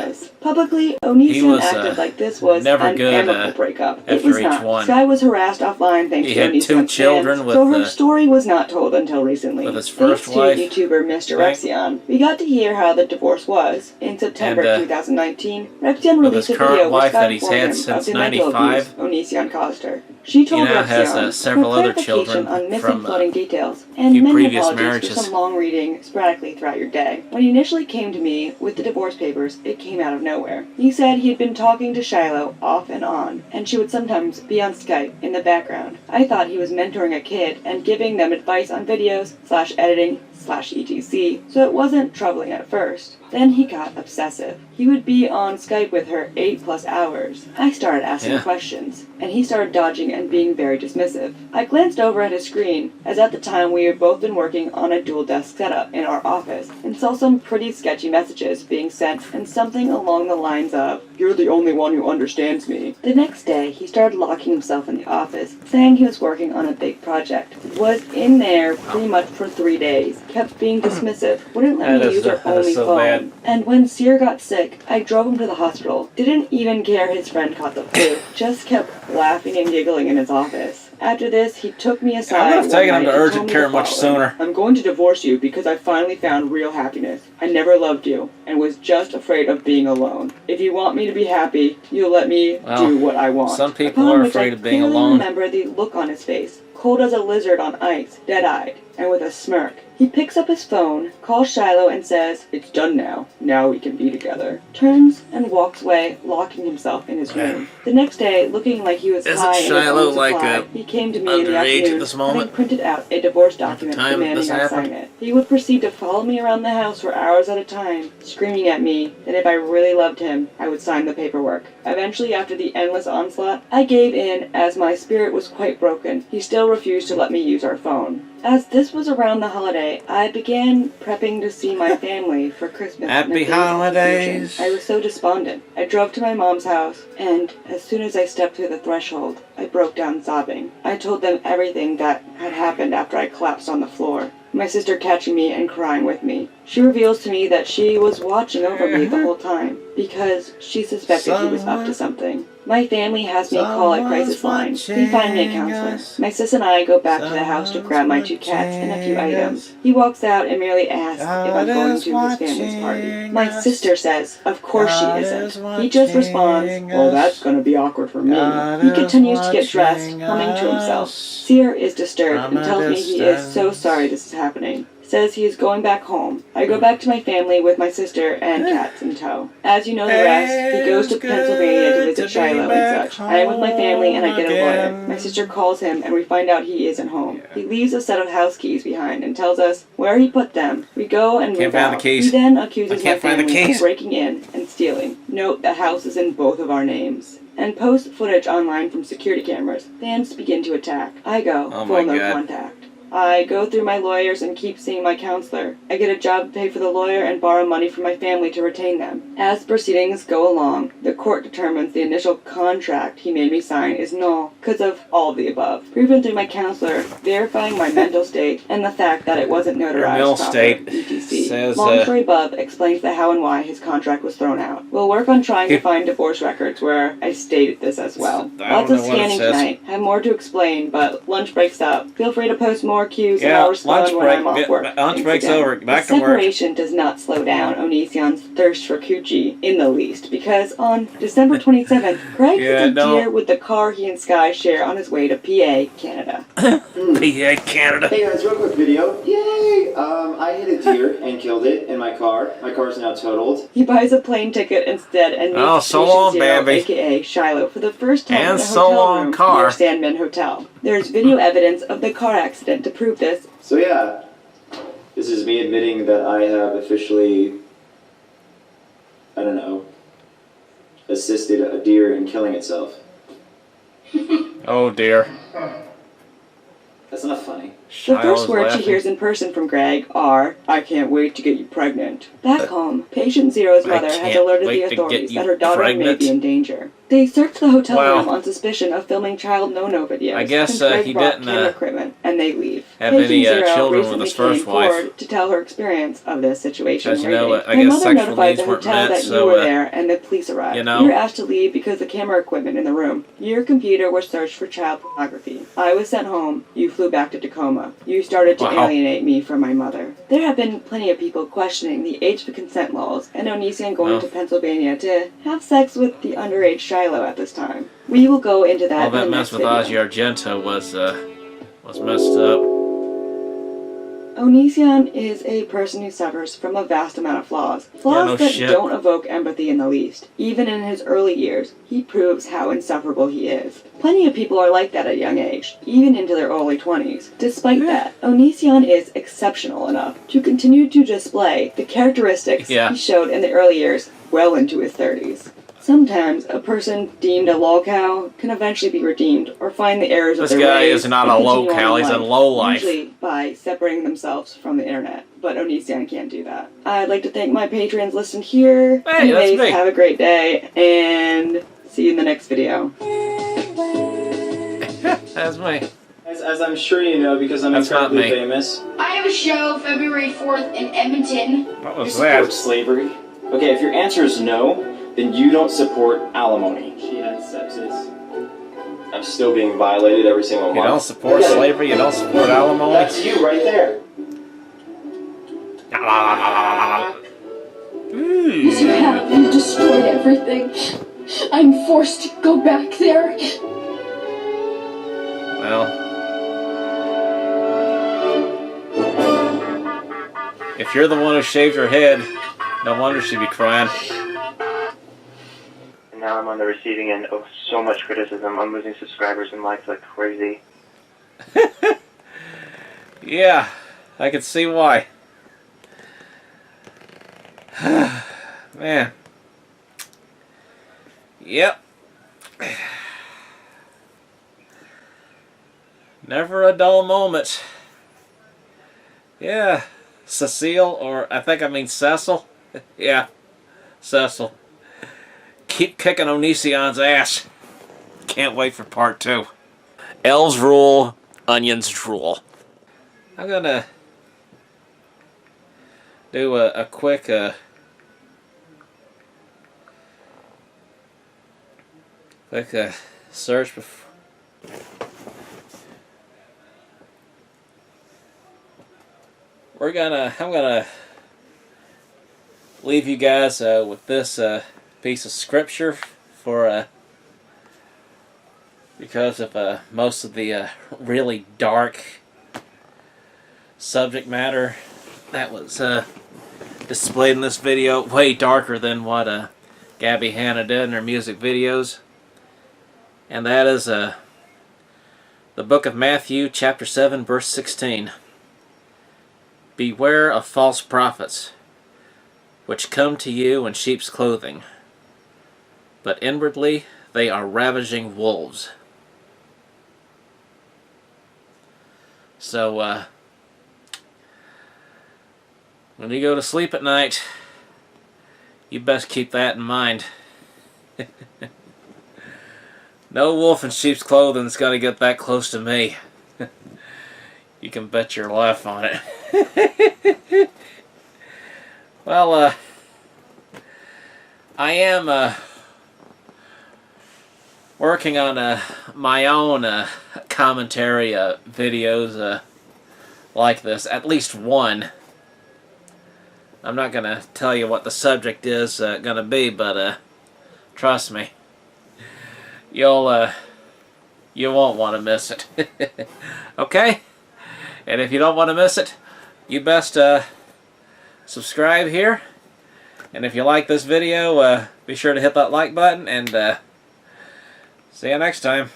[SPEAKER 6] publicly, Onision acted like this was
[SPEAKER 2] never
[SPEAKER 6] an
[SPEAKER 2] good
[SPEAKER 6] amicable breakup. It
[SPEAKER 2] after
[SPEAKER 6] was
[SPEAKER 2] each
[SPEAKER 6] not.
[SPEAKER 2] one.
[SPEAKER 6] Sky was harassed offline thanks to Onision's
[SPEAKER 2] 2 children
[SPEAKER 6] fans,
[SPEAKER 2] with
[SPEAKER 6] so her story was not told until recently.
[SPEAKER 2] With his first
[SPEAKER 6] thanks
[SPEAKER 2] wife,
[SPEAKER 6] to YouTuber Mr. Rexion, we got to hear how the divorce was. In September 2019, Rexion released a video where Sky informed him of the mental abuse Onision caused her. She told
[SPEAKER 2] now
[SPEAKER 6] Rexion
[SPEAKER 2] has several other children
[SPEAKER 6] on missing
[SPEAKER 2] from
[SPEAKER 6] flooding details and
[SPEAKER 2] few
[SPEAKER 6] many
[SPEAKER 2] previous
[SPEAKER 6] apologies
[SPEAKER 2] marriages.
[SPEAKER 6] for some long reading sporadically throughout your day. When he initially came to me with the divorce papers, it came out of nowhere. He said he had been talking to Shiloh off and on, and she would sometimes be on Skype in the background. I thought he was mentoring a kid and giving them advice on videos / editing etc, so it wasn't troubling at first. Then he got obsessive. He would be on Skype with her 8+ hours. I started asking questions, and he started dodging and being very dismissive. I glanced over at his screen, as at the time we had both been working on a dual desk setup in our office, and saw some pretty sketchy messages being sent and something along the lines of, "You're the only one who understands me." The next day, he started locking himself in the office, saying he was working on a big project. Was in there pretty much for 3 days, kept being dismissive, wouldn't let me use her only phone. And when Sear got sick, I drove him to the hospital. Didn't even care his friend caught the flu, just kept laughing and giggling in his office. After this, he took me aside.
[SPEAKER 2] I would have taken him to urgent care much sooner.
[SPEAKER 6] "I'm going to divorce you because I finally found real happiness. I never loved you, and was just afraid of being alone. If you want me to be happy, you'll let me do what I want."
[SPEAKER 2] Some people are afraid of being alone.
[SPEAKER 6] I remember the look on his face, cold as a lizard on ice, dead-eyed, and with a smirk. He picks up his phone, calls Shiloh, and says, "It's done now. Now we can be together." Turns and walks away, locking himself in his room. The next day, looking like he was high in his own supply, he came to me in the afternoon, having printed out a divorce document demanding I sign it. He would proceed to follow me around the house for hours at a time, screaming at me that if I really loved him, I would sign the paperwork. Eventually, after the endless onslaught, I gave in as my spirit was quite broken. He still refused to let me use our phone. As this was around the holiday, I began prepping to see my family for Christmas.
[SPEAKER 2] Happy holidays!
[SPEAKER 6] I was so despondent. I drove to my mom's house, and as soon as I stepped through the threshold, I broke down sobbing. I told them everything that had happened after I collapsed on the floor. My sister catching me and crying with me. She reveals to me that she was watching over me the whole time, because she suspected he was up to something. My family has me call a crisis line. He find me a counselor. My sis and I go back to the house to grab my 2 cats and a few items. He walks out and merely asks if I'm going to his family's party. My sister says, of course she isn't. He just responds, well, that's gonna be awkward for me. He continues to get dressed, humming to himself. Sear is disturbed and tells me he is so sorry this is happening. Says he is going back home. I go back to my family with my sister and cats in tow. As you know the rest, he goes to Pennsylvania to visit Shiloh and such. I am with my family and I get a lawyer. My sister calls him and we find out he isn't home. He leaves a set of house keys behind and tells us where he put them. We go and move out. He then accuses my family of breaking in and stealing. Note the house is in both of our names. And post footage online from security cameras. Fans begin to attack. I go, full no contact. I go through my lawyers and keep seeing my counselor. I get a job to pay for the lawyer and borrow money from my family to retain them. As proceedings go along, the court determines the initial contract he made me sign is null because of all of the above. Proven through my counselor, verifying my mental state, and the fact that it wasn't notarized properly, etc.
[SPEAKER 2] Says,
[SPEAKER 6] Long story above explains the how and why his contract was thrown out. We'll work on trying to find divorce records where I stated this as well. Lots of scanning tonight. Have more to explain, but lunch breaks up. Feel free to post more cues and I'll respond when I'm off work.
[SPEAKER 2] Lunch break's over. Back to work.
[SPEAKER 6] Separation does not slow down Onision's thirst for coochie in the least, because on December 27th, Greg hit a deer with the car he and Sky share on his way to PA, Canada.
[SPEAKER 2] PA, Canada.
[SPEAKER 14] Hey guys, real quick video. Yay! I hit a deer and killed it in my car. My car is now totaled.
[SPEAKER 6] He buys a plane ticket instead and meets Patient Zero, aka Shiloh, for the first time in a hotel room near Sandman Hotel. There's video evidence of the car accident to prove this.
[SPEAKER 14] So yeah, this is me admitting that I have officially, I don't know, assisted a deer in killing itself.
[SPEAKER 2] Oh dear.
[SPEAKER 14] That's not funny.
[SPEAKER 6] The first words she hears in person from Greg are, "I can't wait to get you pregnant." Back home, Patient Zero's mother has alerted the authorities that her daughter may be in danger. They search the hotel room on suspicion of filming child no-no videos.
[SPEAKER 2] I guess he didn't
[SPEAKER 6] camera equipment, and they leave.
[SPEAKER 2] have any children with his first wife.
[SPEAKER 6] To tell her experience of this situation.
[SPEAKER 2] Because, you know, I
[SPEAKER 6] My
[SPEAKER 2] guess
[SPEAKER 6] mother
[SPEAKER 2] sexual
[SPEAKER 6] notified
[SPEAKER 2] needs
[SPEAKER 6] the
[SPEAKER 2] weren't
[SPEAKER 6] hotel
[SPEAKER 2] met,
[SPEAKER 6] that
[SPEAKER 2] so,
[SPEAKER 6] you were there, and the police arrived.
[SPEAKER 2] you know.
[SPEAKER 6] You're asked to leave because the camera equipment in the room. Your computer was searched for child pornography. I was sent home. You flew back to Tacoma. You started to alienate me from my mother. There have been plenty of people questioning the age of consent laws, and Onision going to Pennsylvania to have sex with the underage Shiloh at this time. We will go into that.
[SPEAKER 2] All that mess with Ozzy Argento was messed up.
[SPEAKER 6] Onision is a person who suffers from a vast amount of flaws. Flaws that don't evoke empathy in the least. Even in his early years, he proves how insufferable he is. Plenty of people are like that at a young age, even into their early 20s. Despite that, Onision is exceptional enough to continue to display the characteristics he showed in the early years well into his 30s. Sometimes a person deemed a lolcow can eventually be redeemed or find the errors of their ways.
[SPEAKER 2] This guy is not a lolcow, he's a lowlife.
[SPEAKER 6] Usually by separating themselves from the internet, but Onision can't do that. I'd like to thank my patrons listed here.
[SPEAKER 2] Hey,
[SPEAKER 6] anyways,
[SPEAKER 2] that's me.
[SPEAKER 6] have a great day, and see you in the next video.
[SPEAKER 2] That's me.
[SPEAKER 14] As I'm sure you know, because I'm incredibly famous.
[SPEAKER 16] I have a show February 4th in Edmonton.
[SPEAKER 2] What was
[SPEAKER 14] you support slavery? Okay, if your answer is no, then you don't support alimony. She had sepsis. I'm still being violated every single month.
[SPEAKER 2] You don't support slavery, you don't support alimony?
[SPEAKER 14] That's you right there.
[SPEAKER 16] Yes, you have. You destroyed everything. I'm forced to go back there.
[SPEAKER 2] Well, if you're the one who shaved her head, no wonder she'd be crying.
[SPEAKER 17] Now I'm on the receiving end of so much criticism. I'm losing subscribers and likes like crazy.
[SPEAKER 2] Yeah, I can see why. Man. Yep. Never a dull moment. Yeah. Cecil, or I think I mean Cecil. Yeah. Cecil. Keep kicking Onision's ass. Can't wait for part 2. Elves rule, onions drool. I'm gonna do a quick search before. I'm gonna leave you guys with this piece of scripture for because of most of the really dark subject matter that was displayed in this video, way darker than what Gabby Hanna did in her music videos, and that is the book of Matthew, chapter 7, verse 16. Beware of false prophets, which come to you in sheep's clothing, but inwardly they are ravaging wolves. So, when you go to sleep at night, you best keep that in mind. No wolf in sheep's clothing is going to get that close to me. You can bet your life on it. Well, I am working on my own commentary videos like this, at least one. I'm not going to tell you what the subject is going to be, but trust me, you won't want to miss it. Okay? And if you don't want to miss it, you best subscribe here. And if you like this video, be sure to hit that like button, and see you next time.